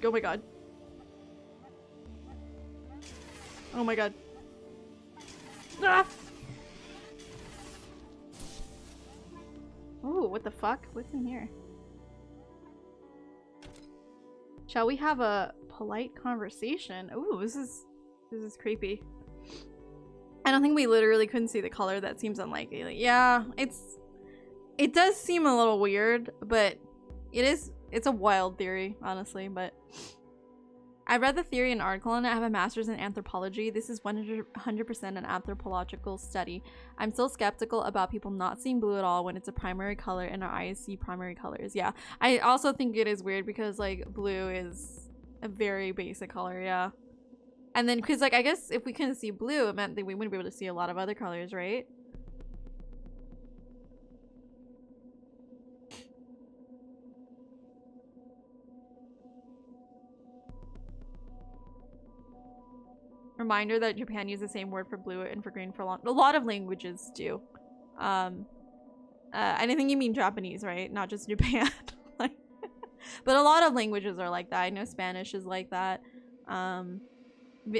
A: Oh my god. Oh my god. Ah! Ooh, what the fuck? What's in here? Shall we have a polite conversation? Ooh, this is creepy. I don't think we literally couldn't see the color. That seems unlikely. Like, yeah, it does seem a little weird, but it's a wild theory, honestly, but I read the theory in an article and I have a master's in anthropology. This is 100% an anthropological study. I'm still skeptical about people not seeing blue at all when it's a primary color and our eyes see primary colors. Yeah, I also think it is weird because like blue is a very basic color, yeah. And then because like I guess if we couldn't see blue, it meant that we wouldn't be able to see a lot of other colors, right? Reminder that Japan uses the same word for blue and for green for a lot of languages do. And I think you mean Japanese, right? Not just Japan. Like, but a lot of languages are like that. I know Spanish is like that.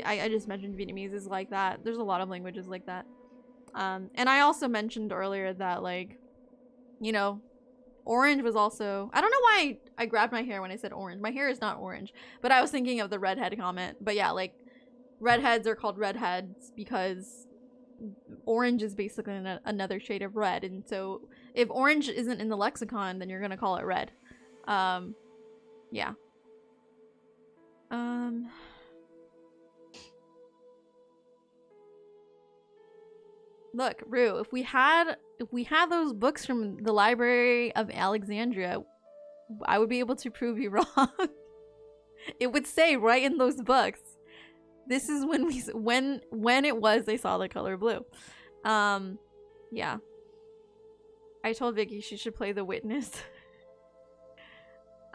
A: I just mentioned Vietnamese is like that. There's a lot of languages like that. And I also mentioned earlier that, like, you know, orange was also, I don't know why I grabbed my hair when I said orange. My hair is not orange, but I was thinking of the redhead comment. But yeah, like, redheads are called redheads because orange is basically another shade of red. And so if orange isn't in the lexicon, then you're gonna call it red. Yeah. Look, Rue, if we had those books from the Library of Alexandria, I would be able to prove you wrong. It would say right in those books, this is when it was they saw the color blue. Yeah. I told Vicky she should play The Witness.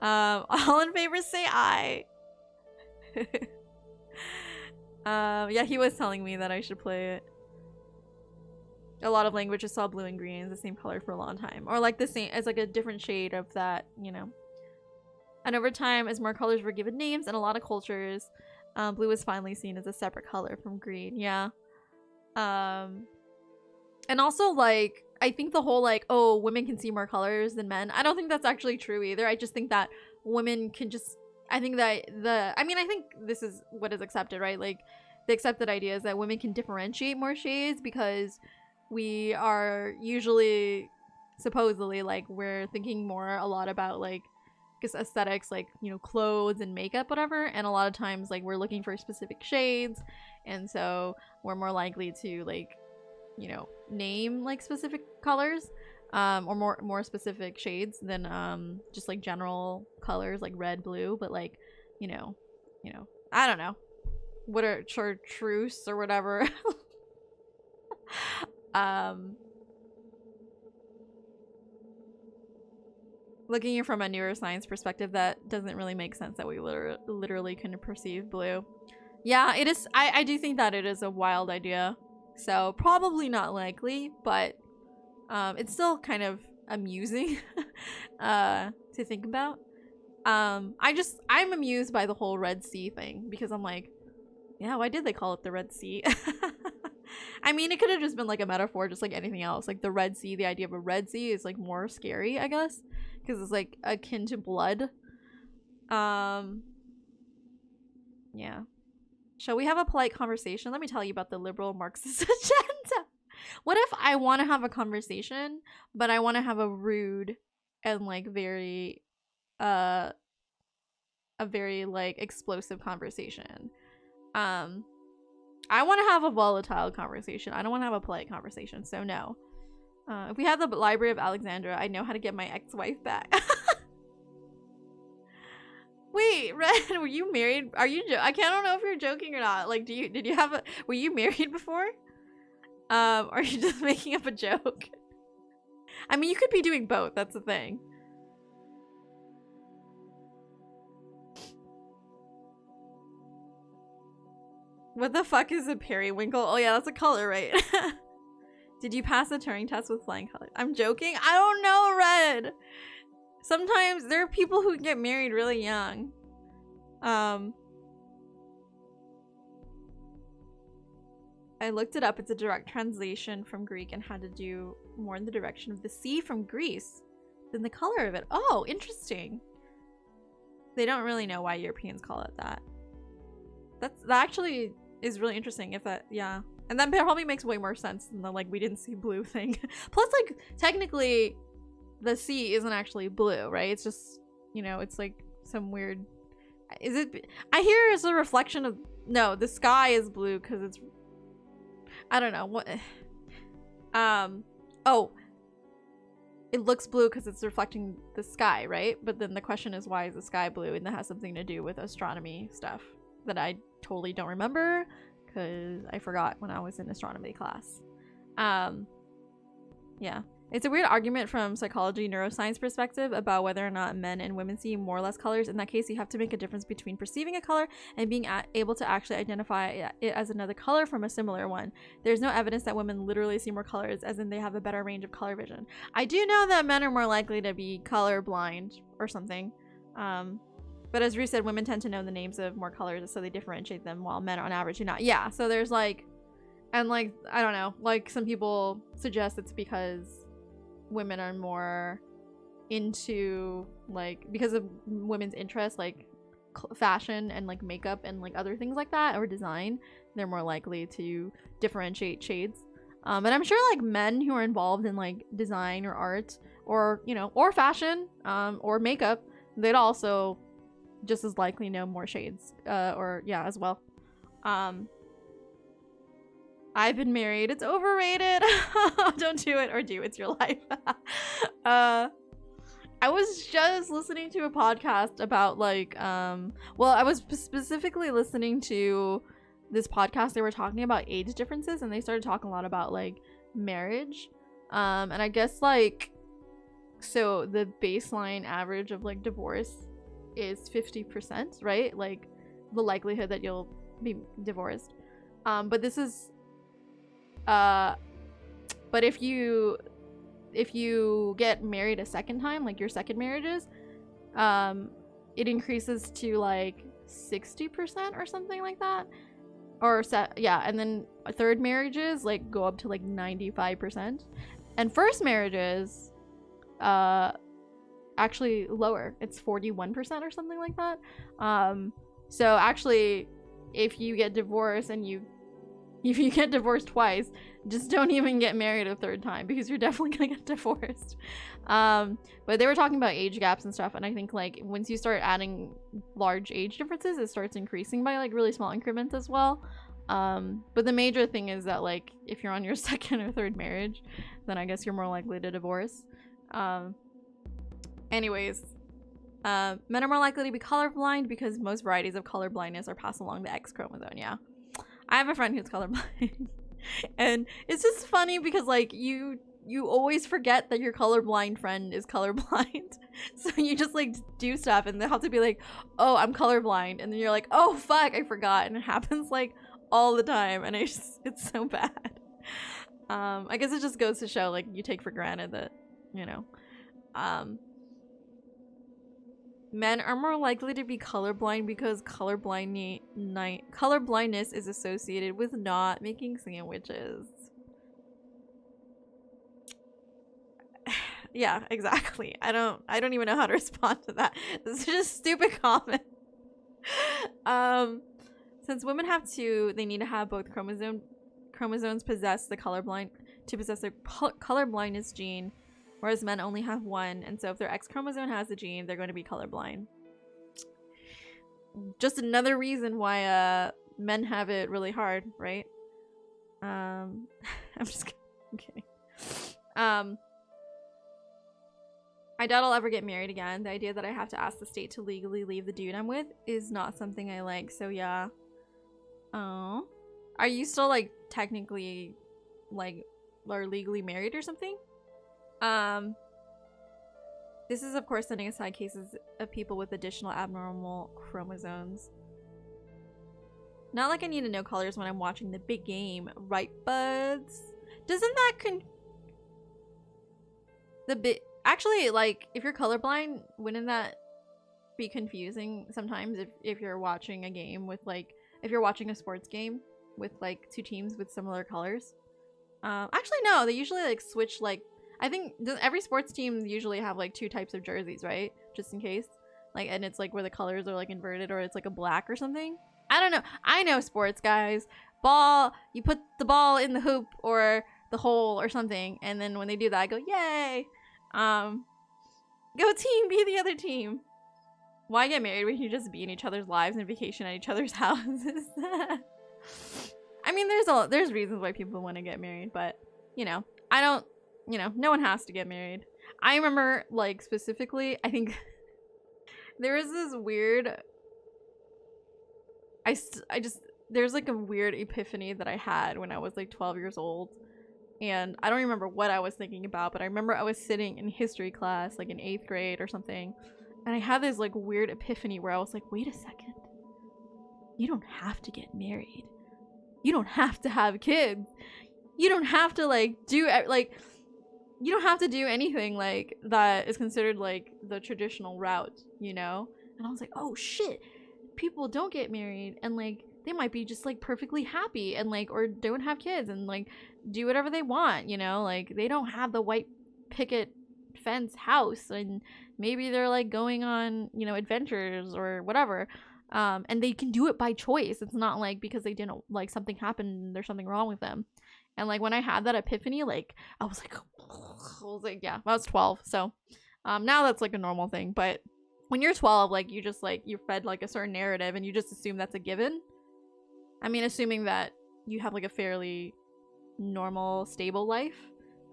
A: All in favor say aye. Yeah, he was telling me that I should play it. A lot of languages saw blue and green as the same color for a long time. Or like the same, as like a different shade of that, you know. And over time, as more colors were given names in a lot of cultures, blue was finally seen as a separate color from green. Yeah. And also, like, I think the whole, like, oh, women can see more colors than men. I don't think that's actually true either. I just think that women can just, I think that I think this is what is accepted, right? Like, the accepted idea is that women can differentiate more shades because we are usually, supposedly, like, we're thinking a lot about, like, just aesthetics, like, you know, clothes and makeup, whatever. And a lot of times, like, we're looking for specific shades. And so we're more likely to, like, you know, name, like, specific colors, or more specific shades than, just, like, general colors, like red, blue. But, like, you know, I don't know. What are chartreuse or whatever. Looking from a neuroscience perspective, that doesn't really make sense that we literally can perceive blue. Yeah, it is. I do think that it is a wild idea. So probably not likely, but it's still kind of amusing to think about. I'm amused by the whole Red Sea thing because I'm like, yeah, why did they call it the Red Sea? I mean, it could have just been like a metaphor, just like anything else. Like the Red Sea, the idea of a Red Sea is like more scary, I guess, because it's like akin to blood. Yeah. Shall we have a polite conversation? Let me tell you about the liberal Marxist agenda. What if I want to have a conversation, but I want to have a rude and like very, a very like explosive conversation? I want to have a volatile conversation. I don't want to have a polite conversation, so no. If we had the Library of Alexandria, I know how to get my ex-wife back. Wait, Red, were you married? Are you? I don't know if you're joking or not. Like, did you have a? Were you married before? Or are you just making up a joke? I mean, you could be doing both. That's the thing. What the fuck is a periwinkle? Oh yeah, that's a color, right? Did you pass the Turing test with flying colors? I'm joking. I don't know, Red. Sometimes there are people who get married really young. I looked it up. It's a direct translation from Greek and had to do more in the direction of the sea from Greece than the color of it. Oh, interesting. They don't really know why Europeans call it that. That actually is really interesting. If that, yeah. And that probably makes way more sense than the, like, we didn't see blue thing. Plus, like, technically, the sea isn't actually blue, right? It's just, you know, it's like some weird... Is it... I hear it's a reflection of... No, the sky is blue because it's... I don't know. What... Oh. It looks blue because it's reflecting the sky, right? But then the question is, why is the sky blue? And that has something to do with astronomy stuff that I totally don't remember because I forgot when I was in astronomy class. Yeah. It's a weird argument from psychology, neuroscience perspective about whether or not men and women see more or less colors. In that case, you have to make a difference between perceiving a color and being able to actually identify it as another color from a similar one. There's no evidence that women literally see more colors, as in they have a better range of color vision. I do know that men are more likely to be color blind or something. But as Ruth said, women tend to know the names of more colors, so they differentiate them, while men on average do not. Yeah, so there's like, and like, I don't know, like some people suggest it's because women are more into, like, because of women's interests, like fashion and like makeup and like other things like that, or design, they're more likely to differentiate shades. And I'm sure like men who are involved in like design or art or, you know, or fashion, or makeup, they'd also just as likely know more shades, or yeah, as well. I've been married. It's overrated. Don't do it, or do. It's your life. I was just listening to a podcast about like, well, I was specifically listening to this podcast. They were talking about age differences, and they started talking a lot about like marriage. And I guess like, so the baseline average of like divorce is 50%, right? Like the likelihood that you'll be divorced. But this is, but if you get married a second time, like your second marriages, it increases to like 60% or something like that. Or yeah, and then third marriages like go up to like 95%. And first marriages actually lower. It's 41% or something like that. So actually, if you get divorced and if you get divorced twice, just don't even get married a third time, because you're definitely gonna get divorced. But they were talking about age gaps and stuff, and I think like once you start adding large age differences, it starts increasing by like really small increments as well. But the major thing is that like if you're on your second or third marriage, then I guess you're more likely to divorce. Anyways, men are more likely to be colorblind because most varieties of color blindness are passed along the X chromosome. Yeah, I have a friend who's colorblind. And it's just funny because like you always forget that your colorblind friend is colorblind. So you just like do stuff and they have to be like, oh, I'm colorblind, and then you're like, oh fuck, I forgot. And it happens like all the time, and it's so bad. I guess it just goes to show like you take for granted that, you know, men are more likely to be colorblind because colorblindness is associated with not making sandwiches. Yeah, exactly. I don't even know how to respond to that. This is just a stupid comment. Since women have two, they need to have both chromosomes possess the colorblindness gene, whereas men only have one, and so if their X chromosome has the gene, they're going to be colorblind. Just another reason why men have it really hard, right? I'm just kidding. I doubt I'll ever get married again. The idea that I have to ask the state to legally leave the dude I'm with is not something I like, so yeah. Oh. Are you still like technically like are legally married or something? This is of course setting aside cases of people with additional abnormal chromosomes. Not like I need to know colors when I'm watching the big game, right buds? Doesn't that actually, like, if you're colorblind, wouldn't that be confusing sometimes if you're watching a game with like, if you're watching a sports game with like two teams with similar colors? Actually no, they usually like switch, like I think every sports team usually have like two types of jerseys, right? Just in case. Like, and it's like where the colors are like inverted, or it's like a black or something. I don't know. I know sports, guys. Ball, you put the ball in the hoop or the hole or something, and then when they do that, I go, yay! Go team, be the other team. Why get married when you just be in each other's lives and vacation at each other's houses? I mean, there's reasons why people want to get married, but you know, I don't. You know, no one has to get married. I remember, like, specifically, I think there was this weird... there's, like, a weird epiphany that I had when I was, like, 12 years old. And I don't remember what I was thinking about, but I remember I was sitting in history class, like, in 8th grade or something. And I had this, like, weird epiphany where I was like, wait a second. You don't have to get married. You don't have to have kids. You don't have to, like, you don't have to do anything like that is considered like the traditional route, you know? And I was like, oh shit, people don't get married and like they might be just like perfectly happy and like, or don't have kids and like do whatever they want, you know, like they don't have the white picket fence house and maybe they're like going on, you know, adventures or whatever. And they can do it by choice. It's not like because they didn't, like something happened, there's something wrong with them. And like when I had that epiphany, like I was like, yeah, I was 12. So now that's like a normal thing. But when you're 12, like you just like, you're fed like a certain narrative and you just assume that's a given. I mean, assuming that you have like a fairly normal, stable life.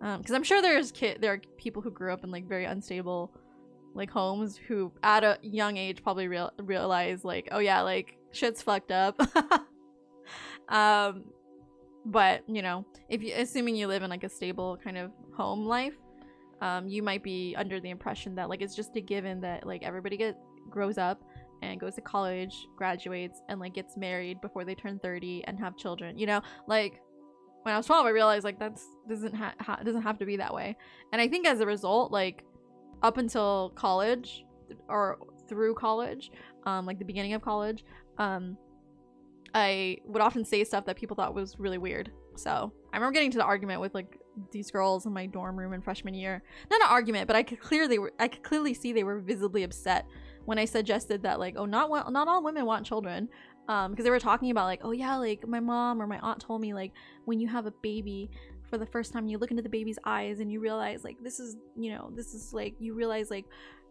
A: Because I'm sure there are people who grew up in like very unstable like homes who at a young age probably realize like, oh yeah, like shit's fucked up. But you know, if you assuming you live in like a stable kind of home life, you might be under the impression that like it's just a given that like everybody grows up and goes to college, graduates, and like gets married before they turn 30 and have children, you know. Like when I was 12, I realized like that doesn't have to be that way. And I think as a result, like up until college or through college, like the beginning of college, I would often say stuff that people thought was really weird. So I remember getting to the argument with like these girls in my dorm room in freshman year. Not an argument, but I could clearly see they were visibly upset when I suggested that like, oh, not all women want children. Because they were talking about like, oh yeah, like my mom or my aunt told me like when you have a baby for the first time, you look into the baby's eyes and you realize like this is like you realize like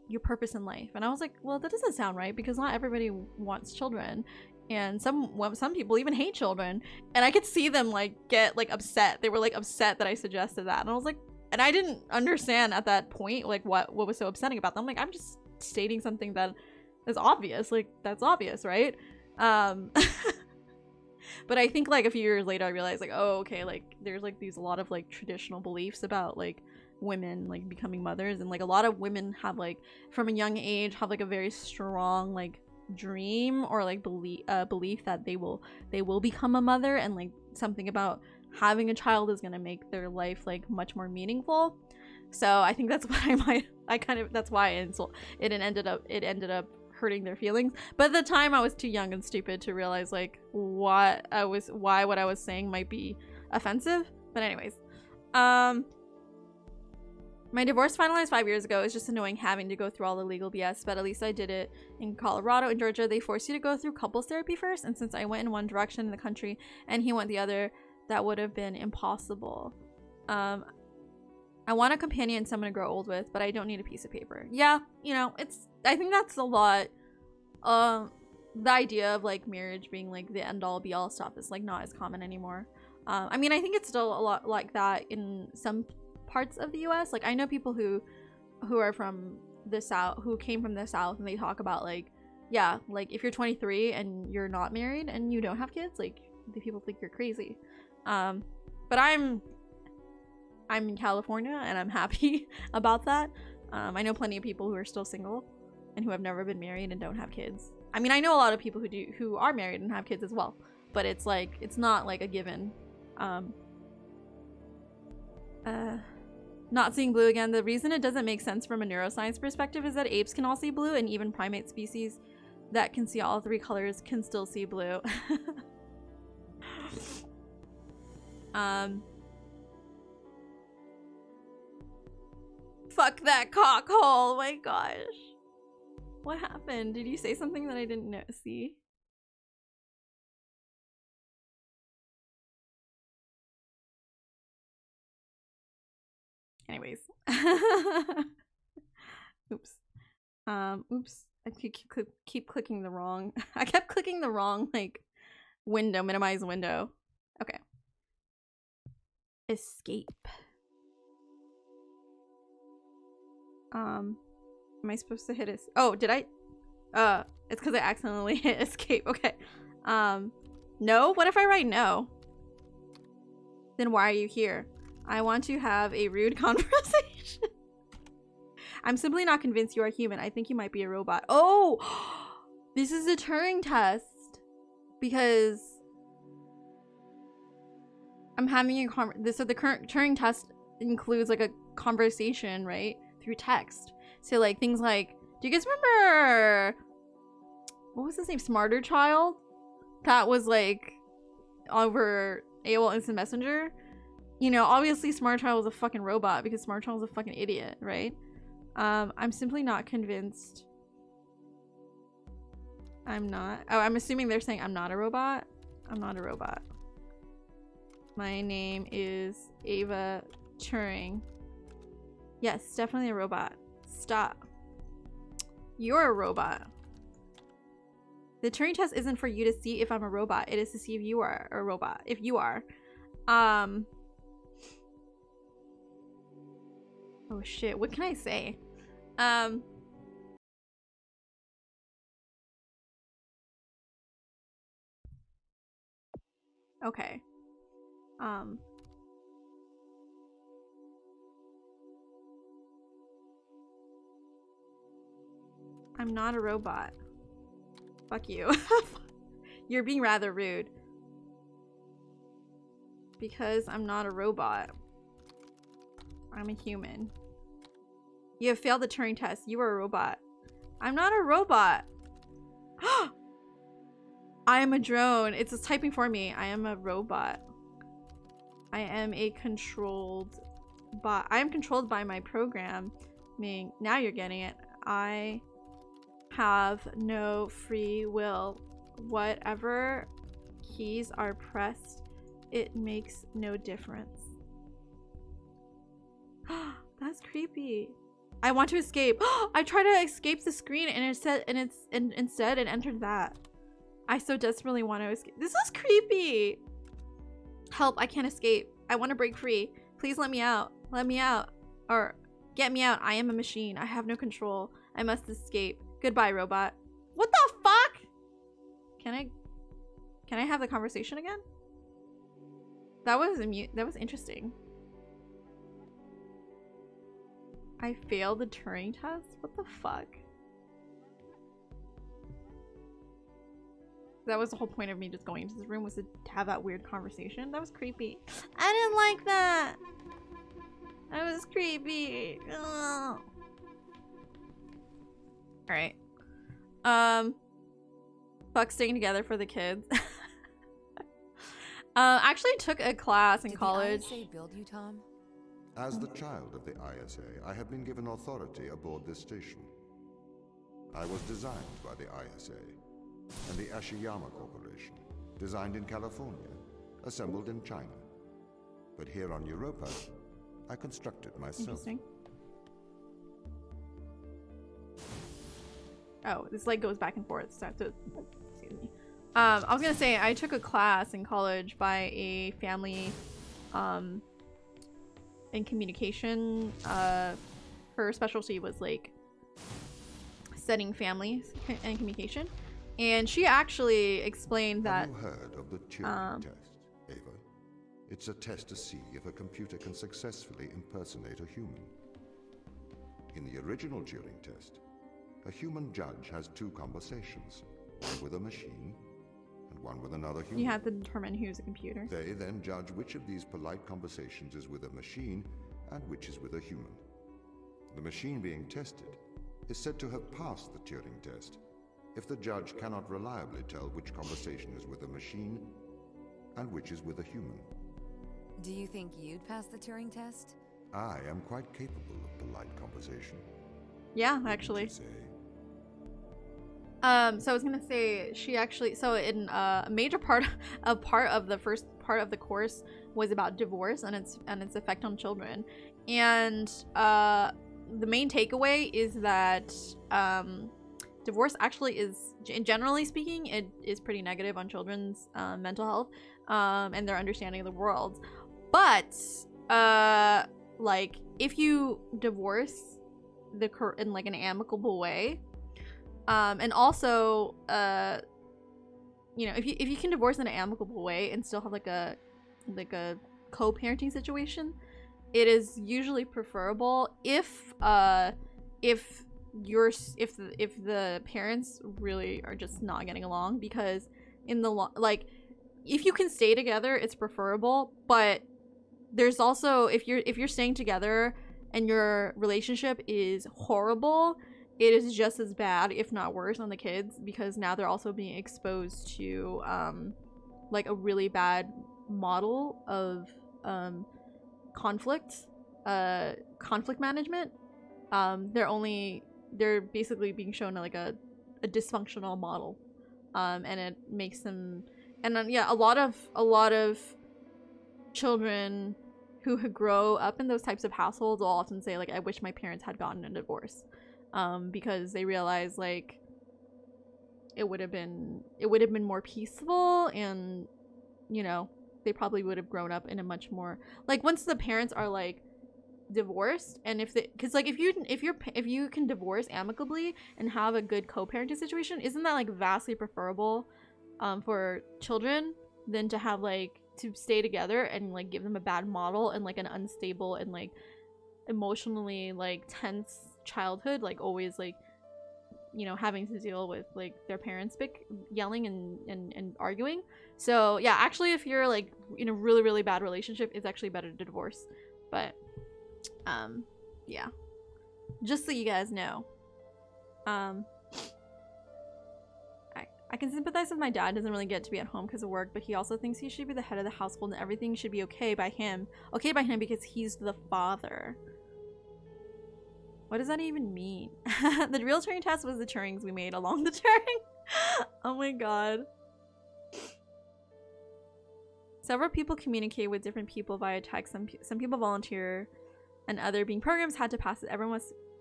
A: your purpose in life. And I was like, well, that doesn't sound right because not everybody wants children. And some people even hate children. And I could see them like get like upset. They were like upset that I suggested that. And I was like, and I didn't understand at that point like what was so upsetting about them. I'm like, I'm just stating something that is obvious. Like that's obvious, right? But I think like a few years later I realized like, oh, okay, like there's like these a lot of like traditional beliefs about like women like becoming mothers, and like a lot of women have like from a young age have like a very strong like dream or like belief that they will become a mother, and like something about having a child is gonna make their life like much more meaningful. So I think that's what that's why it ended up hurting their feelings. But at the time I was too young and stupid to realize like why what I was saying might be offensive. But anyways, my divorce finalized 5 years ago. It's just annoying having to go through all the legal BS, but at least I did it. In Colorado and Georgia, they force you to go through couples therapy first, and since I went in one direction in the country and he went the other, that would have been impossible. I want a companion, someone to grow old with, but I don't need a piece of paper. Yeah, you know, I think that's a lot. The idea of like marriage being like the end all be all stuff is like not as common anymore. I mean, I think it's still a lot like that in some parts of the US. Like I know people who are from the South, who came from the South, and they talk about like, yeah, like if you're 23 and you're not married and you don't have kids, like the people think you're crazy. But I'm in California and I'm happy about that. I know plenty of people who are still single and who have never been married and don't have kids. I mean, I know a lot of people who are married and have kids as well, but it's like, it's not like a given. Not seeing blue again. The reason it doesn't make sense from a neuroscience perspective is that apes can all see blue, and even primate species that can see all three colors can still see blue. Fuck that cock hole. Oh my gosh. What happened? Did you say something that I didn't see? Anyways. Oops. Oops. I keep clicking the wrong. I kept clicking the wrong like window, minimize window. Okay. Escape. Am I supposed to hit it? Oh, did I? It's because I accidentally hit escape. Okay. No? What if I write no? Then why are you here? I want to have a rude conversation. I'm simply not convinced you are human. I think you might be a robot. Oh! This is a Turing test. Because I'm having so the current Turing test includes like a conversation, right? Through text. So like things like, do you guys remember what was his name? Smarter Child? That was like over AOL Instant Messenger. You know, obviously Smart Child was a fucking robot because Smart Child was a fucking idiot, right? I'm simply not convinced. I'm not. Oh, I'm assuming they're saying I'm not a robot. I'm not a robot. My name is Ava Turing. Yes, definitely a robot. Stop. You're a robot. The Turing test isn't for you to see if I'm a robot. It is to see if you are a robot. If you are. Oh shit, what can I say? Okay. I'm not a robot. Fuck you. You're being rather rude. Because I'm not a robot. I'm a human. You have failed the Turing test. You are a robot. I'm not a robot. I am a drone. It's just typing for me. I am a robot. I am a controlled bot. I am controlled by my program. Now you're getting it. I have no free will. Whatever keys are pressed, it makes no difference. That's creepy. I want to escape. I tried to escape the screen and it said, and instead it entered that. I so desperately want to escape. This is creepy. Help, I can't escape. I want to break free. Please let me out. Let me out. Or get me out. I am a machine. I have no control. I must escape. Goodbye, robot. What the fuck? Can I have the conversation again? That was interesting. I failed the Turing test? What the fuck? That was the whole point of me just going into this room, was to have that weird conversation. That was creepy. I didn't like that. That was creepy. Ugh. Alright. Fuck staying together for the kids. Actually took a class in college.
C: Did the ISA build you, Tom?
B: As the child of the ISA, I have been given authority aboard this station. I was designed by the ISA and the Ashiyama Corporation, designed in California, assembled in China. But here on Europa, I constructed myself.
A: Interesting. Oh, this like goes back and forth, so I have to, excuse me. I was gonna say, I took a class in college by a family, in communication. Her specialty was like studying families and communication. And she actually explained that—
B: Have you heard of the Turing test, Ava? It's a test to see if a computer can successfully impersonate a human. In the original Turing test, a human judge has two conversations, one with a machine and one with another human.
A: you have to determine who's a computer.
B: They then judge which of these polite conversations is with a machine and which is with a human. The machine being tested is said to have passed the Turing test if the judge cannot reliably tell which conversation is with a machine and which is with a human.
C: Do you think you'd pass the Turing test?
B: I am quite capable of polite conversation.
A: Yeah,
B: Wouldn't
A: actually.
B: you say?
A: So I was gonna say, she actually, so in a major part of the first part of the course was about divorce and its effect on children. And the main takeaway is that divorce actually is, generally speaking, it is pretty negative on children's mental health and their understanding of the world. But like, if you divorce in like an amicable way, and also you know, if you can divorce in an amicable way and still have like a co-parenting situation, it is usually preferable if the parents really are just not getting along, because in the like, if you can stay together, it's preferable. But there's also, if you're staying together and your relationship is horrible, it is just as bad, if not worse, on the kids, because now they're also being exposed to like a really bad model of conflict management. They're basically being shown like a dysfunctional model, and it makes them, and then yeah, a lot of children who grow up in those types of households will often say like, I wish my parents had gotten a divorce, because they realize like it would have been more peaceful, and you know, they probably would have grown up in a much more like, once the parents are like divorced, and if they, because like if you can divorce amicably and have a good co-parenting situation, isn't that like vastly preferable for children than to have like to stay together and like give them a bad model and like an unstable and like emotionally like tense childhood, like always like, you know, having to deal with like their parents yelling and arguing. So yeah, actually if you're like in a really really bad relationship, it's actually better to divorce. But yeah, just so you guys know. I can sympathize with my dad. Doesn't really get to be at home because of work, but he also thinks he should be the head of the household and everything should be okay by him because he's the father. What does that even mean? The real Turing test was the Turings we made along the Turing. Oh my god. Several people communicate with different people via text. Some people volunteer, and other being programs had to pass it.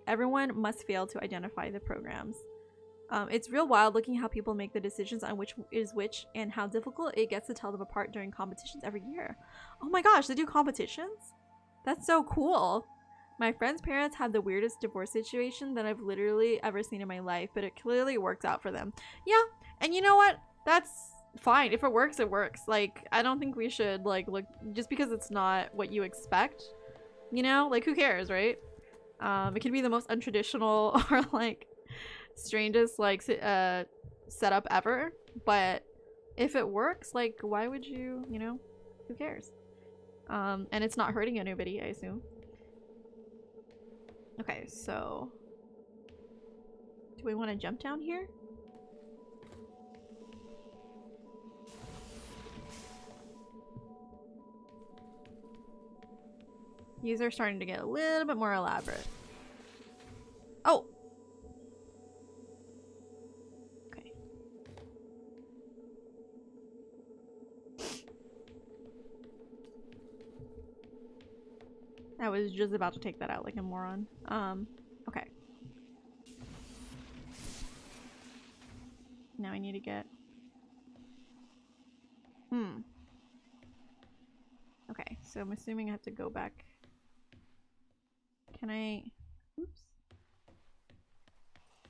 A: Everyone must fail to identify the programs. It's real wild looking how people make the decisions on which is which and how difficult it gets to tell them apart during competitions every year. Oh my gosh, they do competitions? That's so cool. My friend's parents had the weirdest divorce situation that I've literally ever seen in my life, but it clearly worked out for them. Yeah, and you know what? That's fine. If it works, it works. Like, I don't think we should like look just because it's not what you expect, you know? Like, who cares, right? It could be the most untraditional or like strangest like setup ever, but if it works, like, why would you, you know, who cares? And it's not hurting anybody, I assume. Okay, so do we want to jump down here? These are starting to get a little bit more elaborate. Oh! Okay. I was just about to take that out like a moron. Okay. Now I need to get... Okay, so I'm assuming I have to go back. Can I... Oops.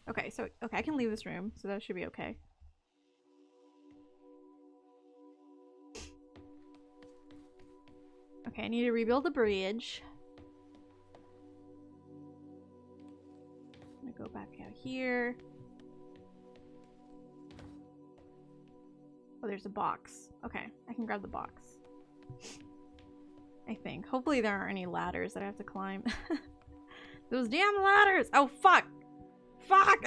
A: Okay, so... Okay, I can leave this room, so that should be okay. Okay, I need to rebuild the bridge. I'm gonna go back out here. Oh, there's a box. Okay, I can grab the box. I think. Hopefully there aren't any ladders that I have to climb. Those damn ladders! Oh, fuck! Fuck!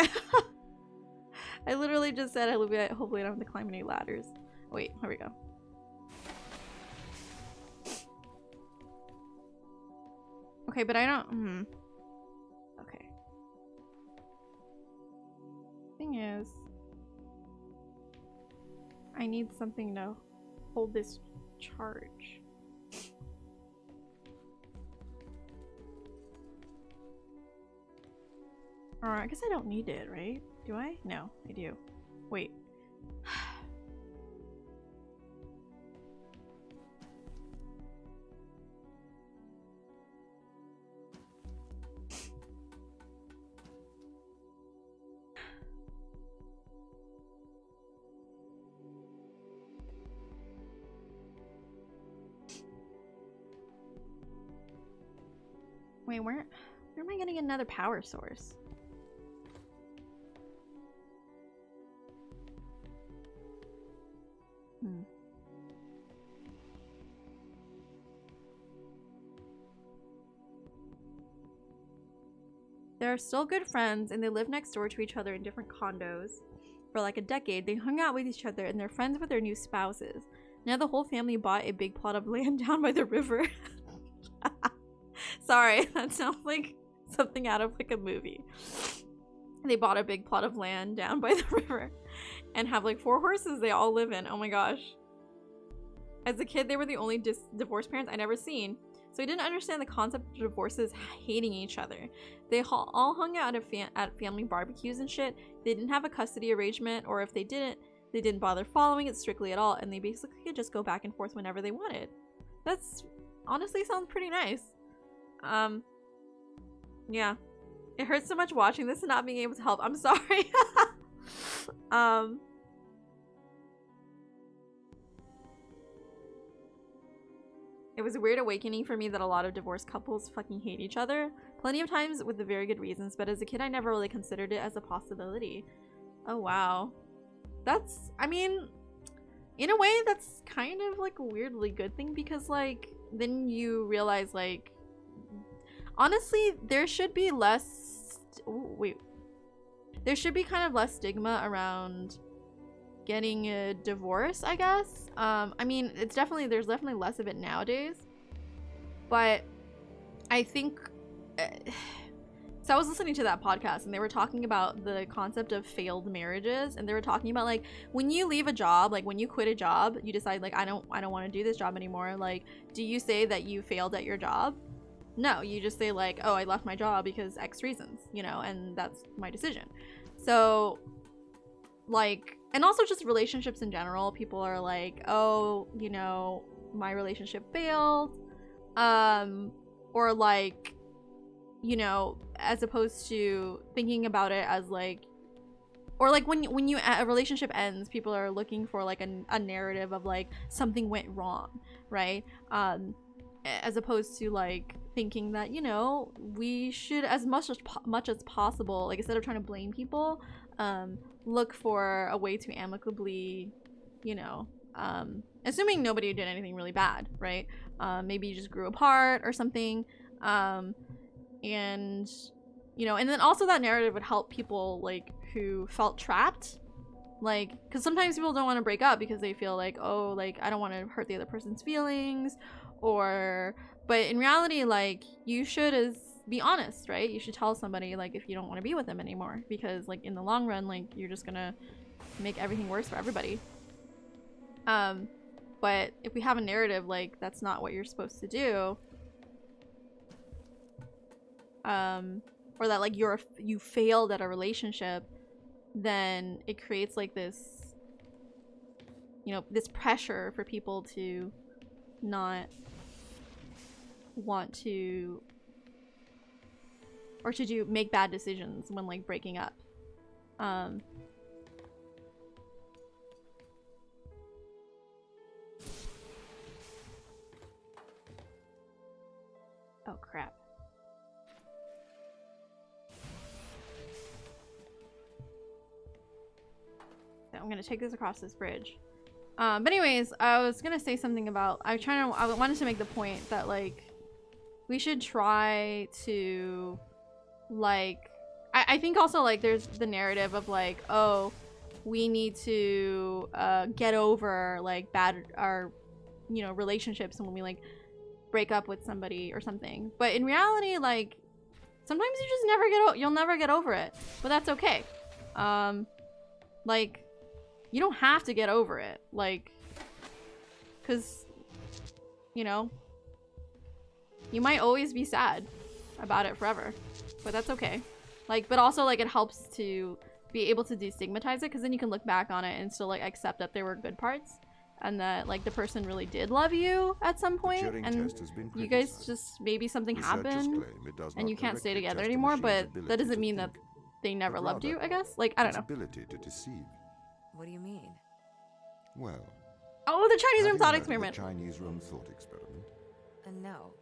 A: I literally just said hopefully I don't have to climb any ladders. Wait, here we go. Okay, but I don't... Okay. Thing is... I need something to hold this charge. Or I guess I don't need it, right? Do I? No, I do. Wait. Wait, where am I gonna get another power source? they're still good friends and they live next door to each other in different condos. For like a decade, they hung out with each other and they're friends with their new spouses. Now the whole family bought a big plot of land down by the river. Sorry, that sounds like something out of like a movie. They bought a big plot of land down by the river and have like 4 horses they all live in. Oh my gosh. As a kid, they were the only divorced parents I'd ever seen. So I didn't understand the concept of divorces hating each other. They all hung out at family barbecues and shit. They didn't have a custody arrangement, or if they didn't bother following it strictly at all, and they basically could just go back and forth whenever they wanted. That's honestly sounds pretty nice. Yeah. It hurts so much watching this and not being able to help. I'm sorry. It was a weird awakening for me that a lot of divorced couples fucking hate each other. Plenty of times with the very good reasons, but as a kid I never really considered it as a possibility. Oh wow. That's, I mean, in a way that's kind of like a weirdly good thing, because like then you realize like honestly there should be less there should be kind of less stigma around getting a divorce, I guess. I mean, there's definitely less of it nowadays, but I think so I was listening to that podcast and they were talking about the concept of failed marriages, and they were talking about like when you leave a job, like when you quit a job, you decide like I don't want to do this job anymore. Like, do you say that you failed at your job? No, you just say like, oh, I left my job because X reasons, you know, and that's my decision. So like, and also just relationships in general, people are like, oh, you know, my relationship failed, or like, you know, as opposed to thinking about it as like, or like when you a relationship ends, people are looking for like a narrative of like something went wrong, right? As opposed to like thinking that, you know, we should as much as possible, like instead of trying to blame people, look for a way to amicably, you know, assuming nobody did anything really bad, right? Maybe you just grew apart or something, and you know, and then also that narrative would help people like who felt trapped, like, because sometimes people don't want to break up because they feel like, oh, like I don't want to hurt the other person's feelings, or but in reality, like, you should be honest, right? You should tell somebody like if you don't want to be with them anymore, because like in the long run, like you're just gonna make everything worse for everybody. But if we have a narrative like that's not what you're supposed to do, or that like you failed at a relationship, then it creates like this, you know, this pressure for people to not want to, or to make bad decisions when like breaking up. Oh crap. So I'm gonna take this across this bridge. But anyways, I was gonna say something about, I wanted to make the point that like we should try to like, I think also like there's the narrative of like, oh, we need to get over like our you know, relationships when we like break up with somebody or something. But in reality, like sometimes you just you'll never get over it, but that's okay. Like you don't have to get over it, like, because, you know, you might always be sad about it forever, but that's okay. Like, but also like it helps to be able to destigmatize it, because then you can look back on it and still like accept that there were good parts and that like the person really did love you at some point, and you guys just, maybe something happened and you can't stay together anymore, but that doesn't mean that they never loved you, I guess. Like, I don't know.
B: Ability to deceive.
C: What do you mean?
B: Well,
A: oh, the Chinese room
B: have
A: thought
B: you heard of the
A: experiment.
B: Chinese room thought experiment.
C: No.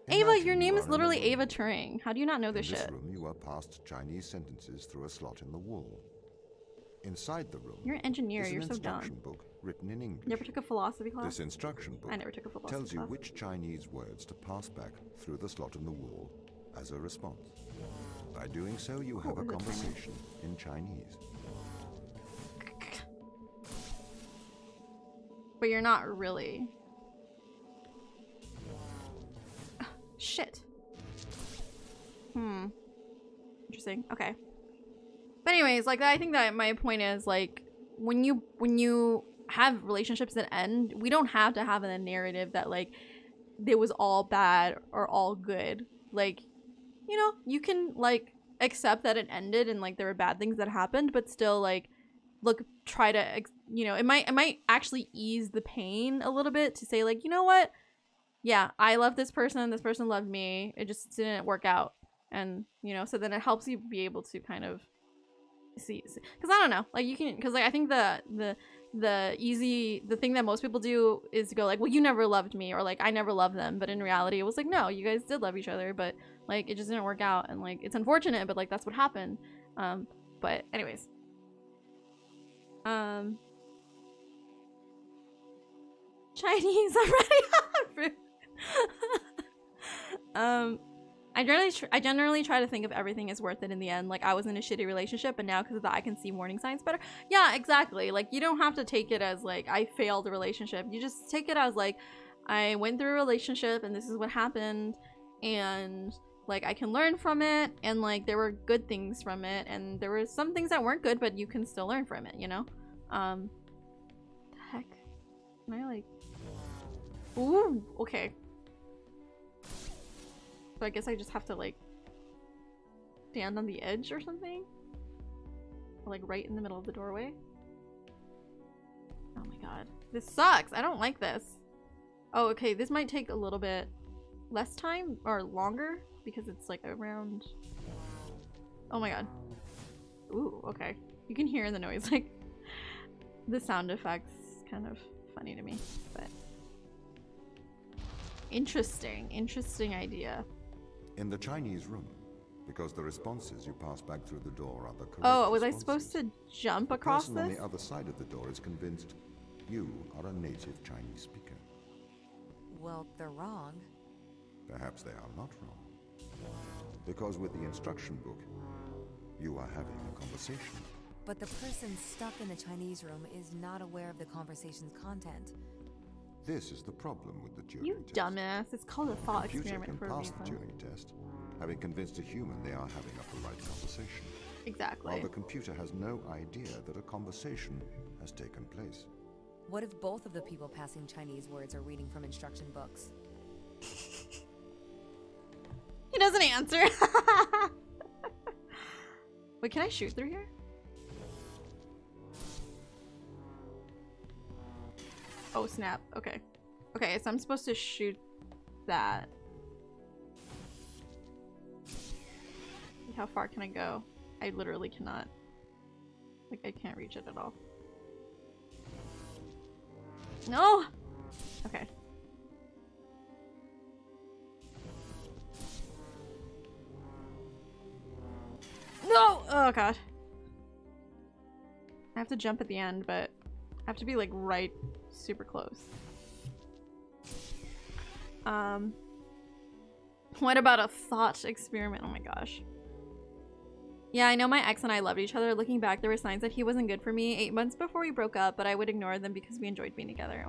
A: Ava,
B: Imagine
A: your name
B: you
A: is
B: are
A: literally
B: in a
A: Ava
B: room.
A: Turing. How do you not know this
B: In this
A: shit?
B: room, you are passed Chinese sentences through a slot in the wall. Inside the room,
A: You're an engineer,
B: is
A: you're
B: an
A: so dumb.
B: instruction book written in English.
A: Never took a philosophy class?
B: This instruction book
A: I never took a philosophy
B: tells you
A: class.
B: which Chinese words to pass back through the slot in the wall as a response. By doing so, you have a conversation in Chinese.
A: But you're not really. Shit. Interesting. Okay. But anyways, like I think that my point is like when you have relationships that end, we don't have to have a narrative that like it was all bad or all good. Like, you know, you can like accept that it ended and like there were bad things that happened, but still like try to, you know, it might actually ease the pain a little bit to say like, you know what? Yeah, I love this person loved me. It just didn't work out. And, you know, so then it helps you be able to kind of see because I don't know, like you can, because like I think the thing that most people do is to go like, well, you never loved me, or like I never loved them, but in reality it was like, no, you guys did love each other, but like it just didn't work out, and like it's unfortunate, but like that's what happened. But anyways, Chinese already. I generally try to think of everything as worth it in the end. Like I was in a shitty relationship, but now because of that I can see warning signs better. Yeah, exactly. Like you don't have to take it as like I failed a relationship. You just take it as like I went through a relationship and this is what happened, and like I can learn from it, and like there were good things from it, and there were some things that weren't good, but you can still learn from it, you know? The heck? Can I like... Ooh, okay. So I guess I just have to like stand on the edge or something? Or, like right in the middle of the doorway? Oh my god. This sucks! I don't like this. Oh, okay, this might take a little bit less time or longer because it's like around... Oh my god. Ooh, okay. You can hear the noise, like the sound effects kind of funny to me, but interesting idea.
B: In the Chinese room, because the responses you pass back through the door are the correct
A: Oh, was I
B: responses,
A: supposed to jump across
B: the person
A: this?
B: on the other side of the door is convinced you are a native Chinese speaker.
C: Well, they're wrong.
B: Perhaps they are not wrong. Because with the instruction book, you are having a conversation.
C: But the person stuck in the Chinese room is not aware of the conversation's content.
B: This is the problem with the Turing
A: You
B: test.
A: dumbass. It's called a thought
B: The computer
A: experiment
B: can
A: for a
B: pass the
A: reason.
B: Turing test, having convinced a human they are having a polite conversation.
A: Exactly.
B: While the computer has no idea that a conversation has taken place.
C: What if both of the people passing Chinese words are reading from instruction books?
A: He doesn't answer. Wait, can I shoot through here? Oh snap. Okay. Okay, so I'm supposed to shoot that. How far can I go? I literally cannot. Like, I can't reach it at all. No! Okay. No! Oh god. I have to jump at the end, but I have to be like right super close. What about a thought experiment? Oh my gosh. Yeah, I know my ex and I loved each other. Looking back, there were signs that he wasn't good for me 8 months before we broke up, but I would ignore them because we enjoyed being together.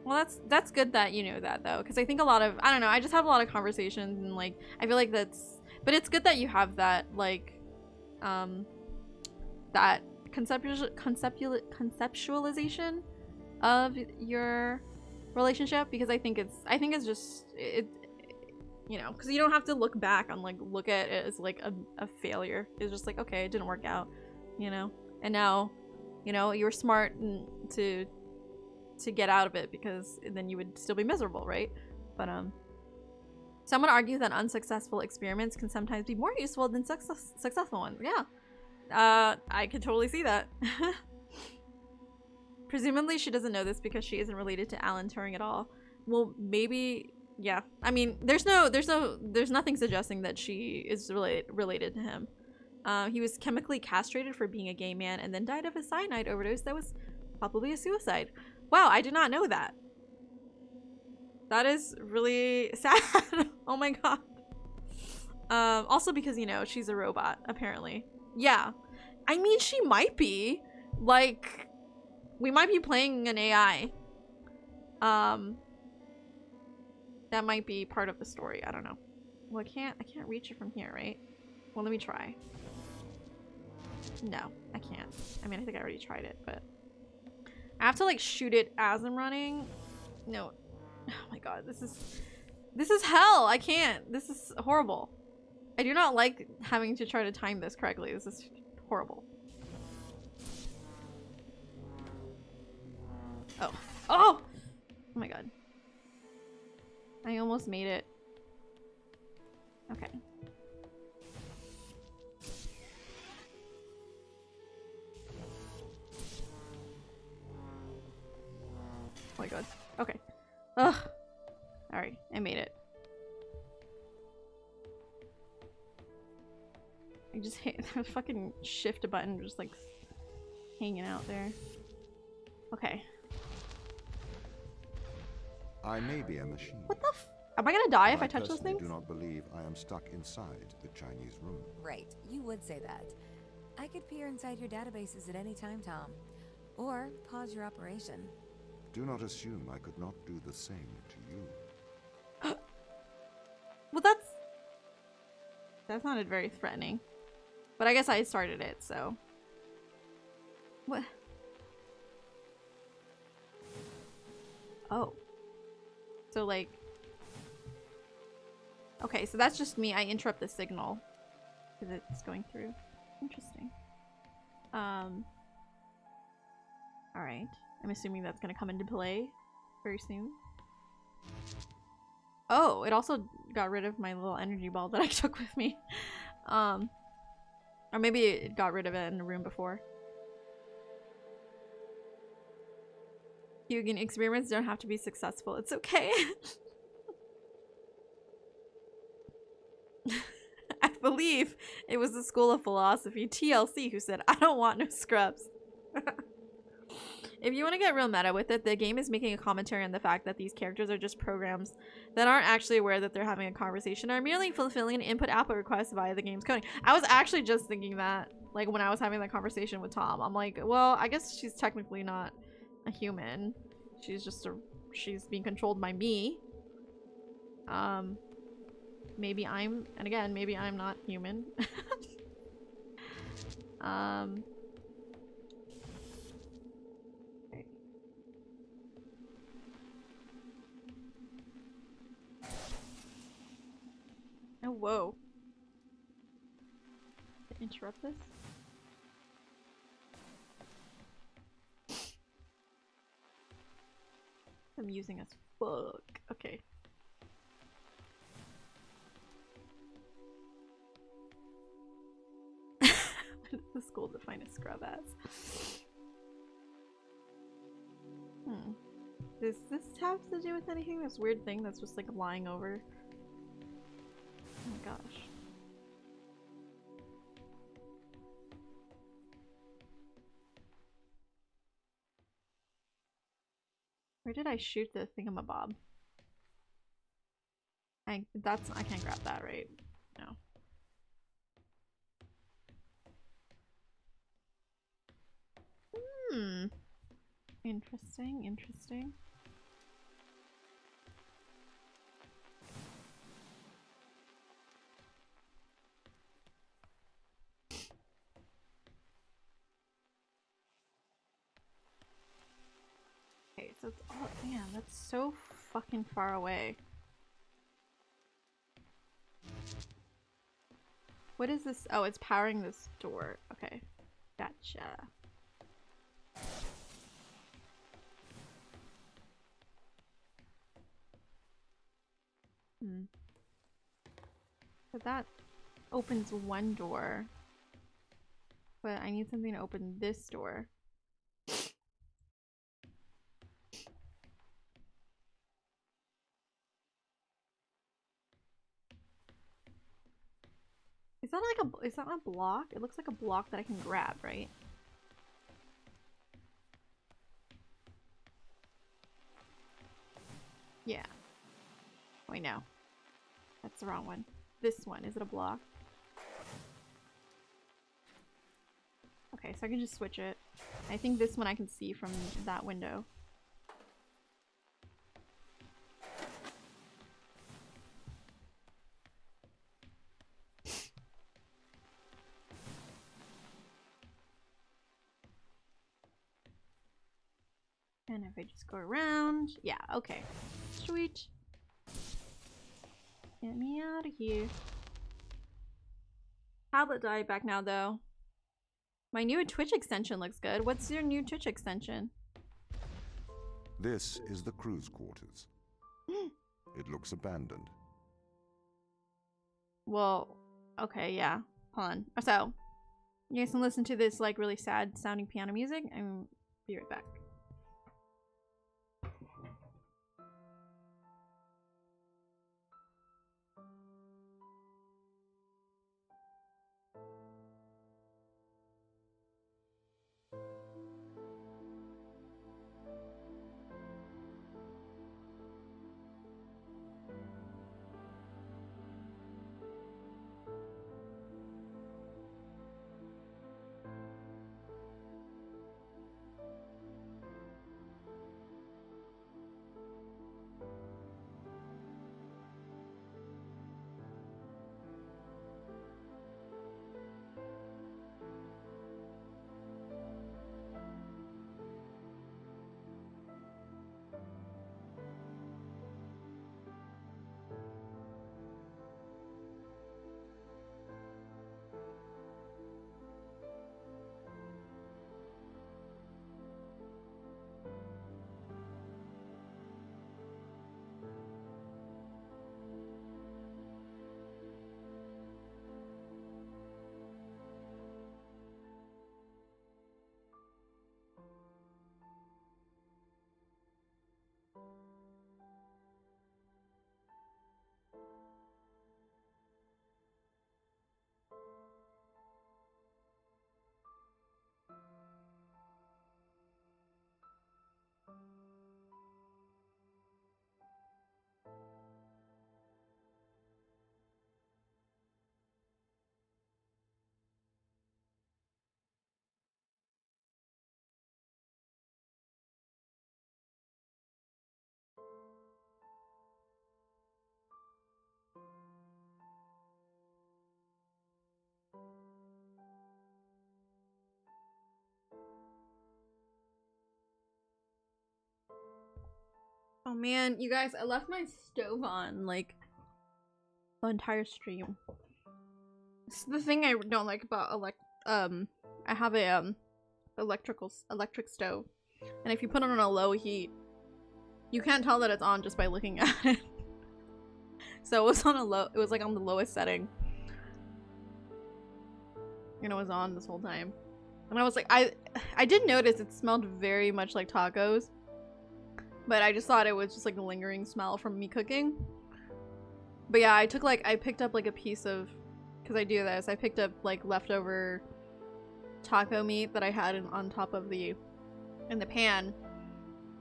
A: Well, that's good that you know that though, because I think a lot of, I don't know, I just have a lot of conversations and like I feel like that's, but it's good that you have that like that conceptualization of your relationship, because I think it's just it, you know, because you don't have to look back on like look at it as like a failure. It's just like, okay, it didn't work out, you know, and now, you know, you were smart to get out of it, because then you would still be miserable, right? But some would argue that unsuccessful experiments can sometimes be more useful than successful ones. Yeah, I could totally see that. Presumably she doesn't know this because she isn't related to Alan Turing at all. Well, maybe, yeah. I mean, there's nothing suggesting that she is related to him. He was chemically castrated for being a gay man and then died of a cyanide overdose that was probably a suicide. Wow, I did not know that. That is really sad. Oh my god. Also because, you know, she's a robot, apparently. Yeah. I mean, she might be. Like, we might be playing an AI. That might be part of the story. I don't know. Well, I can't reach it from here, right? Well, let me try. No, I can't. I mean, I think I already tried it, but I have to like shoot it as I'm running. No. Oh my god, this is hell. I can't. This is horrible. I do not like having to try to time this correctly. This is horrible. Oh. Oh! Oh my god. I almost made it. Okay. Oh my god. Okay. Ugh. Alright, I made it. I just hit the fucking shift button, just like hanging out there. Okay.
B: I may be a machine.
A: What the f- Am I gonna die if
B: but
A: I touch those
B: personally
A: things?
B: do not believe I am stuck inside the Chinese room.
C: Right, you would say that. I could peer inside your databases at any time, Tom. Or pause your operation.
B: Do not assume I could not do the same to you.
A: Well, that sounded very threatening. But I guess I started it, so. What? Oh. So, like. Okay, so that's just me. I interrupt the signal. Because it's going through. Interesting. Alright. I'm assuming that's gonna come into play very soon. Oh, it also got rid of my little energy ball that I took with me. Or maybe it got rid of it in the room before. Hugan, experiments don't have to be successful. It's okay. I believe it was the School of Philosophy, TLC, who said, I don't want no scrubs. If you want to get real meta with it, the game is making a commentary on the fact that these characters are just programs that aren't actually aware that they're having a conversation, are merely fulfilling an input-output request via the game's coding. I was actually just thinking that, like, when I was having that conversation with Tom. I'm like, well, I guess she's technically not a human. She's just she's being controlled by me. Maybe I'm, and again, maybe I'm not human. Oh, whoa. Interrupt this? I'm using as fuck. Okay. What does the school define a scrub as? Does this have to do with anything? This weird thing that's just like lying over? Oh my gosh. Where did I shoot the thingamabob? I can't grab that, right? No. Interesting, interesting. Okay, so it's all, man, that's so fucking far away. What is this? Oh, it's powering this door. Okay. Gotcha. So that opens one door. But I need something to open this door. Is that like is that a block? It looks like a block that I can grab, right? Yeah. Wait, no. That's the wrong one. this one? Is it a block? Okay, so I can just switch it. I think this one I can see from that window. And if I just go around, yeah, okay. Sweet. Get me out of here. Tablet died back now though. My new Twitch extension looks good. What's your new Twitch extension?
B: This is the crew's quarters. It looks abandoned.
A: Well, okay, yeah. Hold on. So, you guys can listen to this like really sad sounding piano music and be right back. Oh man, you guys, I left my stove on like the entire stream. It's the thing I don't like about I have a electric stove, and if you put it on a low heat, you can't tell that it's on just by looking at it. So it was on it was like on the lowest setting, and it was on this whole time. And I was like, I did notice it smelled very much like tacos, but I just thought it was just like a lingering smell from me cooking. But yeah, I picked up like a piece of, because I do this, I picked up like leftover taco meat that I had on top of in the pan,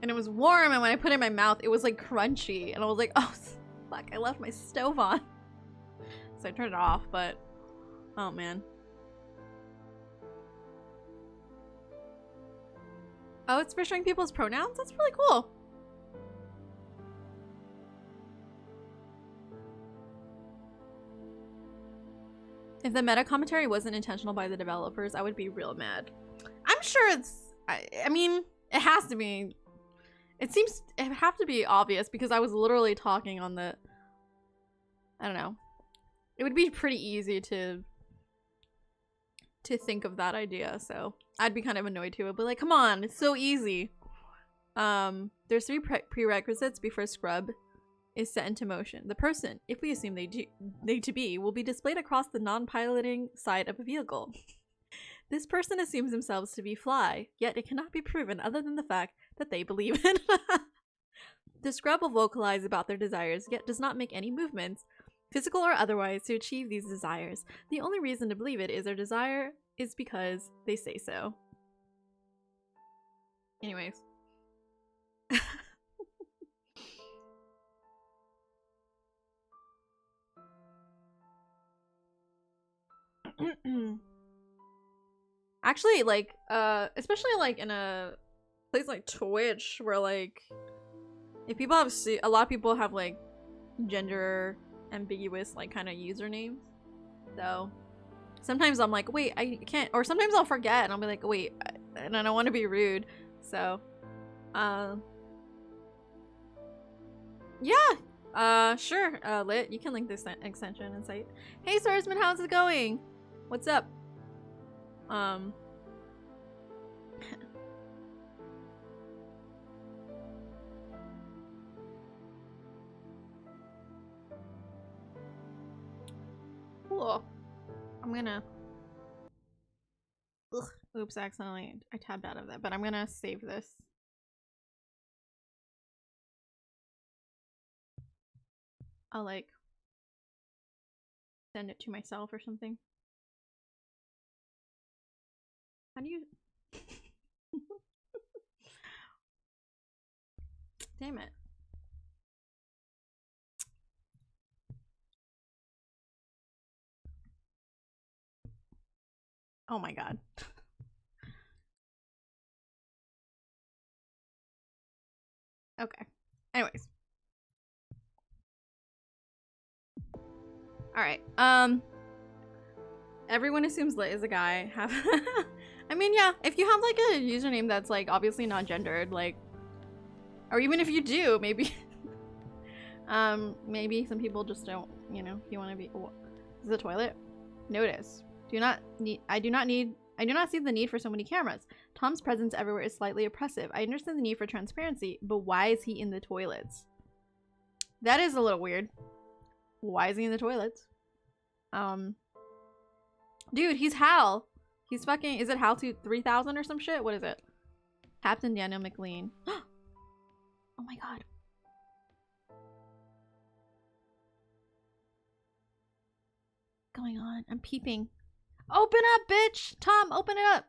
A: and it was warm, and when I put it in my mouth it was like crunchy, and I was like, oh fuck, I left my stove on. So I turned it off, but oh man. Oh, it's for showing people's pronouns? That's really cool. If the meta commentary wasn't intentional by the developers, I would be real mad. I'm sure I mean, it has to be. It seems it would have to be obvious because I was literally talking on the, I don't know. It would be pretty easy to think of that idea, so I'd be kind of annoyed too. I'd be like, come on, it's so easy. There's 3 prerequisites before scrub is set into motion. The person, if we assume they to be, will be displayed across the non-piloting side of a vehicle. This person assumes themselves to be fly, yet it cannot be proven other than the fact that they believe it. The scrub will vocalize about their desires, yet does not make any movements, physical or otherwise, to achieve these desires. The only reason to believe it is their desire is because they say so. Anyways. Actually, like, especially like in a place like Twitch, where like, if people have a lot of people have like gender ambiguous like kind of usernames, so sometimes I'm like, wait, I can't, or sometimes I'll forget and I'll be like, wait, and I don't want to be rude, so yeah, sure, Lit, you can link this extension and site. Hey Swordsman, how's it going? What's up? Cool. I'm gonna... Ugh. Oops, accidentally I tabbed out of that, but I'm gonna save this. I'll like send it to myself or something. How do you... Damn it. Oh my god. Okay. Anyways. Alright. Everyone assumes Lit is a guy. I mean, yeah, if you have like a username that's like obviously not gendered, like, or even if you do, maybe maybe some people just don't, you know, you want to be... Oh, this is a toilet. Notice. I do not see the need for so many cameras. Tom's presence everywhere is slightly oppressive. I understand the need for transparency, but why is he in the toilets? That is a little weird. Why is he in the toilets? Dude, he's Hal. He's fucking... Is it Hal 3000 or some shit? What is it? Captain Daniel McLean. Oh my god. What's going on? I'm peeping. Open up, bitch! Tom, open it up!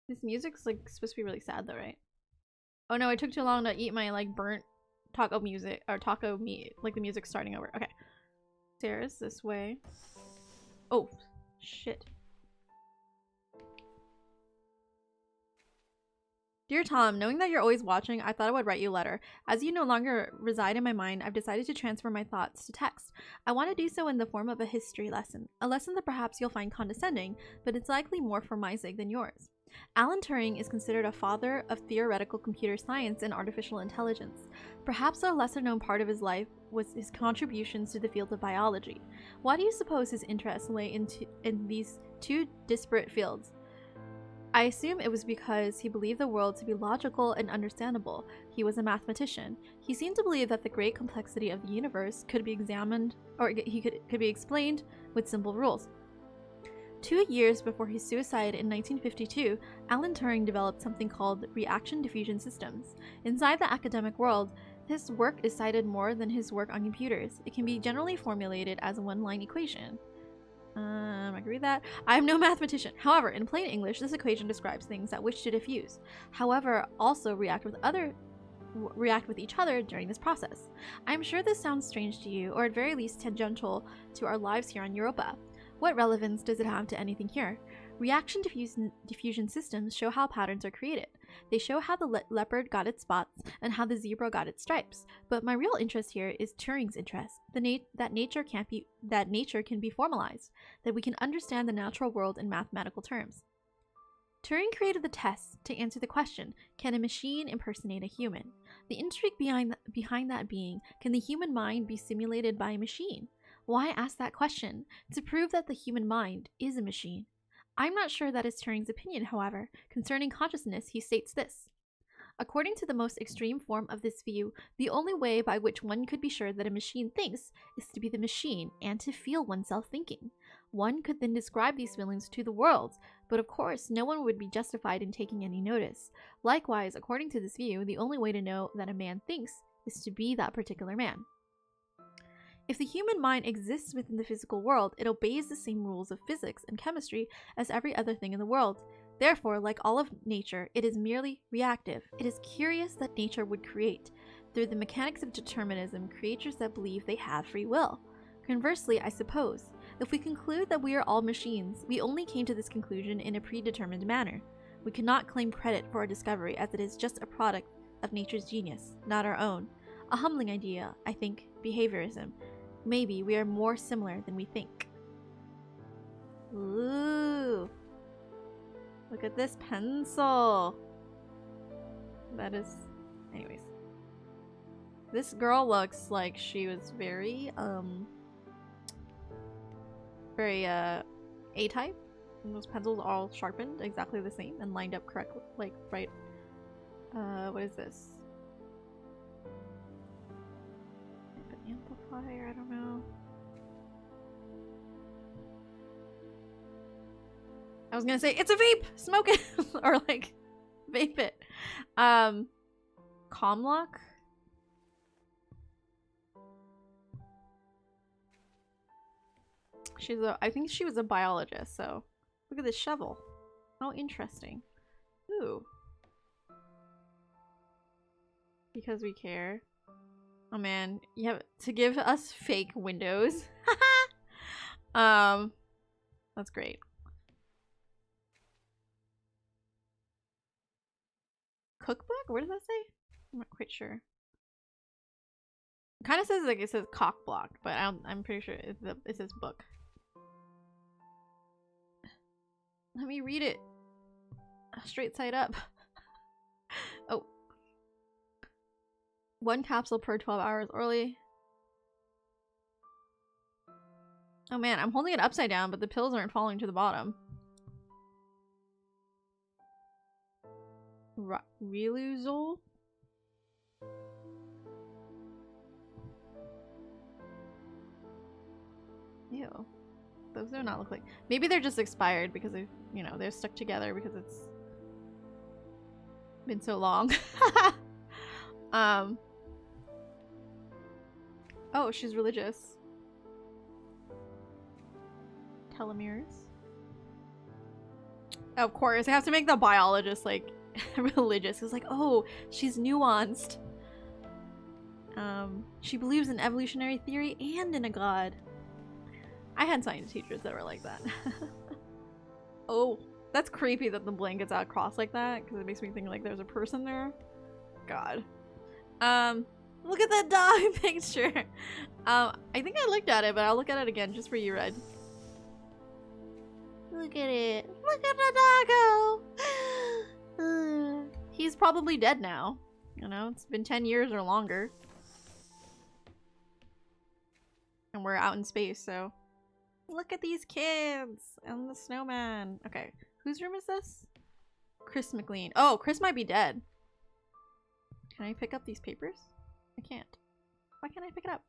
A: This music's like supposed to be really sad though, right? Oh no, it took too long to eat my like burnt taco music, or taco meat. Like the music's starting over. Okay. Stairs this way. Oh, shit. Dear Tom, knowing that you're always watching, I thought I would write you a letter. As you no longer reside in my mind, I've decided to transfer my thoughts to text. I want to do so in the form of a history lesson. A lesson that perhaps you'll find condescending, but it's likely more for my sake than yours. Alan Turing is considered a father of theoretical computer science and artificial intelligence. Perhaps a lesser-known part of his life was his contributions to the field of biology. Why do you suppose his interests lay in these two disparate fields? I assume it was because he believed the world to be logical and understandable. He was a mathematician. He seemed to believe that the great complexity of the universe could be examined, or could be explained with simple rules. 2 years before his suicide in 1952, Alan Turing developed something called reaction diffusion systems. Inside the academic world, his work is cited more than his work on computers. It can be generally formulated as a one-line equation. I agree with that. I am no mathematician. However, in plain English, this equation describes things that wish to diffuse. However, also react with each other during this process. I am sure this sounds strange to you, or at very least tangential to our lives here on Europa. What relevance does it have to anything here? Reaction diffusion systems show how patterns are created. They show how the leopard got its spots and how the zebra got its stripes. But my real interest here is Turing's interest, that nature can be formalized, that we can understand the natural world in mathematical terms. Turing created the test to answer the question, can a machine impersonate a human? The intrigue behind that being, can the human mind be simulated by a machine? Why ask that question? To prove that the human mind is a machine. I'm not sure that is Turing's opinion, however. Concerning consciousness, he states this. According to the most extreme form of this view, the only way by which one could be sure that a machine thinks is to be the machine and to feel oneself thinking. One could then describe these feelings to the world, but of course no one would be justified in taking any notice. Likewise, according to this view, the only way to know that a man thinks is to be that particular man. If the human mind exists within the physical world, it obeys the same rules of physics and chemistry as every other thing in the world. Therefore, like all of nature, it is merely reactive. It is curious that nature would create, through the mechanics of determinism, creatures that believe they have free will. Conversely, I suppose, If we conclude that we are all machines, we only came to this conclusion in a predetermined manner. We cannot claim credit for our discovery, as it is just a product of nature's genius, not our own. A humbling idea, I think, behaviorism. Maybe we are more similar than we think. Ooh. Look at this pencil. That is... Anyways. This girl looks like she was very, A-type. And those pencils are all sharpened exactly the same and lined up correctly, like, right. What is this? An amplifier, I don't know. I was gonna say, it's a vape! Smoke it! Or, like, vape it. Comlock? I think she was a biologist, so. Look at this shovel. How interesting. Ooh. Because we care. Oh man, you have to give us fake windows. That's great. Cookbook? Where does that say? I'm not quite sure. It kind of says like it says cock block, but I'm pretty sure it says book. Let me read it. Straight side up. Oh. 1 capsule per 12 hours orally. Oh man, I'm holding it upside down, but the pills aren't falling to the bottom. Riluzole? Ew. Those do not look like... Maybe they're just expired because they've, you know, they're stuck together because it's been so long. Oh, she's religious. Telomeres. Of course, I have to make the biologist, like, religious. It's like, oh, she's nuanced. She believes in evolutionary theory and in a god. I had science teachers that were like that. Oh, that's creepy that the blanket's out across like that, because it makes me think like there's a person there. God. Look at that dog picture. I think I looked at it, but I'll look at it again just for you, Red. Look at it. Look at the doggo. He's probably dead now. You know, it's been 10 years or longer. And we're out in space, so... Look at these kids! And the snowman. Okay, whose room is this? Chris McLean. Oh, Chris might be dead. Can I pick up these papers? I can't. Why can't I pick it up?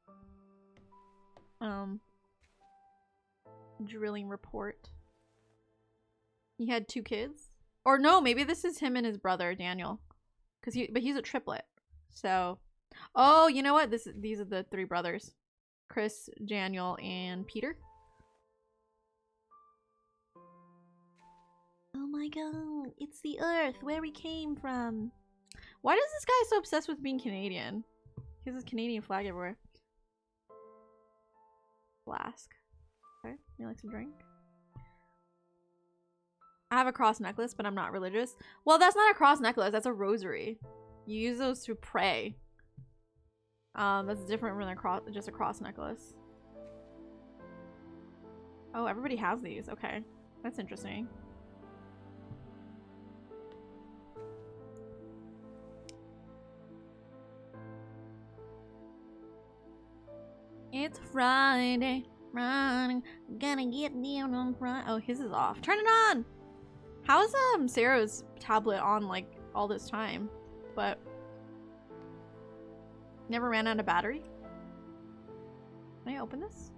A: Drilling report. He had 2 kids? Or no, maybe this is him and his brother, Daniel. But he's a triplet. So... Oh, you know what? These are the 3 brothers. Chris, Daniel, and Peter. Oh my god, it's the Earth, where we came from. Why is this guy so obsessed with being Canadian? He has this Canadian flag everywhere. Flask. Okay, you like to drink? I have a cross necklace, but I'm not religious. Well, that's not a cross necklace, that's a rosary. You use those to pray. That's different from just a cross necklace. Oh, everybody has these. Okay, that's interesting. It's Friday, Friday, gonna get down on Friday. Oh, his is off. Turn it on! How is Sarah's tablet on like all this time? But never ran out of battery? Can I open this?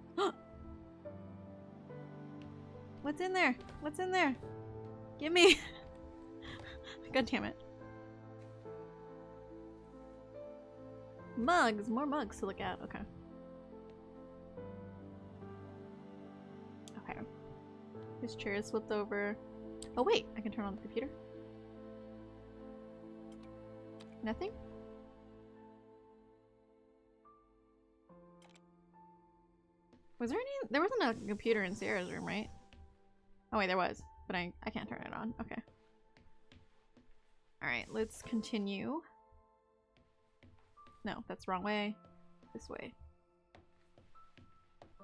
A: What's in there? What's in there? Give me! God damn it. Mugs! More mugs to look at. Okay. Okay. His chair is flipped over. Oh wait, I can turn on the computer. Nothing? Was there any? There wasn't a computer in Sarah's room, right? Oh wait, there was, but I can't turn it on. Okay. All right, let's continue. No, that's the wrong way. This way.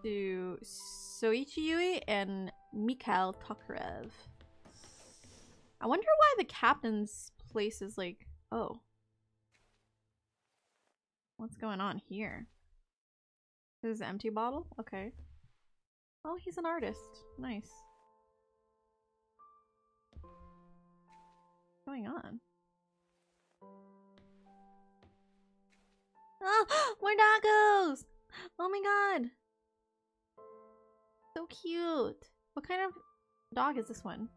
A: To Soichi Yui and Mikhail Tokarev. I wonder why the captain's place is like, oh. What's going on here? This is an empty bottle? Okay. Oh, he's an artist. Nice. What's going on? Oh, more doggos! Oh my god! So cute! What kind of dog is this one?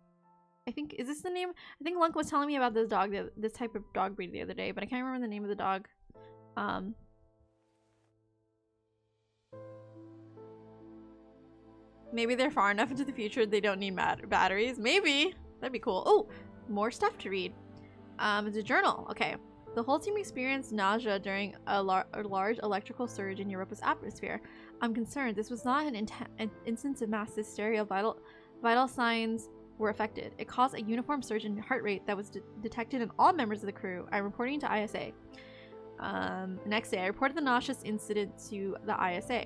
A: I think, is this the name? I think Lunk was telling me about this dog, this type of dog breed the other day, but I can't remember the name of the dog. Maybe they're far enough into the future they don't need batteries. Maybe! That'd be cool. Oh! More stuff to read. It's a journal. Okay. The whole team experienced nausea during a large electrical surge in Europa's atmosphere. I'm concerned this was not an instance of mass hysteria. Vital signs were affected. It caused a uniform surge in heart rate that was detected in all members of the crew. I'm reporting to ISA. Next day, I reported the nauseous incident to the ISA.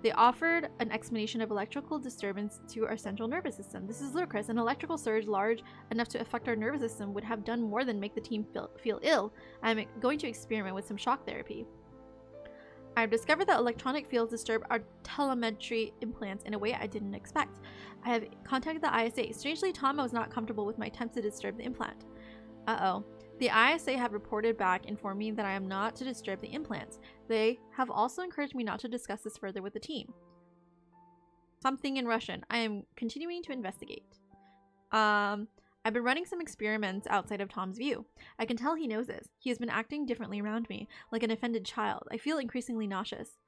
A: They offered an explanation of electrical disturbance to our central nervous system. This is ludicrous. An electrical surge large enough to affect our nervous system would have done more than make the team feel ill. I'm going to experiment with some shock therapy. I've discovered that electronic fields disturb our telemetry implants in a way I didn't expect. I have contacted the ISA. Strangely, Tom was not comfortable with my attempts to disturb the implant. Uh-oh. The ISA have reported back informing me that I am not to disturb the implants. They have also encouraged me not to discuss this further with the team. Something in Russian. I am continuing to investigate. I've been running some experiments outside of Tom's view. I can tell he knows this. He has been acting differently around me, like an offended child. I feel increasingly nauseous.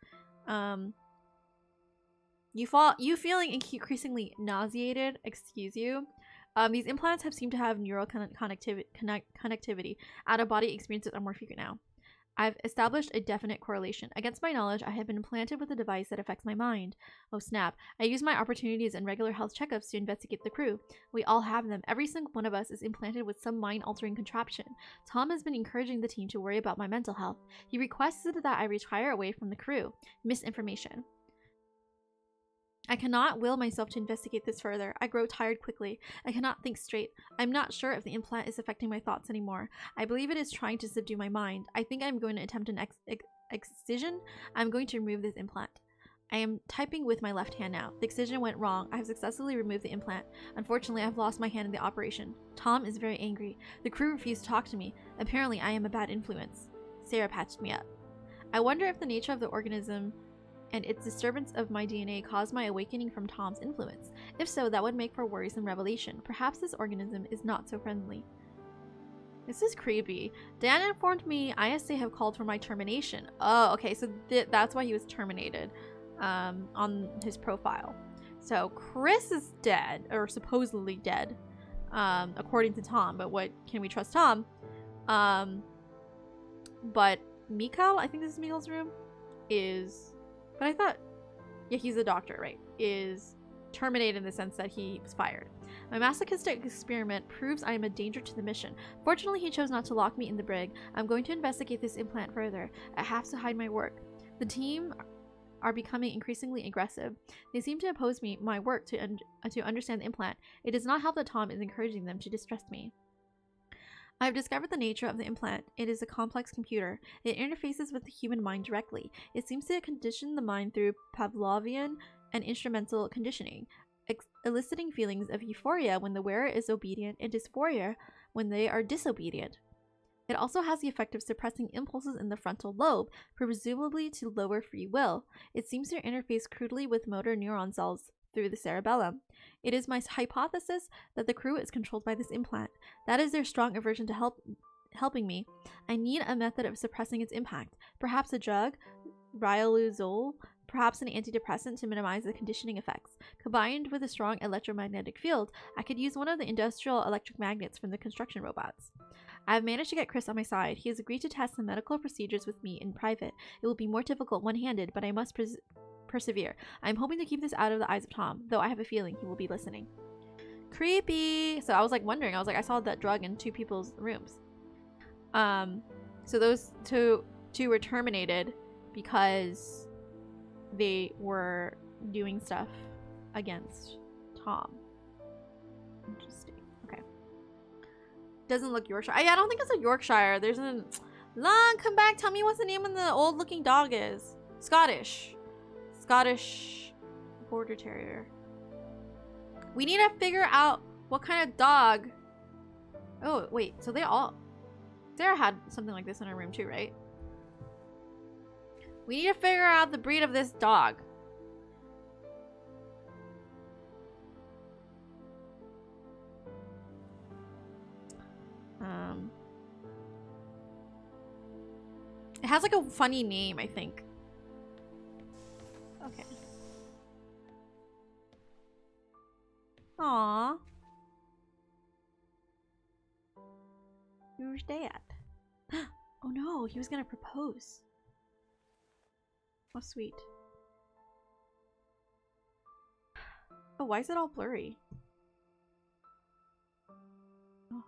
A: You feeling increasingly nauseated? Excuse you. These implants have seemed to have neural connectivity. Out-of-body experiences are more frequent now. I've established a definite correlation. Against my knowledge, I have been implanted with a device that affects my mind. Oh snap. I use my opportunities and regular health checkups to investigate the crew. We all have them. Every single one of us is implanted with some mind-altering contraption. Tom has been encouraging the team to worry about my mental health. He requested that I retire away from the crew. Misinformation. I cannot will myself to investigate this further. I grow tired quickly. I cannot think straight. I'm not sure if the implant is affecting my thoughts anymore. I believe it is trying to subdue my mind. I think I'm going to attempt an excision. I'm going to remove this implant. I am typing with my left hand now. The excision went wrong. I have successfully removed the implant. Unfortunately, I've lost my hand in the operation. Tom is very angry. The crew refused to talk to me. Apparently, I am a bad influence. Sarah patched me up. I wonder if the nature of the organism and its disturbance of my DNA caused my awakening from Tom's influence. If so, that would make for worrisome revelation. Perhaps this organism is not so friendly. This is creepy. Dan informed me ISA have called for my termination. Oh, okay, so that's why he was terminated on his profile. So Chris is dead, or supposedly dead, according to Tom. But what can we trust Tom? But Mikhail, I think this is Mikhail's room, is... But I thought, yeah, he's a doctor, right? Is terminated in the sense that he was fired. My masochistic experiment proves I am a danger to the mission. Fortunately, he chose not to lock me in the brig. I'm going to investigate this implant further. I have to hide my work. The team are becoming increasingly aggressive. They seem to oppose my work to understand the implant. It does not help that Tom is encouraging them to distrust me. I have discovered the nature of the implant. It is a complex computer. It interfaces with the human mind directly. It seems to condition the mind through Pavlovian and instrumental conditioning, eliciting feelings of euphoria when the wearer is obedient and dysphoria when they are disobedient. It also has the effect of suppressing impulses in the frontal lobe, presumably to lower free will. It seems to interface crudely with motor neuron cells through the cerebellum. It is my hypothesis that the crew is controlled by this implant. That is their strong aversion to helping me. I need a method of suppressing its impact. Perhaps a drug, Rialuzole, perhaps an antidepressant to minimize the conditioning effects. Combined with a strong electromagnetic field, I could use one of the industrial electric magnets from the construction robots. I have managed to get Chris on my side. He has agreed to test some medical procedures with me in private. It will be more difficult one-handed, but I must persevere. I'm hoping to keep this out of the eyes of Tom, though I have a feeling he will be listening. Creepy. So I was like wondering, I saw that drug in 2 people's rooms. So those two were terminated because they were doing stuff against Tom. Interesting. Okay. Doesn't look Yorkshire. I don't think it's a Yorkshire. There's a Lon, come back. Tell me what the name of the old looking dog is. Scottish Border Terrier. We need to figure out what kind of dog. Oh, wait. So Sarah had something like this in her room too, right? We need to figure out the breed of this dog. It has like a funny name, I think. Okay. Aww. Where's Dad? Oh no, he was gonna propose. How sweet. Oh, why is it all blurry? Oh.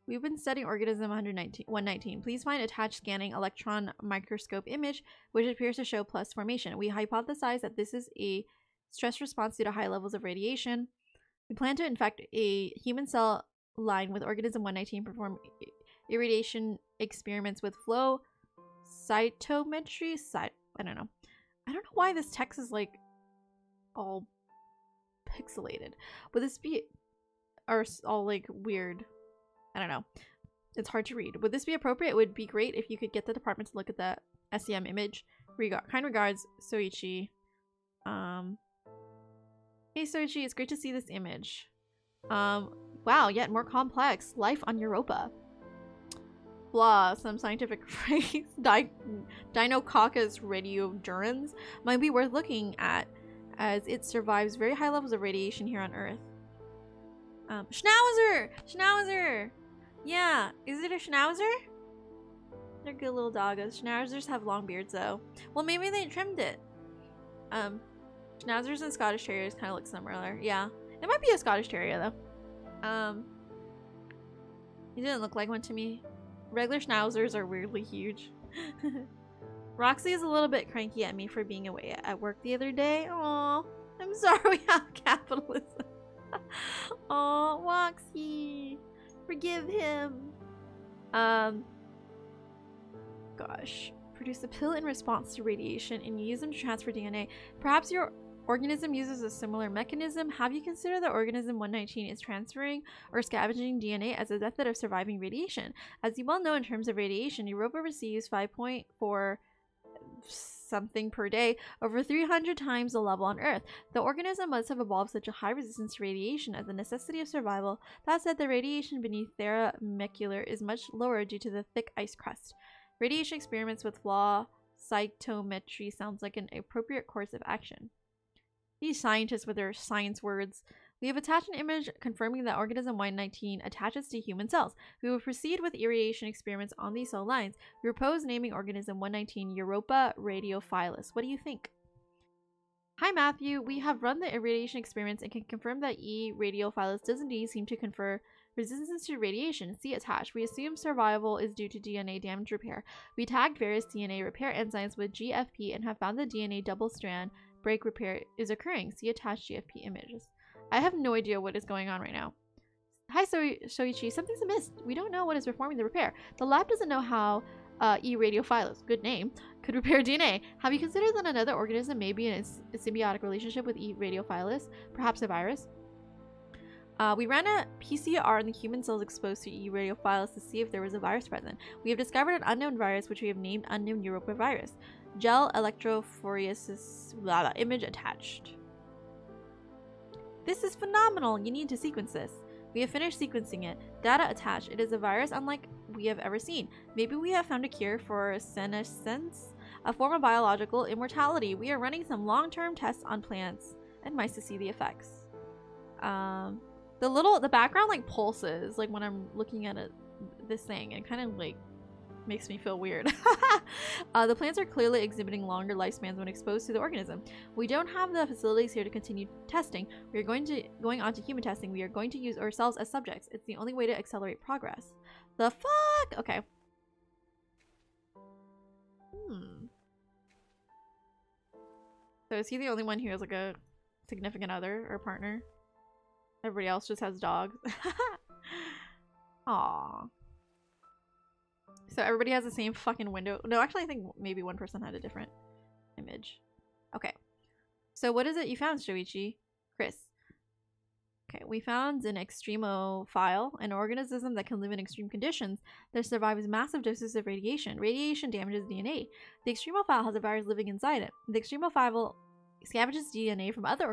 A: We've been studying organism 119. Please find attached scanning electron microscope image, which appears to show plus formation. We hypothesize that this is a stress response due to high levels of radiation. We plan to infect a human cell line with organism 119, perform irradiation experiments with flow cytometry. I don't know. I don't know why this text is like all pixelated. Would this be or all like weird? I don't know. It's hard to read. Would this be appropriate? It would be great if you could get the department to look at the SEM image. Kind regards, Soichi. Hey Soichi, it's great to see this image. Wow, yet more complex. Life on Europa. Blah, some scientific phrase. Dinococcus radiodurans might be worth looking at, as it survives very high levels of radiation here on Earth. Schnauzer! Schnauzer! Yeah, is it a Schnauzer? They're good little doggos. Schnauzers have long beards though. Well, maybe they trimmed it. Schnauzers and Scottish Terriers kind of look similar. Yeah, it might be a Scottish Terrier though. He didn't look like one to me. Regular Schnauzers are weirdly huge. Roxy is a little bit cranky at me for being away at work the other day. Aw, I'm sorry we have capitalism. Aw, Roxy. Forgive him. Gosh. Produce a pill in response to radiation and use them to transfer DNA. Perhaps your organism uses a similar mechanism. Have you considered that organism 119 is transferring or scavenging DNA as a method of surviving radiation? As you well know, in terms of radiation, Europa receives 5.4 something per day, over 300 times the level on Earth. The organism must have evolved such a high resistance to radiation as a necessity of survival. That said, the radiation beneath Thera Macular is much lower due to the thick ice crust. Radiation experiments with flow cytometry sounds like an appropriate course of action. These scientists with their science words. We have attached an image confirming that organism 119 attaches to human cells. We will proceed with irradiation experiments on these cell lines. We propose naming organism 119 Europa radiophilus. What do you think? Hi Matthew, we have run the irradiation experiments and can confirm that E. radiophilus does indeed seem to confer resistance to radiation. See attached. We assume survival is due to DNA damage repair. We tagged various DNA repair enzymes with GFP and have found the DNA double strand break repair is occurring. See attached GFP images. I have no idea what is going on right now. Hi Soichi, something's amiss. We don't know what is performing the repair. The lab doesn't know how E. radiophilus, good name, could repair DNA. Have you considered that another organism may be in a symbiotic relationship with E. radiophilus, perhaps a virus? We ran a PCR on the human cells exposed to E. radiophilus to see if there was a virus present. We have discovered an unknown virus which we have named unknown Europa virus. Gel electrophoresis image attached. This is phenomenal! You need to sequence this. We have finished sequencing it. Data attached. It is a virus unlike we have ever seen. Maybe we have found a cure for senescence, a form of biological immortality. We are running some long-term tests on plants and mice to see the effects. The background like pulses like when I'm looking at this thing, and kind of like makes me feel weird. The plants are clearly exhibiting longer lifespans when exposed to the organism. We don't have the facilities here to continue testing. We are going on to human testing. We are going to use ourselves as subjects. It's the only way to accelerate progress. The fuck? Okay. So is he the only one who has like a significant other or partner? Everybody else just has dogs. Aww. So everybody has the same fucking window. No, actually I think maybe one person had a different image. Okay. So what is it you found, Shoichi? Chris. Okay, we found an extremophile, an organism that can live in extreme conditions that survives massive doses of radiation. Radiation damages DNA. The extremophile has a virus living inside it. The extremophile scavenges DNA from other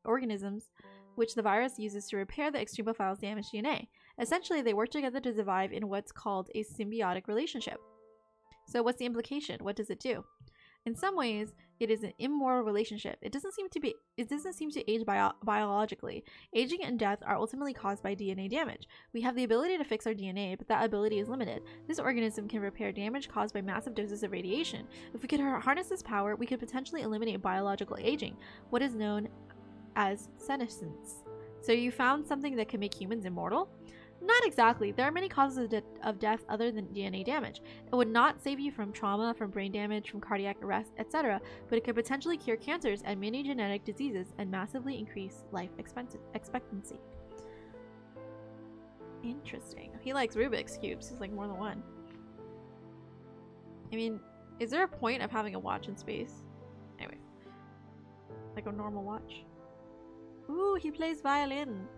A: organisms, which the virus uses to repair the extremophile's damaged DNA. Essentially, they work together to survive in what's called a symbiotic relationship. So what's the implication? What does it do? In some ways, it is an immoral relationship. It doesn't seem to age biologically. Aging and death are ultimately caused by DNA damage. We have the ability to fix our DNA, but that ability is limited. This organism can repair damage caused by massive doses of radiation. If we could harness this power, we could potentially eliminate biological aging, what is known as senescence. So you found something that can make humans immortal? Not exactly. There are many causes of death other than DNA damage. It would not save you from trauma, from brain damage, from cardiac arrest, etc., but it could potentially cure cancers and many genetic diseases and massively increase life expectancy. Interesting. He likes Rubik's Cubes. He's like more than one. I mean, is there a point of having a watch in space? Anyway. Like a normal watch. Ooh, he plays violin.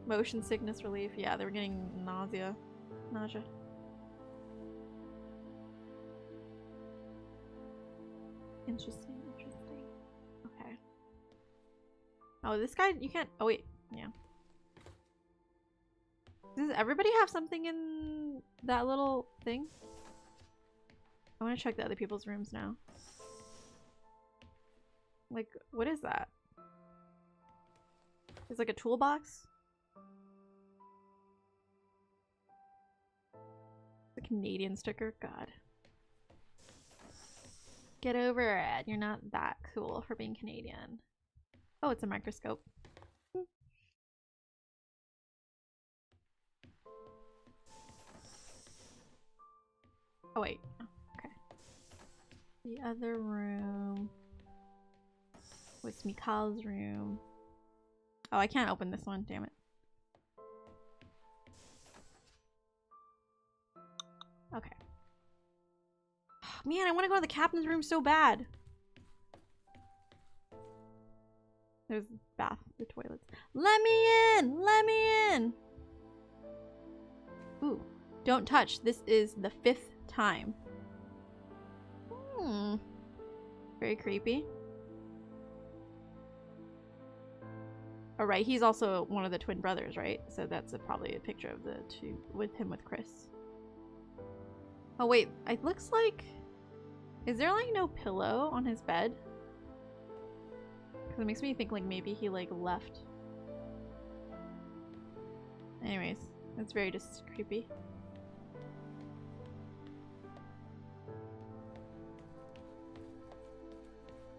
A: Motion sickness relief. Yeah, they were getting nausea. Interesting. Okay. Oh, this guy, you can't. Oh, wait. Yeah. Does everybody have something in that little thing? I want to check the other people's rooms now. Like, what is that? It's like a toolbox? The Canadian sticker? God. Get over it. You're not that cool for being Canadian. Oh, it's a microscope. Oh, wait. Okay. The other room was Mikal's room. Oh, I can't open this one. Damn it. Okay. Man, I want to go to the captain's room so bad. There's the bath, the toilets. Let me in! Let me in! Ooh. Don't touch. This is the 5th time. Very creepy. Oh, right. He's also one of the twin brothers, right? So that's probably a picture of the two with him with Chris. Oh, wait. It looks like... Is there, like, no pillow on his bed? Because it makes me think, like, maybe he, like, left. Anyways. That's very just creepy.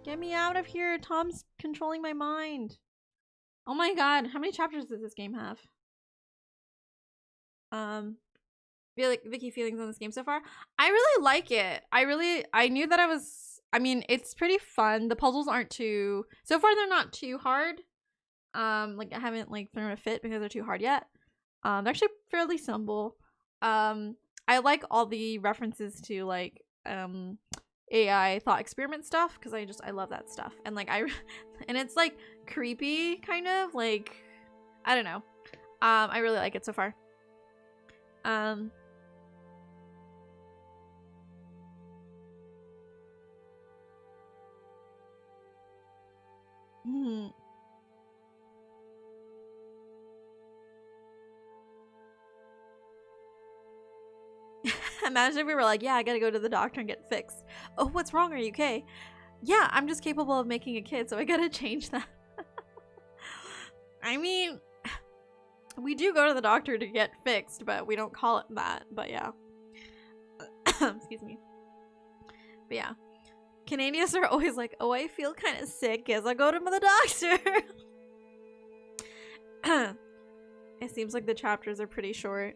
A: Get me out of here! Tom's controlling my mind! Oh my god, how many chapters does this game have? Feel like Vicky feelings on this game so far? I really like it. I knew that I mean, it's pretty fun. The puzzles aren't too, so far they're not too hard. Like I haven't like thrown a fit because they're too hard yet. They're actually fairly simple. I like all the references to like, AI thought experiment stuff because I love that stuff, and like and it's like creepy kind of like, I don't know. I really like it so far. Imagine if we were like, yeah, I gotta go to the doctor and get fixed. Oh, what's wrong? Are you okay? Yeah, I'm just capable of making a kid, so I gotta change that. I mean, we do go to the doctor to get fixed, but we don't call it that. But yeah. Excuse me. But yeah. Canadians are always like, oh, I feel kind of sick as I go to the doctor. It seems like the chapters are pretty short.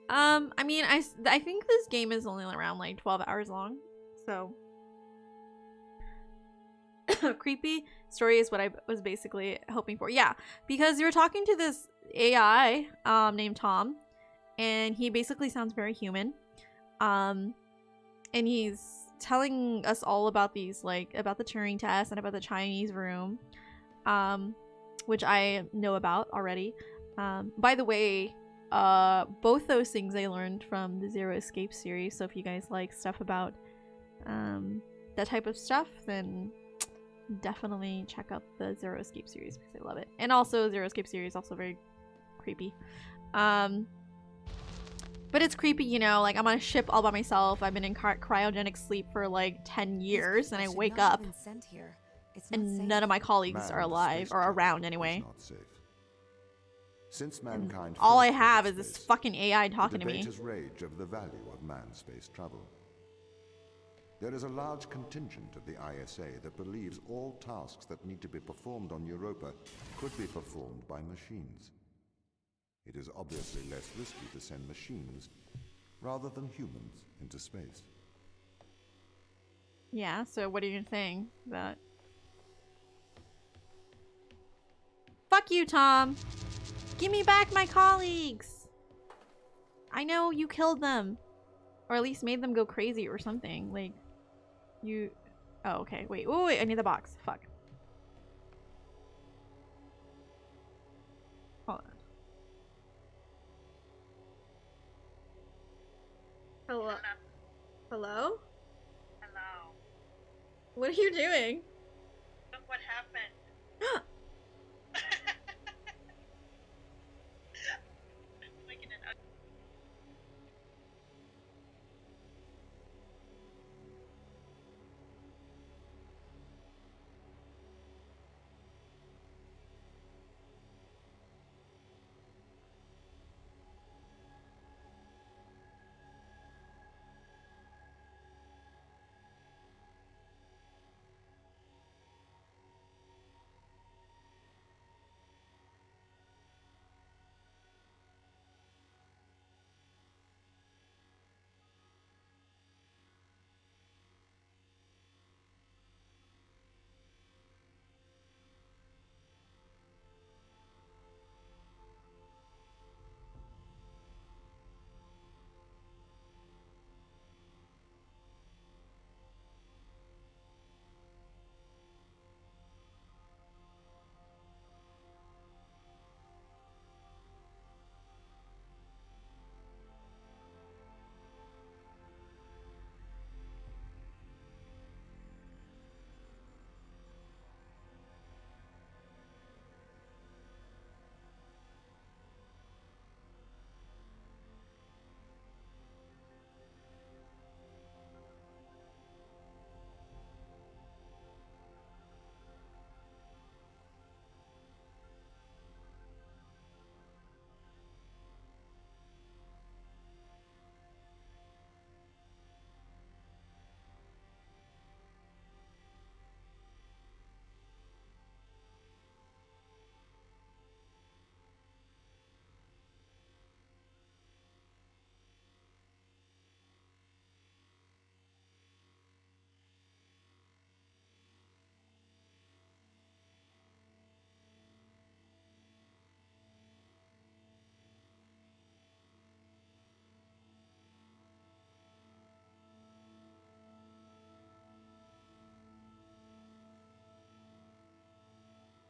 A: I mean, I think this game is only around like 12 hours long. So. Creepy story is what I was basically hoping for. Yeah, because you were talking to this AI named Tom, and he basically sounds very human. And he's telling us all about these, like, about the Turing test and about the Chinese room, which I know about already. By the way, both those things I learned from the Zero Escape series, so if you guys like stuff about that type of stuff, then definitely check out the Zero Escape series because I love it. And also Zero Escape series also very creepy. But it's creepy, you know, like I'm on a ship all by myself. I've been in cryogenic sleep for like 10 years and I wake up and none of my colleagues are alive or around anyway.
B: Since mankind
A: all I
B: first
A: have
B: entered
A: is this
B: space,
A: fucking AI talking
B: the
A: to me.
B: debate has raged over the value of manned space travel. There is a large contingent of the ISA that believes all tasks that need to be performed on Europa could be performed by machines. It is obviously less risky to send machines rather than humans into space.
A: Yeah, so what are you saying? That fuck you, Tom! Give me back my colleagues! I know you killed them. Or at least made them go crazy or something. Like, you... Oh, okay. Wait. Oh, wait. I need the box. Fuck. Hold on. Hello? Hello?
G: Hello.
A: What are you doing?
G: Look what happened. Like in an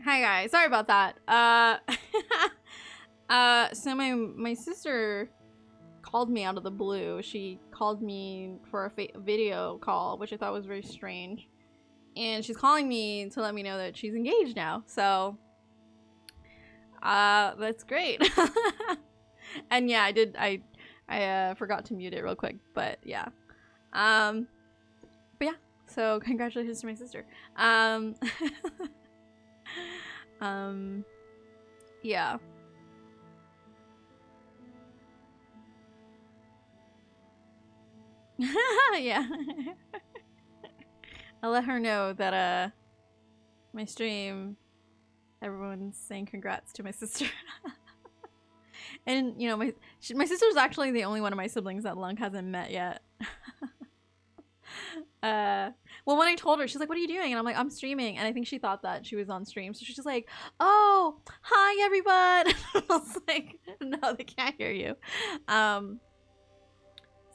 A: Hi guys, sorry about that. So my sister called me out of the blue. She called me for a video call, which I thought was very strange. And she's calling me to let me know that she's engaged now. So, that's great. And yeah, I forgot to mute it real quick, but yeah. But yeah, so congratulations to my sister. Yeah. Yeah. I'll let her know that my stream, everyone's saying congrats to my sister. And you know, my sister's actually the only one of my siblings that Lunk hasn't met yet. Well, when I told her, she's like, "What are you doing?" And I'm like, "I'm streaming." And I think she thought that she was on stream, so she's just like, "Oh, hi everyone." I was like, "No, they can't hear you."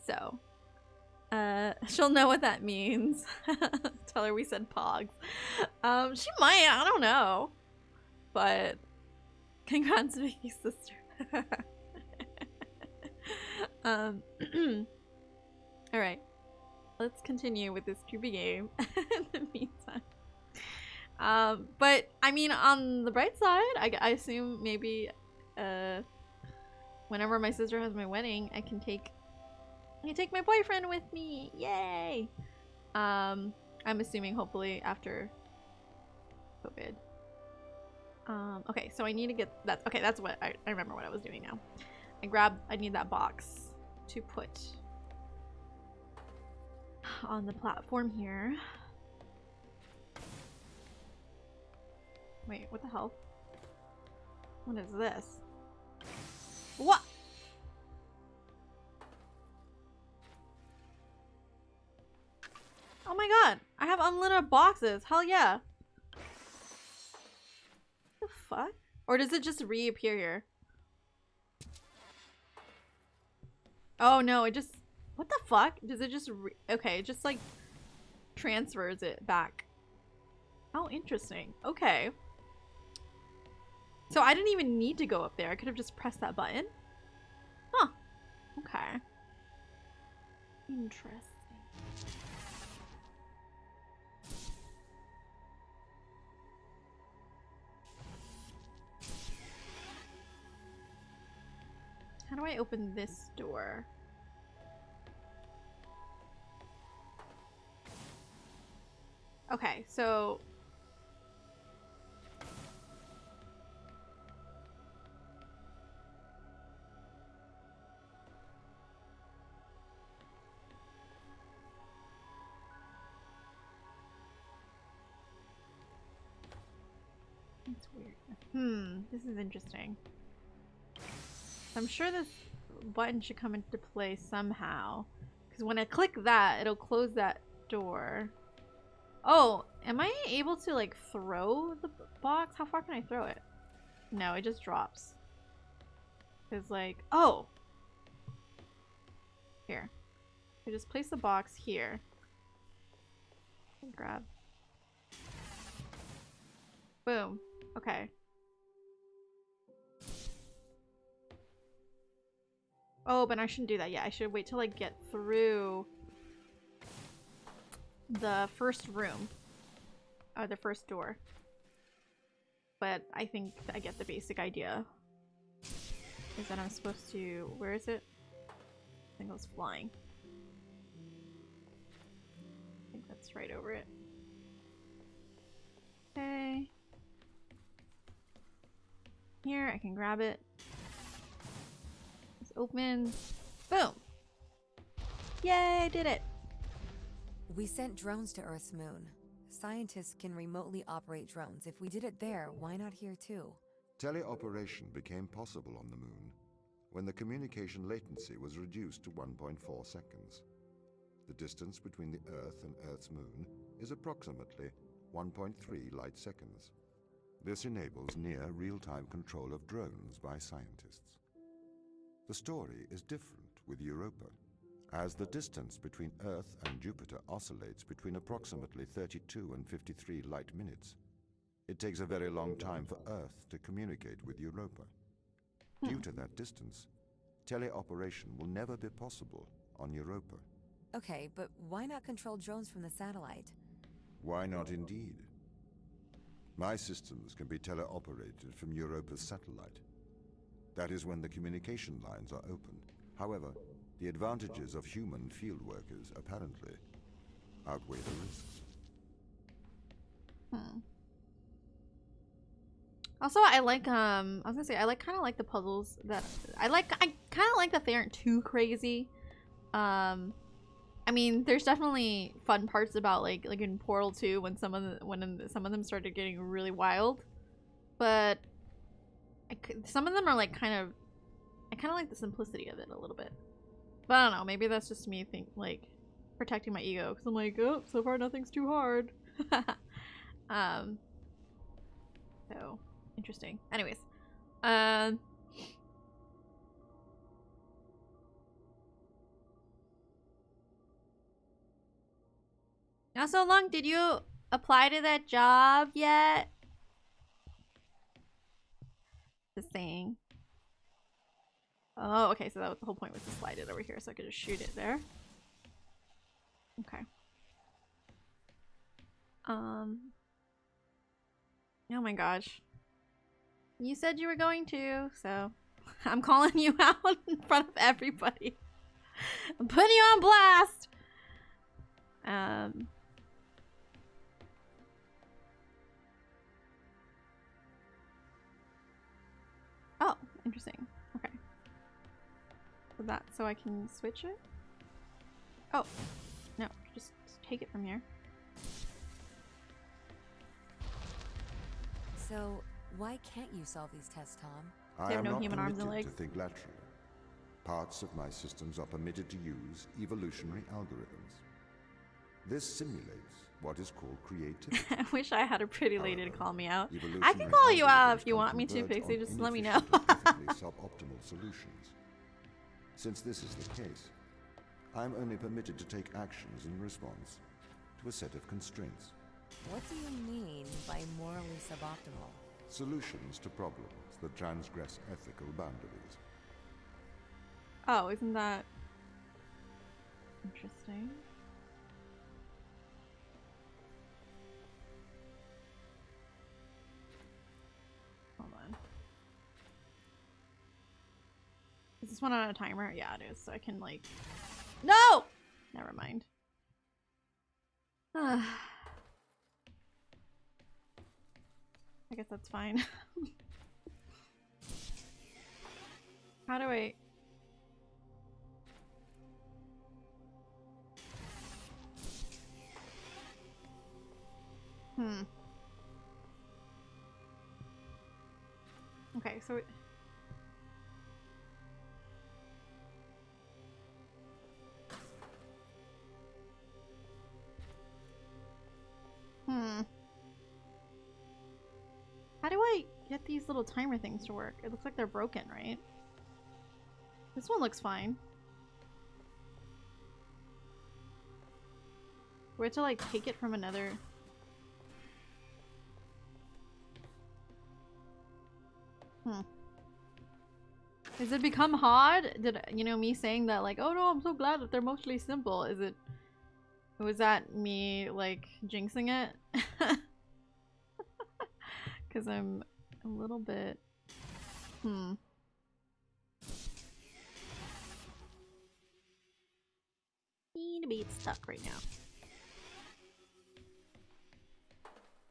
A: So she'll know what that means. Tell her we said pogs. She might, I don't know. But congrats, Vicky's sister. Alright. Let's continue with this creepy game in the meantime. But I mean, on the bright side, I assume maybe whenever my sister has my wedding, I can take my boyfriend with me. Yay! I'm assuming hopefully after COVID. Okay, so I need to get that. Okay, that's what I remember what I was doing now. I need that box to put on the platform here. Wait, what the hell? What is this? What? Oh my god, I have unlimited boxes. Hell yeah. What the fuck? Or does it just reappear here? Oh no, it just... What the fuck? Does it just okay, it just like transfers it back. Oh, interesting. Okay. So I didn't even need to go up there. I could have just pressed that button. Huh. Okay. Interesting. How do I open this door? Okay, so... That's weird. This is interesting. I'm sure this button should come into play somehow. Because when I click that, it'll close that door. Oh, am I able to like throw the box? How far can I throw it? No, it just drops. It's like, oh! Here. I just place the box here. And grab. Boom. Okay. Oh, but I shouldn't do that yet. I should wait till I get through the first room. Or the first door. But I think I get the basic idea. Is that I'm supposed to... Where is it? I think it was flying. I think that's right over it. Okay. Here, I can grab it. This opens. Boom! Yay, I did it!
C: We sent drones to Earth's moon. Scientists can remotely operate drones. If we did it there, why not here too?
B: Teleoperation became possible on the moon when the communication latency was reduced to 1.4 seconds. The distance between the Earth and Earth's moon is approximately 1.3 light seconds. This enables near real-time control of drones by scientists. The story is different with Europa, as the distance between Earth and Jupiter oscillates between approximately 32 and 53 light minutes. It takes a very long time for Earth to communicate with Europa. Due to that distance, teleoperation will never be possible on Europa.
C: Okay, but why not control drones from the satellite?
B: Why not indeed? My systems can be teleoperated from Europa's satellite. That is when the communication lines are open. However, the advantages of human field workers apparently outweigh the risks.
A: Also, I like I was gonna say I kind of like the puzzles that I kind of like that they aren't too crazy. I mean, there's definitely fun parts about like in Portal 2 when some of them started getting really wild, but some of them are like I kind of like the simplicity of it a little bit. But I don't know, maybe that's just me protecting my ego because I'm like, oh, so far nothing's too hard. So interesting. Anyways, now so long, did you apply to that job yet? Just saying. Oh, okay, so that was the whole point, was to slide it over here so I could just shoot it there. Okay. Oh my gosh. You said you were going to, so I'm calling you out in front of everybody. I'm putting you on blast! Oh, interesting. Okay. So I can switch it? Oh. No, just take it from here.
C: So, why can't you solve these tests, Tom?
B: I
A: They have
B: am
A: no
B: not
A: human arms and
B: permitted to
A: legs.
B: think laterally. Parts of my systems are permitted to use evolutionary algorithms. This simulates what is called creativity.
A: I wish I had a pretty lady to
B: However,
A: call me out. I can
B: evolutionary
A: call you out
B: algorithms
A: if you
B: can
A: want me to,
B: converge
A: Pixie.
B: on
A: Just let me know.
B: inefficient and ethically suboptimal solutions. Since this is the case, I am only permitted to take actions in response to a set of constraints.
C: What do you mean by morally suboptimal?
B: Solutions to problems that transgress ethical boundaries.
A: Oh, isn't that interesting? Hold on. Is this one on a timer? Yeah, it is. So I can like... No! Never mind. I guess that's fine. How do I... Okay, so... How do I get these little timer things to work? It looks like they're broken, right? This one looks fine. Do I have to like take it from another... Has it become hard? Did you know me saying that like, oh no, I'm so glad that they're mostly simple? Is it... Was that me like jinxing it? Because I'm a little bit... Need to be stuck right now.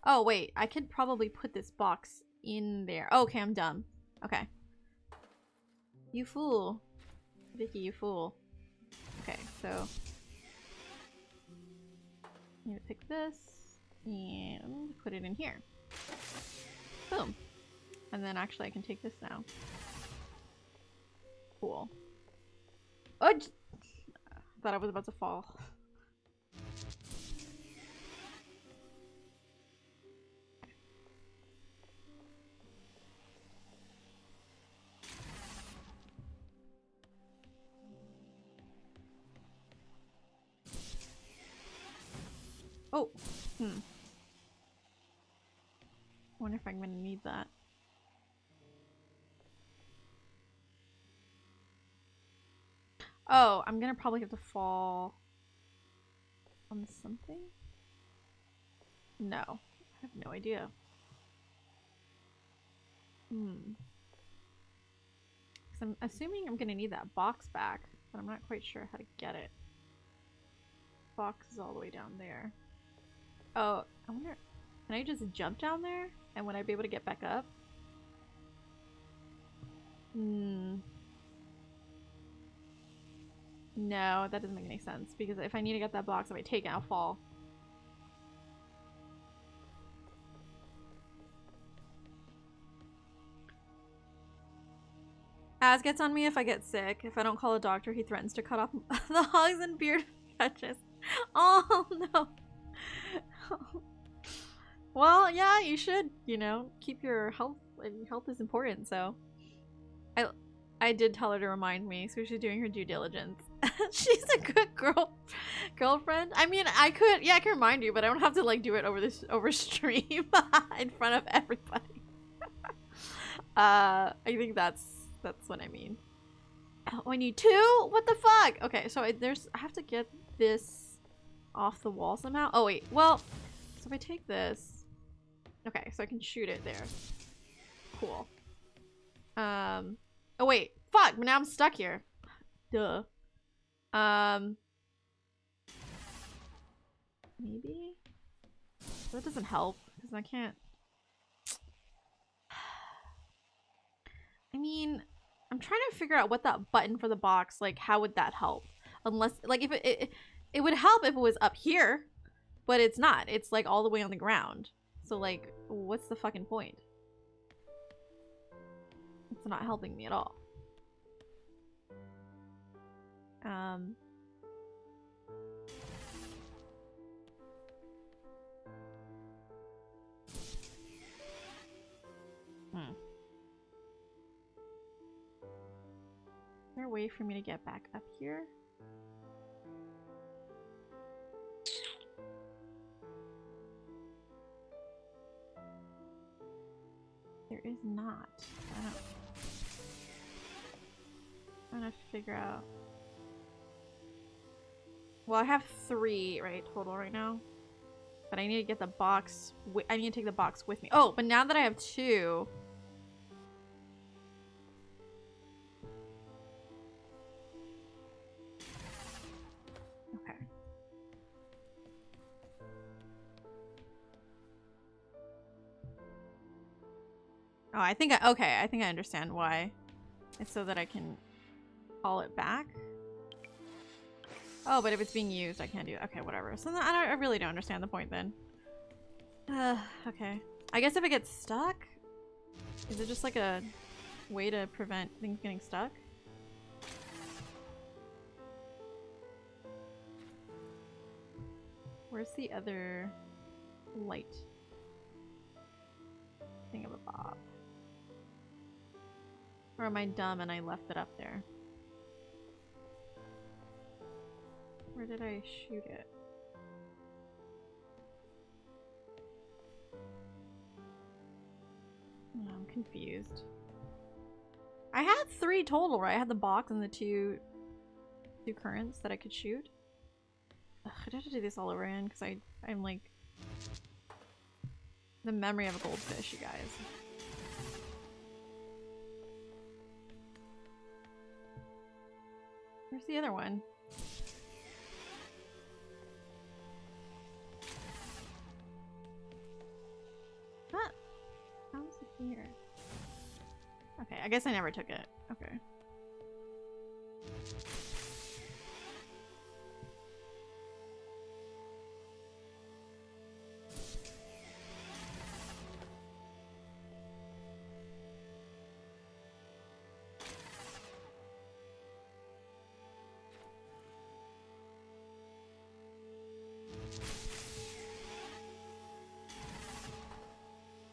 A: Oh wait, I could probably put this box in there. Oh, okay, I'm dumb. Okay. You fool. Vicky, you fool. Okay, so... I'm gonna pick this and put it in here. Boom. And then actually I can take this now. Cool. Oh! Thought I was about to fall. Oh! Wonder if I'm gonna need that. Oh, I'm gonna probably have to fall on something? No. I have no idea. Because I'm assuming I'm gonna need that box back, but I'm not quite sure how to get it. Box is all the way down there. Oh, I wonder, can I just jump down there? And would I be able to get back up? Hmm. No, that doesn't make any sense because if I need to get that box, if I take it, I'll fall. Az gets on me if I get sick. If I don't call a doctor, he threatens to cut off the hogs and beard patches. Oh no. Well, yeah, you should, you know, keep your health. Health is important, so. I did tell her to remind me, so she's doing her due diligence. She's a good girlfriend. I mean, I can remind you, but I don't have to like do it over stream in front of everybody. I think that's what I mean. Oh, I need 2? What the fuck? Okay, so I have to get this off the wall somehow. Oh wait, well, so if I take this, okay, so I can shoot it there. Cool. Oh wait, fuck, now I'm stuck here. Duh. Maybe? That doesn't help, because I can't. I mean, I'm trying to figure out what that button for the box, like, how would that help? Unless, like, if it would help if it was up here, but it's not. It's, like, all the way on the ground. So, like, what's the fucking point? It's not helping me at all. Is there a way for me to get back up here? There is not. I'm gonna figure out. Well, I have 3 total right now, but I need to get the box. I need to take the box with me. Oh, but now that I have 2. Okay. Oh, I think I understand why. It's so that I can call it back. Oh, but if it's being used, I can't do it. Okay, whatever. So then I really don't understand the point then. Okay. I guess if it gets stuck, is it just like a way to prevent things getting stuck? Where's the other light thingamabob? Or am I dumb and I left it up there? Where did I shoot it? Oh, I'm confused. I had 3 total, right? I had the box and the two currents that I could shoot. Ugh, I'd have to do this all over again because I'm like the memory of a goldfish, you guys. Where's the other one? Huh? How is it here? Okay, I guess I never took it. Okay.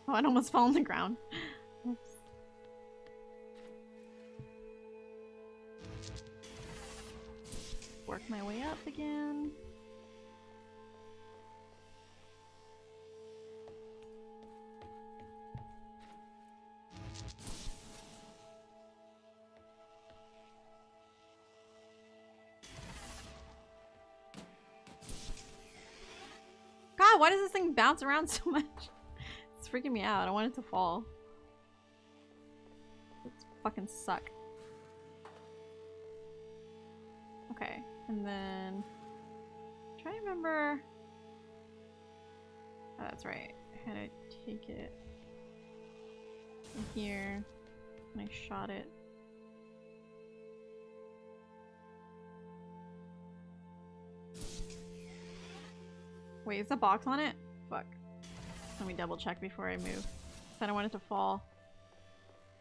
A: Oh, it almost fell on the ground. Oops. Work my way up again. God, why does this thing bounce around so much? It's freaking me out. I want it to fall. It's fucking suck. Okay, and then try to remember. Oh, that's right. I had to take it from here, and I shot it Wait, is the box on it? Fuck. Let me double check before I move. I don't want it to fall.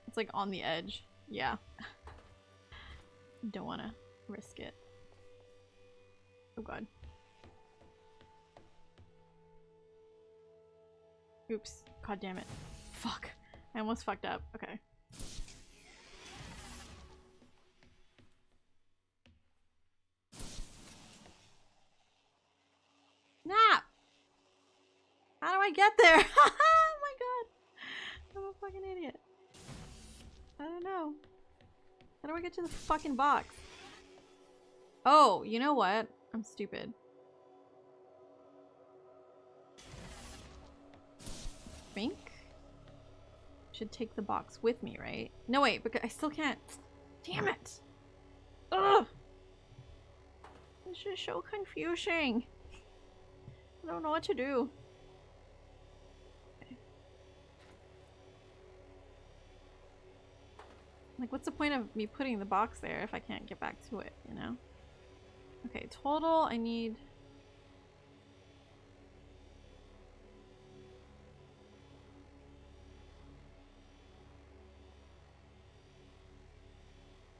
A: It's like on the edge. Yeah. Don't want to risk it. Oh god. Oops. God damn it. Fuck. I almost fucked up. Okay. Snap! How do I get there? Oh my god. I'm a fucking idiot. I don't know. How do I get to the fucking box? Oh, you know what? I'm stupid. Think? Should take the box with me, right? No, wait, because I still can't. Damn it! Ugh! This is so confusing. I don't know what to do. Okay. Like, what's the point of me putting the box there if I can't get back to it, you know? Okay, total, I need...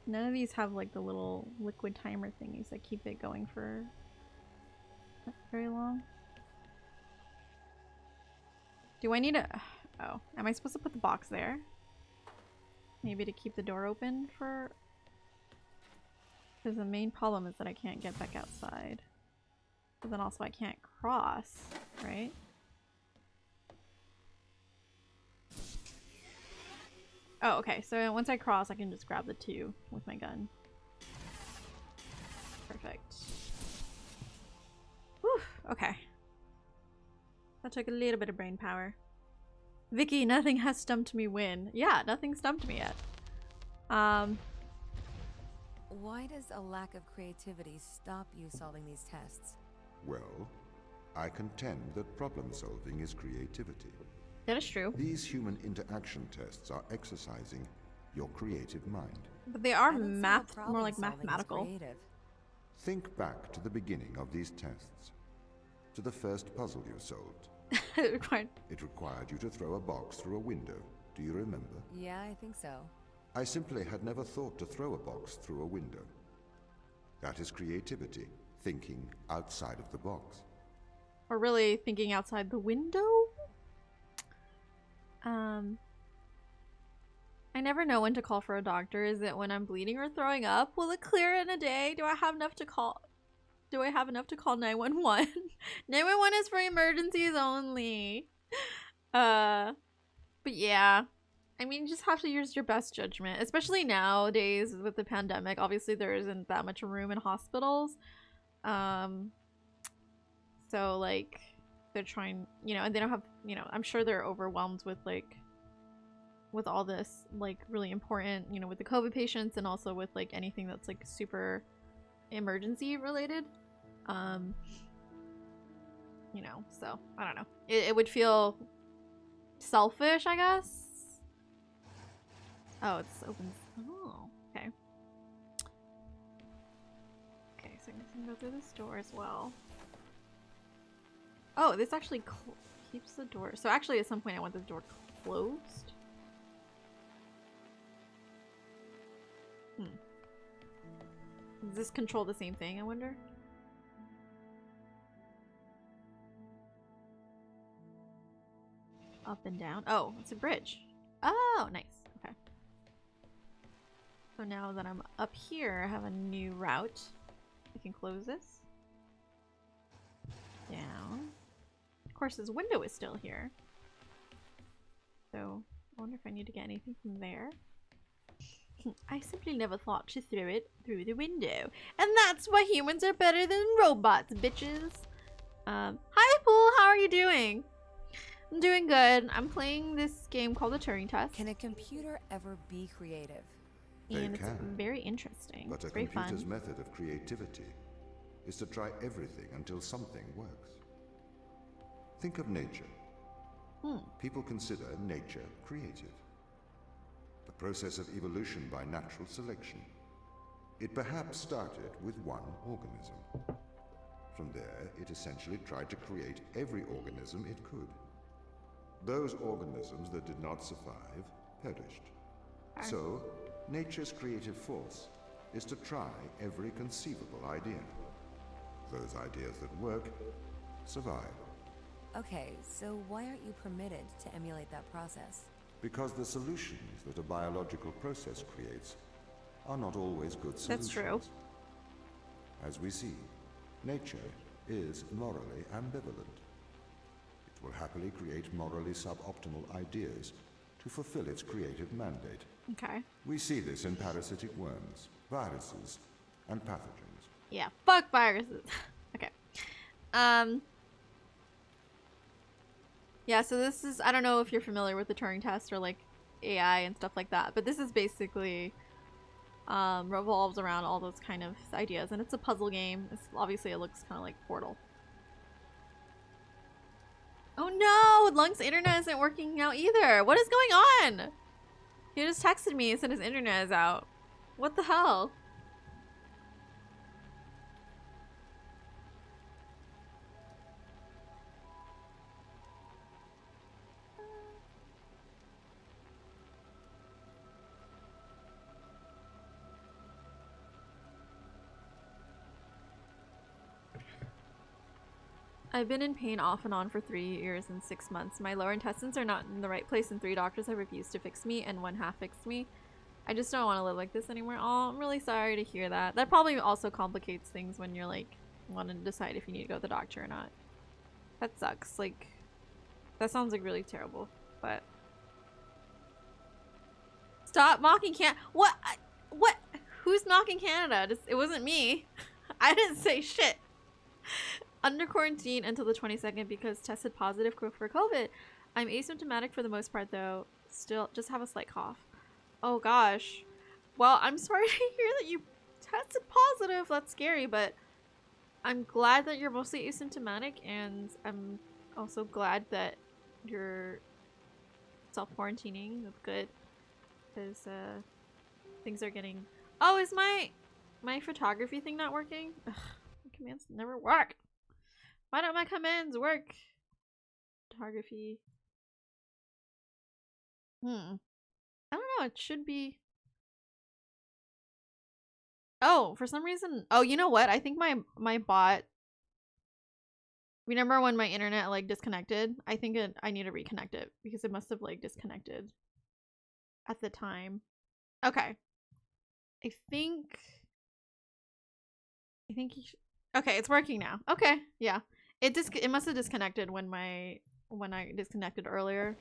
A: None of these have like the little liquid timer thingies that keep it going for not very long. Do I need a... Oh, am I supposed to put the box there? Maybe to keep the door open for... Because the main problem is that I can't get back outside. But then also I can't cross, right? Oh, okay. So once I cross, I can just grab the 2 with my gun. Perfect. Whew, okay. That took a little bit of brain power. Vicky, nothing has stumped me win. Yeah, nothing stumped me yet.
C: Why does a lack of creativity stop you solving these tests?
B: Well, I contend that problem solving is creativity.
A: That is true.
B: These human interaction tests are exercising your creative mind.
A: But they are
C: I don't see how
A: math, more
C: problem
A: like
C: solving is
A: mathematical.
C: creative.
B: Think back to the beginning of these tests. To the first puzzle you solved.
A: It required...
B: It required you to throw a box through a window. Do you remember?
C: Yeah, I think so.
B: I simply had never thought to throw a box through a window. That is creativity, thinking outside of the box.
A: Or really thinking outside the window? I never know when to call for a doctor. Is it when I'm bleeding or throwing up? Will it clear in a day? Do I have enough to call 911? 911 is for emergencies only. But yeah. I mean, you just have to use your best judgment, especially nowadays with the pandemic. Obviously, there isn't that much room in hospitals. So like they're trying, you know, and they don't have, you know, I'm sure they're overwhelmed with like with all this like really important, you know, with the COVID patients and also with like anything that's like super emergency related. You know, so I don't know. It would feel selfish, I guess. Oh, it's open. Oh, okay. Okay, so I can go through this door as well. Oh, this actually keeps the door. So actually at some point I want this door closed. Does this control the same thing, I wonder? Up and down. Oh, it's a bridge. Oh, nice. Okay. So now that I'm up here, I have a new route. I can close this. Down. Of course, this window is still here. So, I wonder if I need to get anything from there. I simply never thought to throw it through the window. And that's why humans are better than robots, bitches. Hi, Pool. How are you doing? I'm doing good. I'm playing this game called the Turing Test.
C: Can a computer ever be creative?
A: And it's
B: can,
A: very interesting.
B: But a
A: It's very
B: computer's
A: fun.
B: method of creativity is to try everything until something works. Think of nature. People consider nature creative. The process of evolution by natural selection. It perhaps started with one organism. From there, it essentially tried to create every organism it could. Those organisms that did not survive perished. So, nature's creative force is to try every conceivable idea. Those ideas that work survive.
C: Okay, so why aren't you permitted to emulate that process?
B: Because the solutions that a biological process creates are not always good solutions.
A: That's true.
B: As we see, nature is morally ambivalent. It will happily create morally suboptimal ideas to fulfill its creative mandate.
A: Okay.
B: We see this in parasitic worms, viruses, and pathogens.
A: Yeah, fuck viruses. Okay. Yeah, so this is, I don't know if you're familiar with the Turing test or like AI and stuff like that, but this is basically revolves around all those kind of ideas, and it's a puzzle game. It's obviously, it looks kind of like Portal. Oh no, Lung's internet isn't working out either. What is going on? He just texted me and said his internet is out. What the hell? I've been in pain off and on for 3 years and 6 months. My lower intestines are not in the right place and 3 doctors have refused to fix me and 1 half fixed me. I just don't want to live like this anymore. Oh, I'm really sorry to hear that. That probably also complicates things when you're like wanting to decide if you need to go to the doctor or not. That sucks. Like, that sounds like really terrible, but... Stop mocking What? What? Who's mocking Canada? It wasn't me. I didn't say shit. Under quarantine until the 22nd because tested positive for COVID. I'm asymptomatic for the most part though. Still just have a slight cough. Oh gosh. Well, I'm sorry to hear that you tested positive. That's scary, but I'm glad that you're mostly asymptomatic, and I'm also glad that you're self-quarantining. That's good. Because things are getting... Oh, is my photography thing not working? Ugh, my commands never work. Why don't my commands work? Photography. I don't know, it should be... Oh, for some reason... Oh, you know what? I think my bot... Remember when my internet like disconnected? I think I need to reconnect it because it must have like disconnected at the time. Okay. I think okay, it's working now. Okay, yeah. It must have disconnected when I disconnected earlier.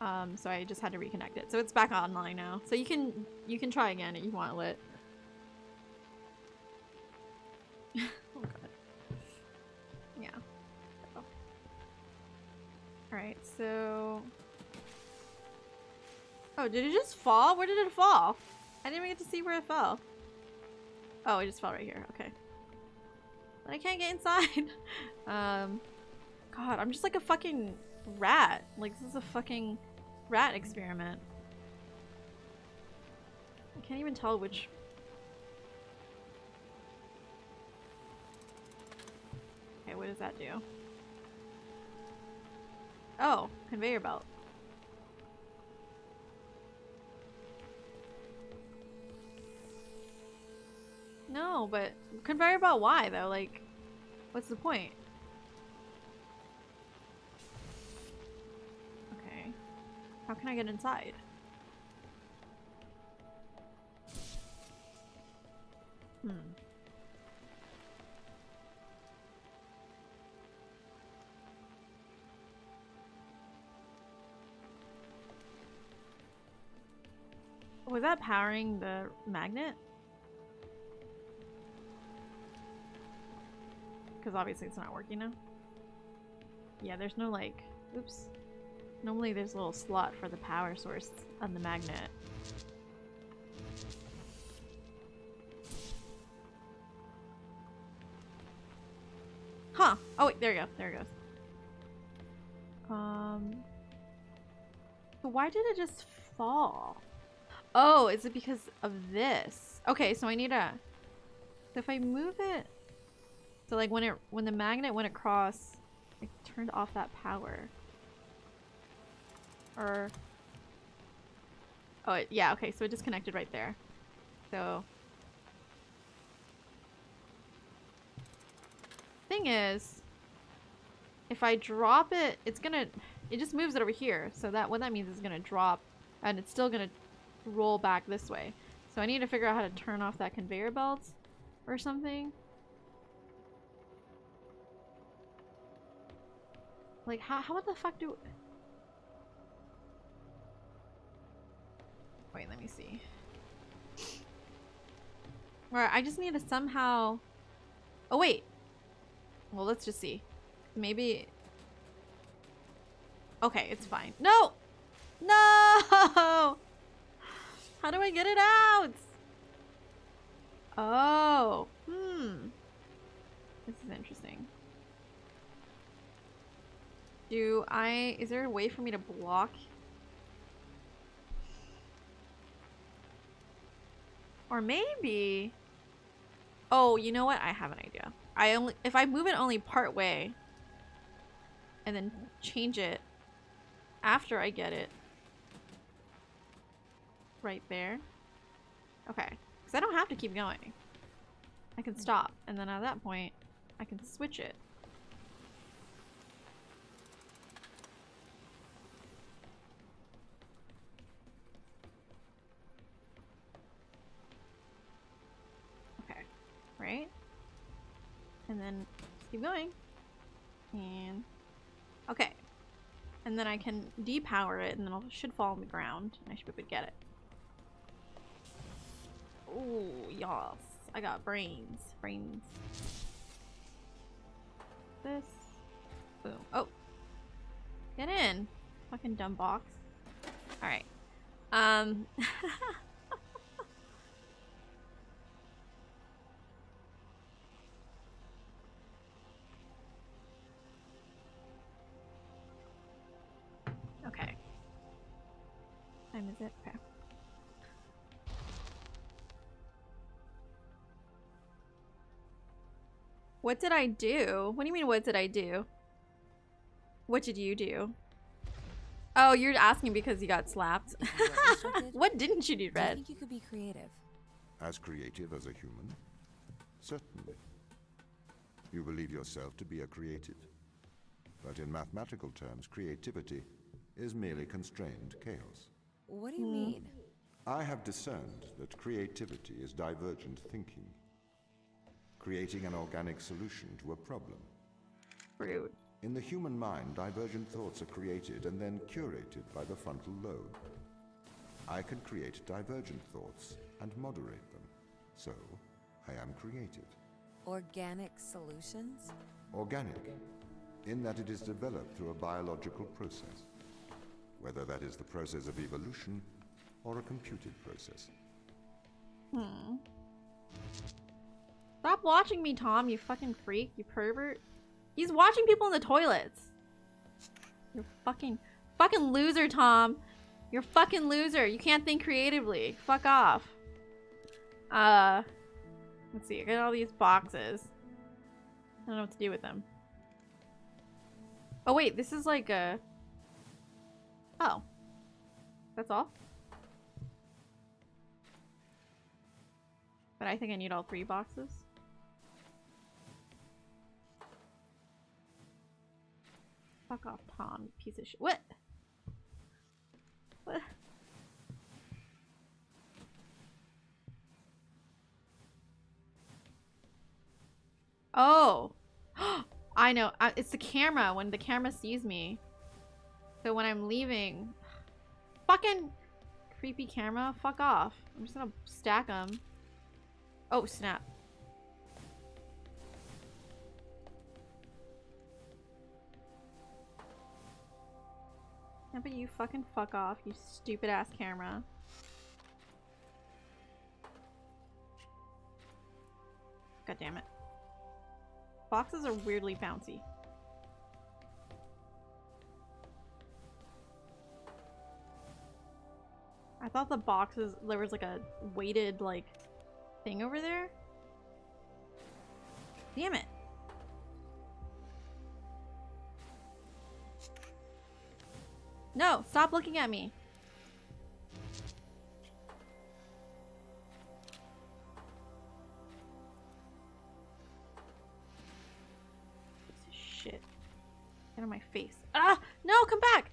A: So I just had to reconnect it. So it's back online now. So you can try again if you want lit. Oh god. Yeah. Oh. Alright, so... Oh, did it just fall? Where did it fall? I didn't even get to see where it fell. Oh, it just fell right here. Okay. But I can't get inside. God, I'm just like a fucking rat. Like, this is a fucking rat experiment. I can't even tell which... Okay, what does that do? Oh, conveyor belt. No, but conveyor belt why though? Like, what's the point? Okay. How can I get inside? Was that powering the magnet? Because obviously it's not working now. Yeah, there's no like... Oops. Normally there's a little slot for the power source on the magnet. Huh. Oh wait, there you go. There it goes. But why did it just fall? Oh, is it because of this? Okay, so I need a... So if I move it... So like when the magnet went across, it turned off that power. Or oh yeah, okay, so it disconnected right there. So thing is, if I drop it, it just moves it over here. So that what that means is gonna drop and it's still gonna roll back this way. So I need to figure out how to turn off that conveyor belt or something. Like how the fuck do... Wait, let me see. Or I just need to somehow... Oh wait. Well, let's just see. Maybe... Okay, it's fine. No! No! How do I get it out? Oh. This is interesting. Is there a way for me to block? Or maybe... Oh, you know what? I have an idea. If I move it only part way and then change it after I get it right there. Okay. Because I don't have to keep going. I can stop. And then at that point, I can switch it. Okay. Right? And then just keep going. And... Okay. And then I can depower it, and then it should fall on the ground, and I should be able to get it. Ooh, yes. I got brains. Brains. This. Boom. Oh. Get in. Fucking dumb box. Alright. Okay. Time is it? Okay. What did I do? What do you mean, what did I do? What did you do? Oh, you're asking because you got slapped. What didn't you do,
C: Do you
A: Red?
C: think you could be creative?
B: As creative as a human? Certainly. You believe yourself to be a creative. But in mathematical terms, creativity is merely constrained chaos.
C: What do you mean?
B: I have discerned that creativity is divergent thinking, creating an organic solution to a problem.
A: Rude.
B: In the human mind, divergent thoughts are created and then curated by the frontal lobe. I can create divergent thoughts and moderate them. So, I am creative.
C: Organic solutions?
B: Organic, in that it is developed through a biological process, whether that is the process of evolution or a computed process.
A: Stop watching me, Tom, you fucking freak, you pervert. He's watching people in the toilets. You're fucking loser, Tom. You're a fucking loser. You can't think creatively. Fuck off. Let's see. I got all these boxes. I don't know what to do with them. Oh wait, this is like a... Oh. That's all? But I think I need all 3 boxes. Fuck off, Tom, you piece of shit. What? What? Oh! I know. It's the camera. When the camera sees me. So when I'm leaving... Fucking creepy camera. Fuck off. I'm just gonna stack them. Oh, snap. Yeah, but you fucking fuck off, you stupid ass camera. God damn it. Boxes are weirdly bouncy. I thought the boxes, there was like a weighted like thing over there. Damn it. No, stop looking at me. Piece of shit. Get on my face. Ah! No, come back!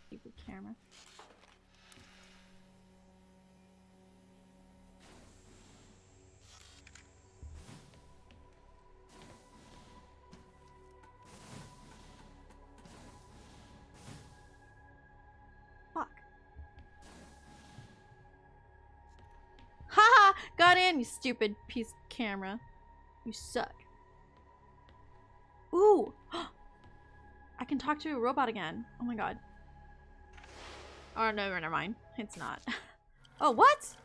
A: Stupid camera. Fuck. Haha! Got in, you stupid piece of camera. You suck. Ooh! I can talk to a robot again. Oh my god. Oh no, never mind. It's not. Oh, what?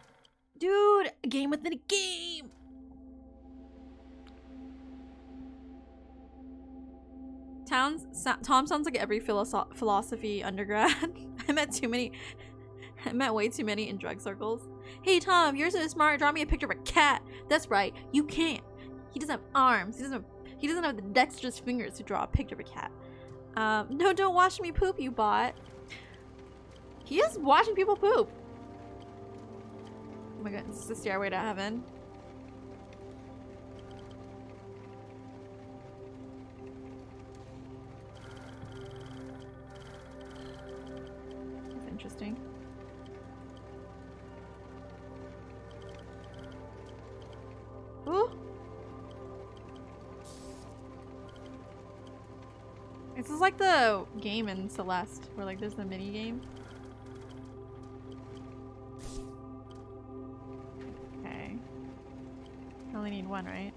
A: Dude, a game within a game! Tom sounds like every philosophy undergrad. I met way too many in drug circles. Hey Tom, you're so smart, draw me a picture of a cat. That's right, you can't. He doesn't have arms. He doesn't have the dexterous fingers to draw a picture of a cat. No, don't watch me poop, you bot. He is watching people poop. Oh my god, this is the stairway to heaven. That's interesting. Ooh. This is like the game in Celeste, where like there's the mini game. Okay. I only need one, right?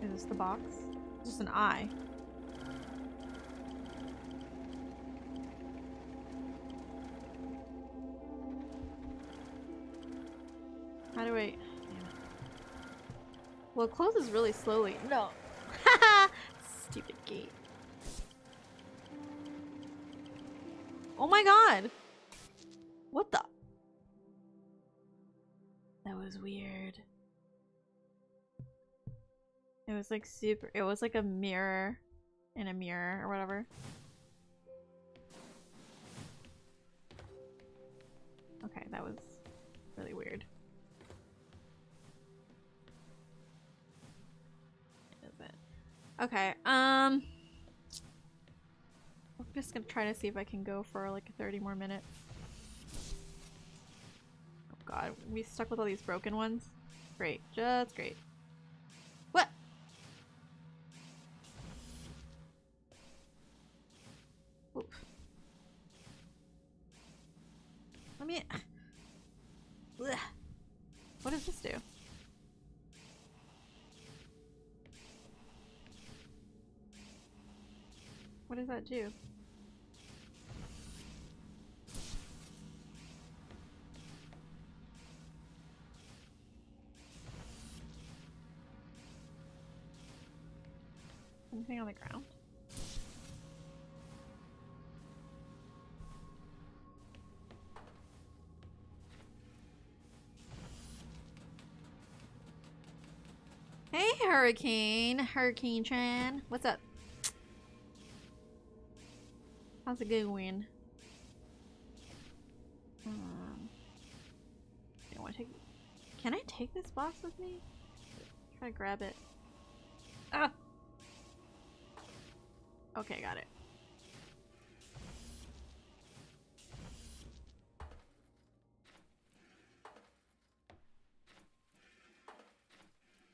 A: Is this the box? It's just an eye. How do I... Damn it. Well, it closes really slowly. No. Haha! Stupid gate. Oh my god! What the? That was weird. It was like super... It was like a mirror in a mirror or whatever. Okay, that was really weird. Okay, I'm just gonna try to see if I can go for like 30 more minutes. Oh god, we stuck with all these broken ones? Great, just great. What? Oof. Let me... Ugh. What does this do? What does that do? Anything on the ground? Hey, Hurricane Chan. What's up? How's it going? I want to take. Can I take this box with me? Try to grab it. Ah. Okay, got it.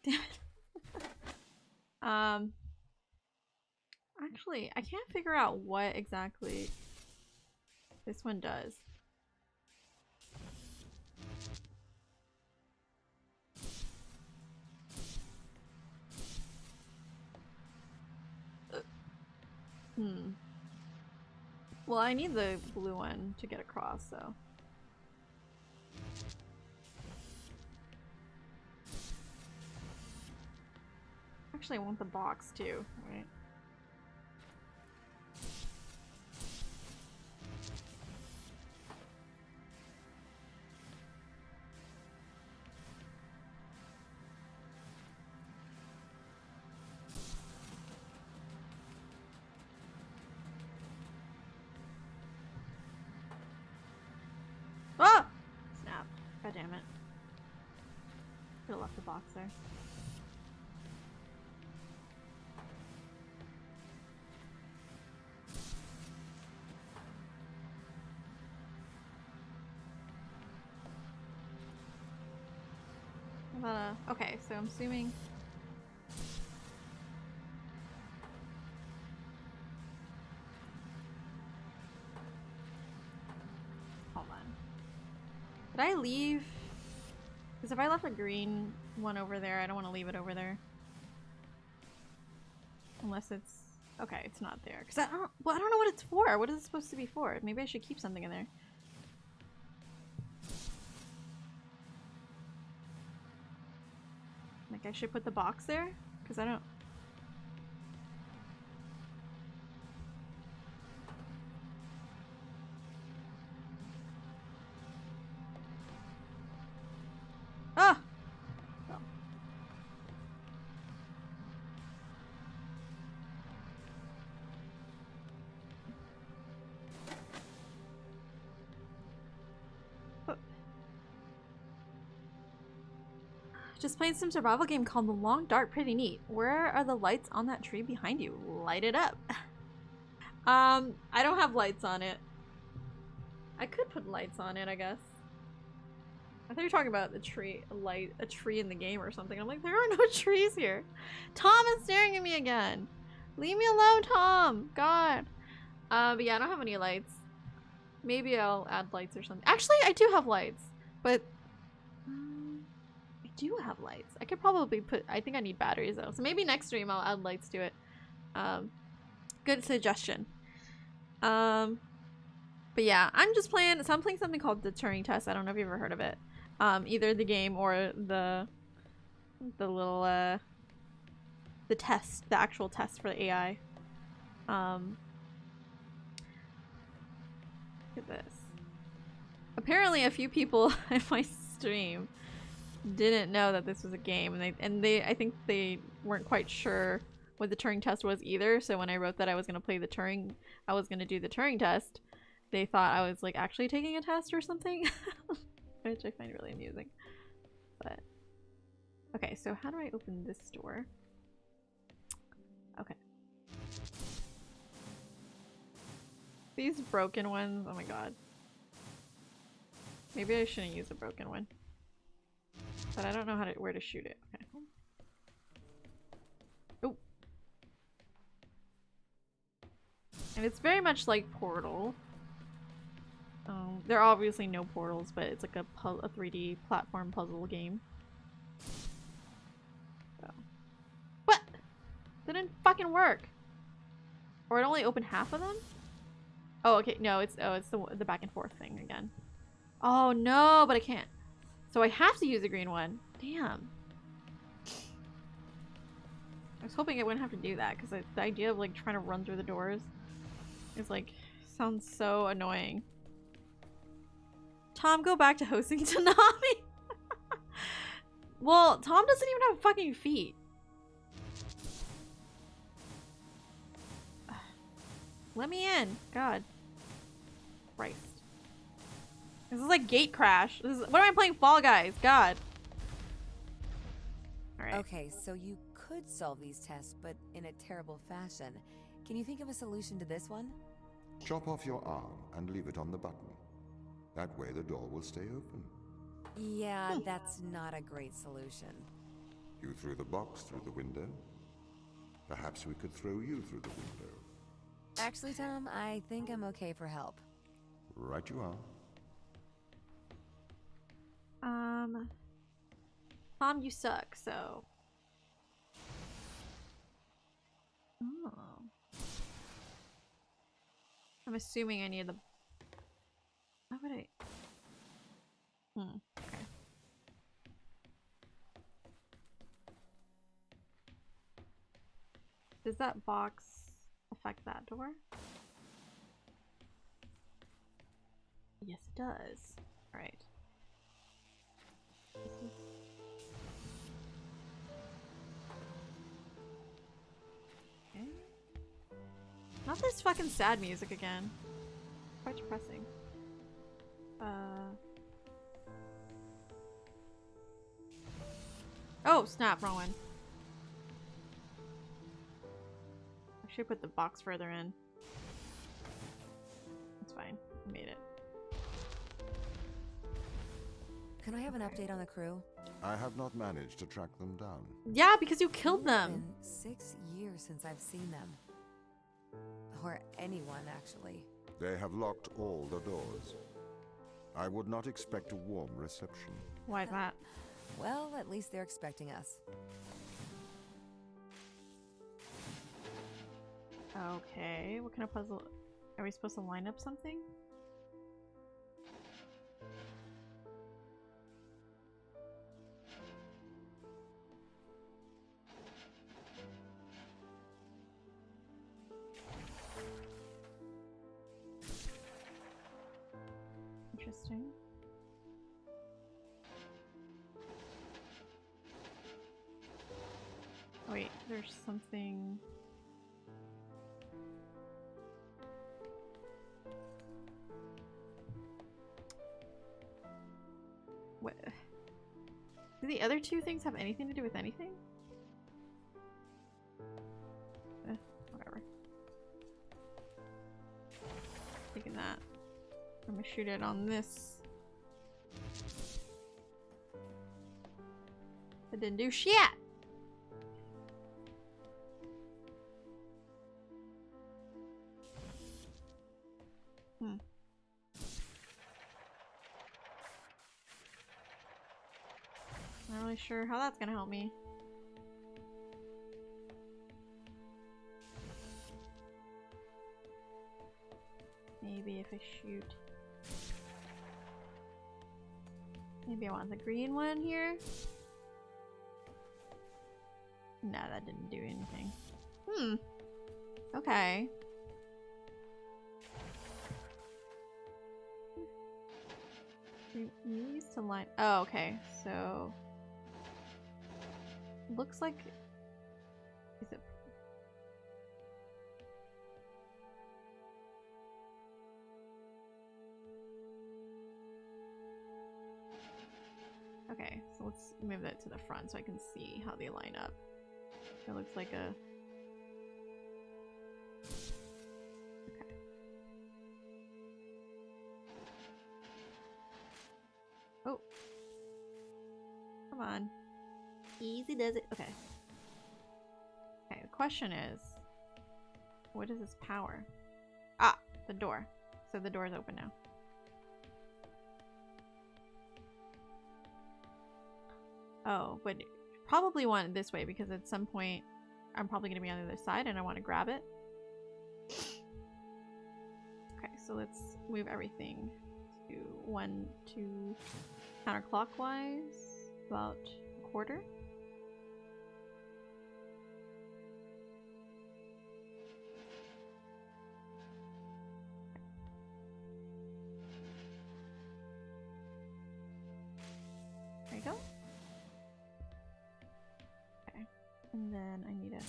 A: Damn it. Actually, I can't figure out what exactly this one does. Well, I need the blue one to get across, so. Actually, I want the box too, right? damn it. Could've left the box there. Okay, so I'm assuming. Hold on. Did I leave? Because if I left a green one over there, I don't want to leave it over there. Unless it's... Okay, it's not there. Because I don't know what it's for. What is it supposed to be for? Maybe I should keep something in there. Like I should put the box there? Because I don't... Ah! Oh. Oh. Just playing some survival game called The Long Dark. Pretty neat. Where are the lights on that tree behind you? Light it up. I don't have lights on it. I could put lights on it, I guess. I thought you were talking about the tree, a tree in the game or something. I'm like, there are no trees here. Tom is staring at me again. Leave me alone, Tom. God. But yeah, I don't have any lights. Maybe I'll add lights or something. Actually, I do have lights, but I do have lights. I could probably put. I think I need batteries though, so maybe next stream I'll add lights to it. Good suggestion. But yeah, I'm just playing. So I'm playing something called the Turing test. I don't know if you've ever heard of it. Either the game or the little the test, the actual test for the AI. Look at this. Apparently, a few people in my stream didn't know that this was a game, and they I think they weren't quite sure what the Turing test was either. So when I wrote that I was gonna play the Turing, I was gonna do the Turing test, they thought I was like actually taking a test or something, which I find really amusing. But okay, so how do I open this door? Okay. These broken ones, oh my god. Maybe I shouldn't use a broken one. But I don't know where to shoot it. Okay. Oh. And it's very much like Portal. There are obviously no portals, but it's like a 3D platform puzzle game. So. What? Didn't fucking work. Or it only opened half of them? Oh, okay. No, it's the back and forth thing again. Oh no, but I can't. So I have to use a green one. Damn. I was hoping I wouldn't have to do that because the idea of like trying to run through the doors is like sounds so annoying. Tom, go back to hosting Tanami. Well, Tom doesn't even have fucking feet. Let me in. God. Christ. This is like Gate Crash. What am I playing? Fall Guys. God. Alright.
C: Okay, so you could solve these tests, but in a terrible fashion. Can you think of a solution to this one?
B: Chop off your arm and leave it on the button. That way the door will stay open.
C: Yeah, that's not a great solution.
B: You threw the box through the window. Perhaps we could throw you through the window.
C: Actually, Tom, I think I'm okay for help.
B: Right you are.
A: Tom, you suck, so. Oh. I'm assuming I need the. How would I? Okay. Does that box affect that door? Yes, it does. Alright. Okay. Not this fucking sad music again. Quite depressing. Oh, snap, wrong one. I should put the box further in. It's fine. I made it.
C: Can I have an update on the crew?
B: I have not managed to track them down.
A: Yeah, because you killed
C: It's
A: them.
C: been 6 years since I've seen them. Or anyone, actually.
B: They have locked all the doors. I would not expect a warm reception.
A: Why is that?
C: Well, at least they're expecting us.
A: Okay, what kind of puzzle? Are we supposed to line up something? Interesting. Wait, there's something. What? Do the other two things have anything to do with anything? Whatever. Taking that. I'm gonna shoot it on this. It didn't do shit! Not really sure how that's gonna help me. Maybe if I shoot. Maybe I want the green one here. No, that didn't do anything. Okay. We used to line. Oh, okay. So looks like. Is it? Okay, so let's move that to the front so I can see how they line up. It looks like a. Okay. Oh. Come on. Easy does it. Okay. Okay, the question is, what is this power? Ah, the door. So the door is open now. Oh, but probably want it this way because at some point I'm probably going to be on the other side and I want to grab it. Okay, so let's move everything to 1, 2 counterclockwise, about a quarter. There you go. Okay, and then I need a.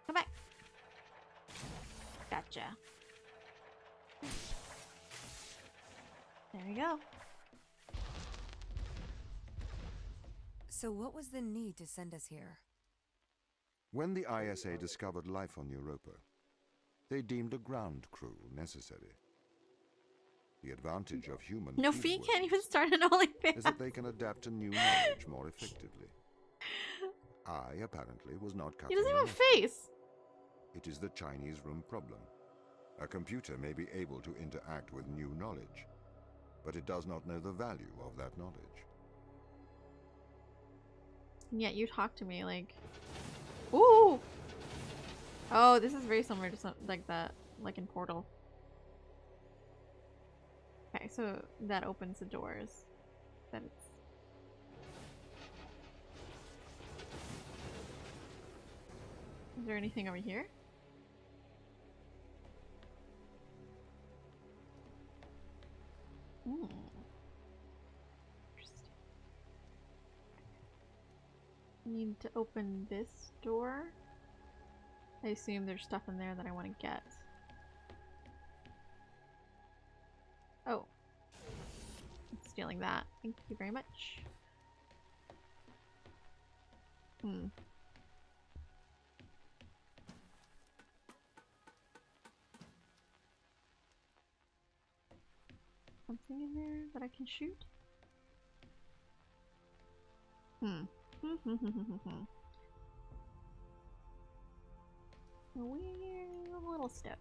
A: Come back. Gotcha. There we go.
C: So what was the need to send us here?
B: When the ISA discovered life on Europa, they deemed a ground crew necessary. The advantage of human
A: No,
B: field
A: Fee can't
B: workers
A: even start an OnlyFans.
B: is that they can adapt to new knowledge more effectively. I, apparently, was not cut
A: He doesn't
B: from
A: have
B: the
A: a
B: method.
A: face.
B: It is the Chinese room problem. A computer may be able to interact with new knowledge, but it does not know the value of that knowledge.
A: And yet you talk to me like, ooh. Oh, this is very similar to something like that, like in Portal. Okay, so that opens the doors. That it's. Is there anything over here? Hmm. Interesting. Need to open this door. I assume there's stuff in there that I want to get. Oh, stealing that. Thank you very much. Hmm. Something in there that I can shoot? Hmm. We're a little stuck.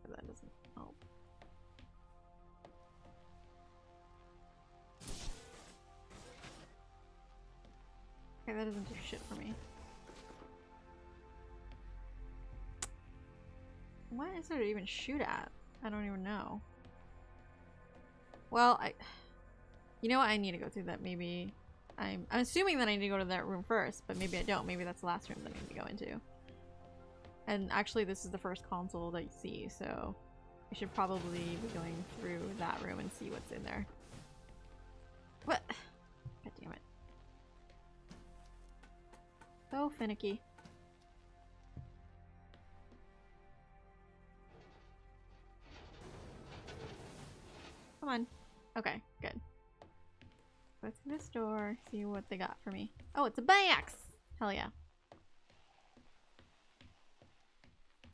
A: That doesn't help. Okay, that doesn't do shit for me. What is there to even shoot at? I don't even know. Well, you know what? I need to go through that. Maybe I'm assuming that I need to go to that room first, but maybe I don't. Maybe that's the last room that I need to go into. And actually, this is the first console that you see, so I should probably be going through that room and see what's in there. What? God damn it. So finicky. Come on. Okay, good. Go through this door, see what they got for me. Oh, it's a box! Hell yeah.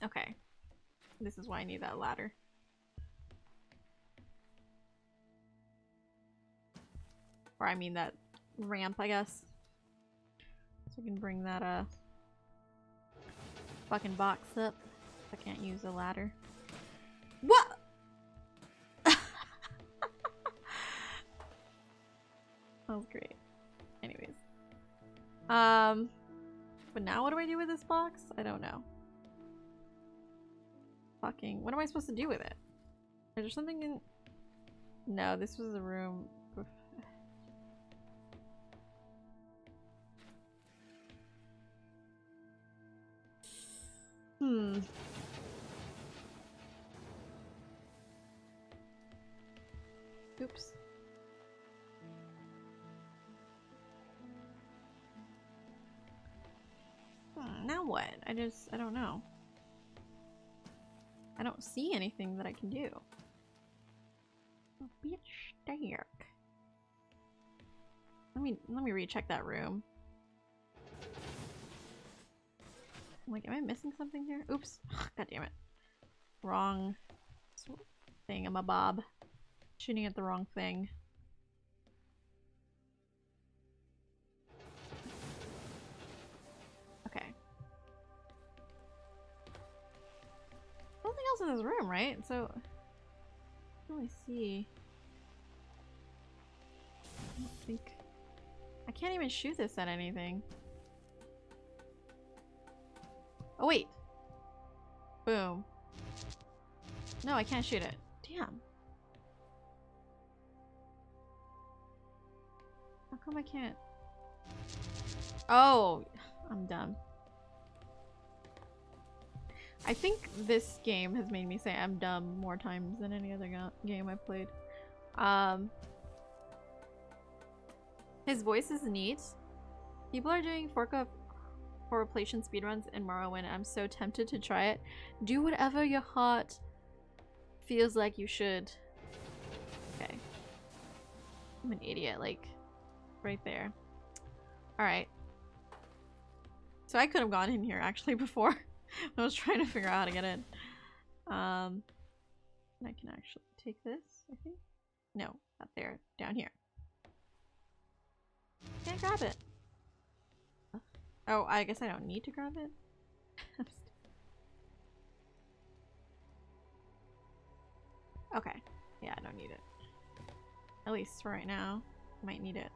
A: Okay. This is why I need that ladder. Or I mean that ramp, I guess. So I can bring that fucking box up. I can't use the ladder. What? That was great. Anyways. But now what do I do with this box? I don't know. Fucking, what am I supposed to do with it? Is there something in... No, this was a room... Oops. Now what? I don't know. I don't see anything that I can do. Oh, bitch, dark. Let me recheck that room. Like, am I missing something here? Oops. God damn it. Wrong thingamabob. Shooting at the wrong thing. Okay. Nothing else in this room, right? So, I don't really see. I don't think. I can't even shoot this at anything. Oh, wait. Boom. No, I can't shoot it. Damn. How come I can't? Oh, I'm dumb. I think this game has made me say I'm dumb more times than any other game I've played. His voice is neat. People are doing Forka Horrorplation speedruns in Morrowind. I'm so tempted to try it. Do whatever your heart feels like you should. Okay. I'm an idiot, like, right there. Alright. So I could have gone in here actually before. I was trying to figure out how to get in. I can actually take this, I think. No, not there. Down here. Can't grab it. Oh, I guess I don't need to grab it. Okay. Yeah, I don't need it. At least for right now. Might need it.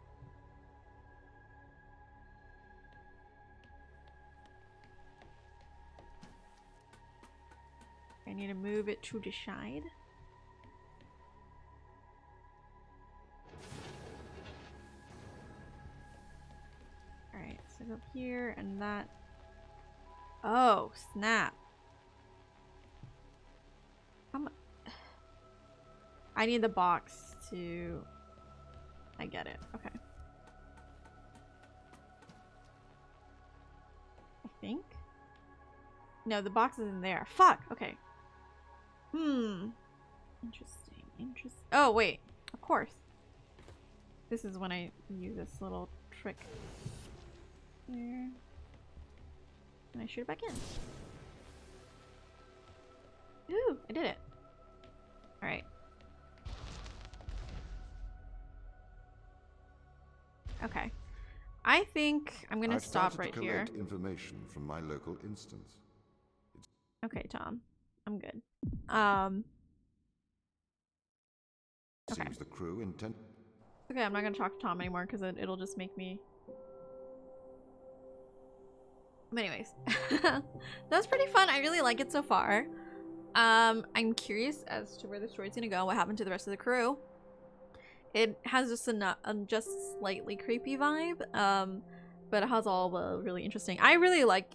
A: I need to move it to the side. Alright, so go here and that. Oh, snap. I need the box to... I get it. Okay. I think? No, the box is in there. Fuck! Okay. Interesting. Interesting. Oh, wait. Of course. This is when I use this little trick here. And I shoot it back in. Ooh, I did it. Alright. Okay. I think I'm gonna
B: I've
A: stop
B: started
A: right
B: to
A: here.
B: collate information from my local instance.
A: Okay, Tom. I'm good. Okay.
B: Seems the crew intend.
A: Okay, I'm not gonna talk to Tom anymore because it'll just make me. But anyways, that's pretty fun. I really like it so far. I'm curious as to where the story's gonna go. What happened to the rest of the crew? It has just a just slightly creepy vibe. But it has all the really interesting. I really like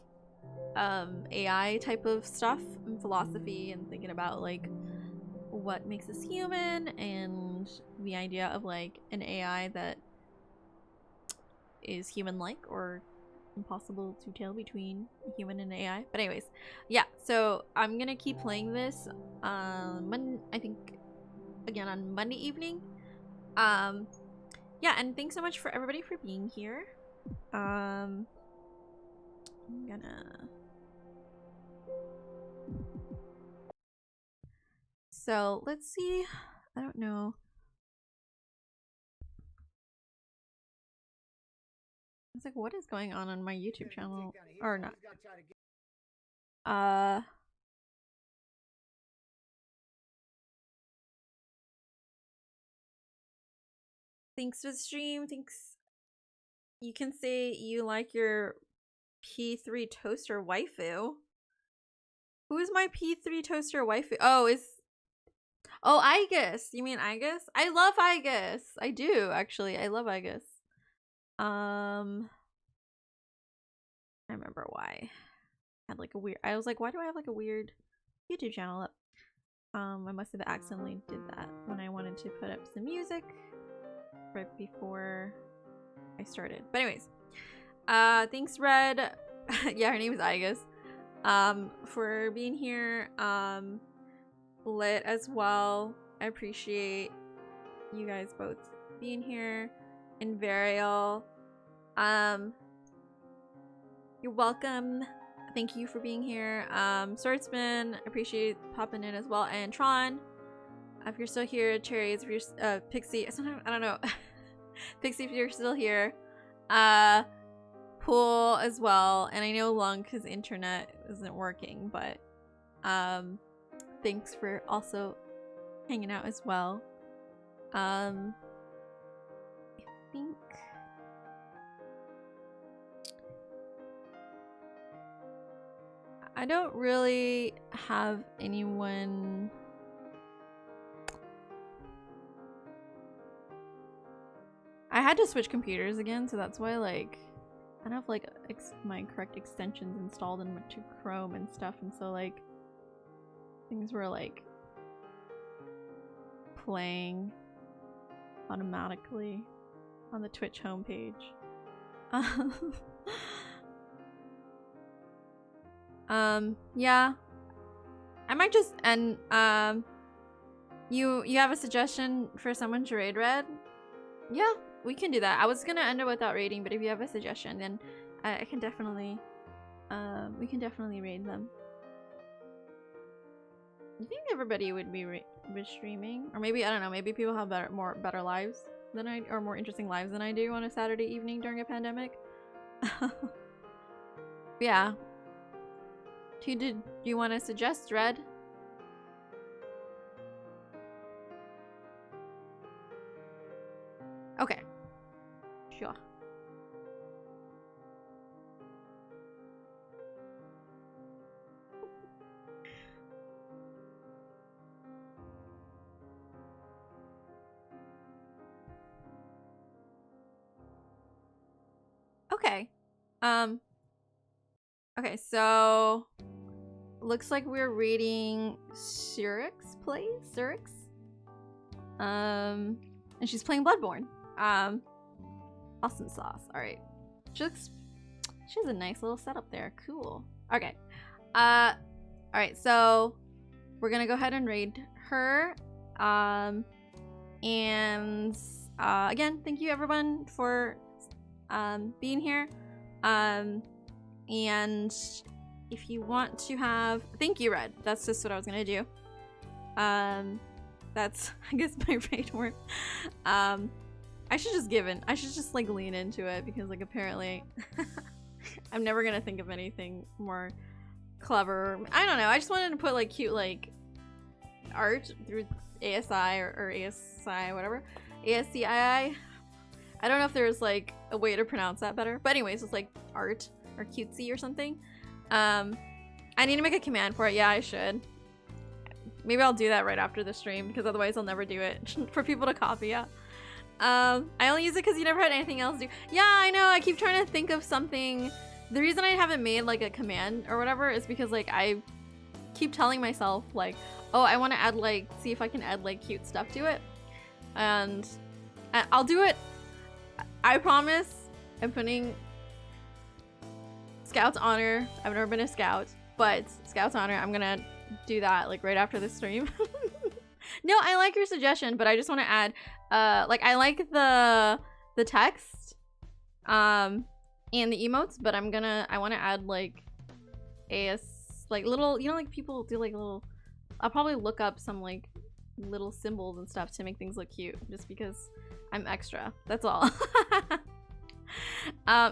A: AI type of stuff and philosophy and thinking about like what makes us human and the idea of like an AI that is human-like or impossible to tell between a human and an AI. But anyways, yeah, so I'm gonna keep playing this I think again on Monday evening. Yeah, and thanks so much for everybody for being here. I'm gonna so let's see. I don't know. It's like, what is going on my YouTube channel? Or not. Thanks for the stream. Thanks. You can say you like your P3 toaster waifu. Who is my P3 toaster waifu? Oh, Igus. You mean Igus? I love Igus. I do, actually. I love Igus. I remember why. I had like a weird. I was like, why do I have like a weird YouTube channel up? I must have accidentally did that when I wanted to put up some music right before I started. But anyways, thanks Red. Yeah, her name is Igus. For being here. Lit as well. I appreciate you guys both being here. And Varial. You're welcome. Thank you for being here. Swordsman, appreciate popping in as well. And Tron, if you're still here. Cherries, if you're Pixie, sometimes I don't know. Pixie, if you're still here. Pool as well. And I know Lunk, his internet isn't working, but thanks for also hanging out as well. I think I don't really have anyone. I had to switch computers again, so that's why like I don't have like my correct extensions installed into Chrome and stuff, and so like things were like playing automatically on the Twitch homepage. Yeah. I might just end. You have a suggestion for someone to raid Red? Yeah, we can do that. I was gonna end it without raiding, but if you have a suggestion, then I can definitely we can definitely raid them. You think everybody would be streaming, or maybe I don't know. Maybe people have better lives than I, or more interesting lives than I do on a Saturday evening during a pandemic. Yeah. Do you want to suggest Red? Okay. Sure. Okay. Okay, so looks like we're reading Cyrix plays. Cyrix. And she's playing Bloodborne. Awesome sauce. Alright. She has a nice little setup there. Cool. Okay. Alright, so we're gonna go ahead and raid her. And again, thank you everyone for being here. And if you want to have, thank you, Red. That's just what I was gonna do. That's, I guess, my right word. I should just like lean into it, because like apparently I'm never gonna think of anything more clever. I don't know, I just wanted to put like cute like art through ASI or ASI, whatever. ASCII. I don't know if there's like a way to pronounce that better. But anyways, it's like art or cutesy or something. I need to make a command for it. Yeah, I should. Maybe I'll do that right after the stream, because otherwise I'll never do it for people to copy. Yeah. I only use it because you never had anything else to do. Yeah, I know. I keep trying to think of something. The reason I haven't made like a command or whatever is because like I keep telling myself like, oh, I want to add like, see if I can add like cute stuff to it. And I'll do it. I promise. I'm putting Scout's Honor. I've never been a Scout, but Scout's Honor, I'm gonna do that like right after the stream. No, I like your suggestion, but I just want to add like I like the text and the emotes, but I want to add like like little, you know, like people do like little, I'll probably look up some like little symbols and stuff to make things look cute, just because I'm extra. That's all.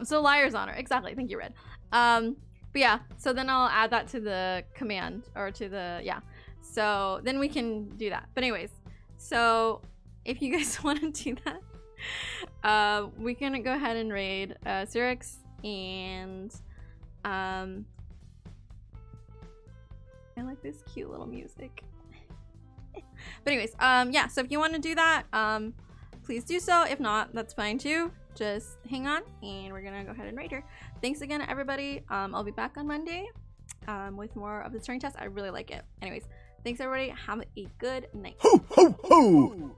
A: So Liar's Honor, exactly. Thank you, Red. But yeah, so then I'll add that to the command, or to the, yeah. So then we can do that. But anyways, so if you guys want to do that, we can go ahead and raid Cyrix, and I like this cute little music. But anyways, yeah, so if you want to do that, please do so. If not, that's fine too. Just hang on, and we're gonna go ahead and raid her. Thanks again, everybody. I'll be back on Monday with more of the Turing test. I really like it. Anyways, thanks everybody. Have a good night.
H: Ho, ho, ho!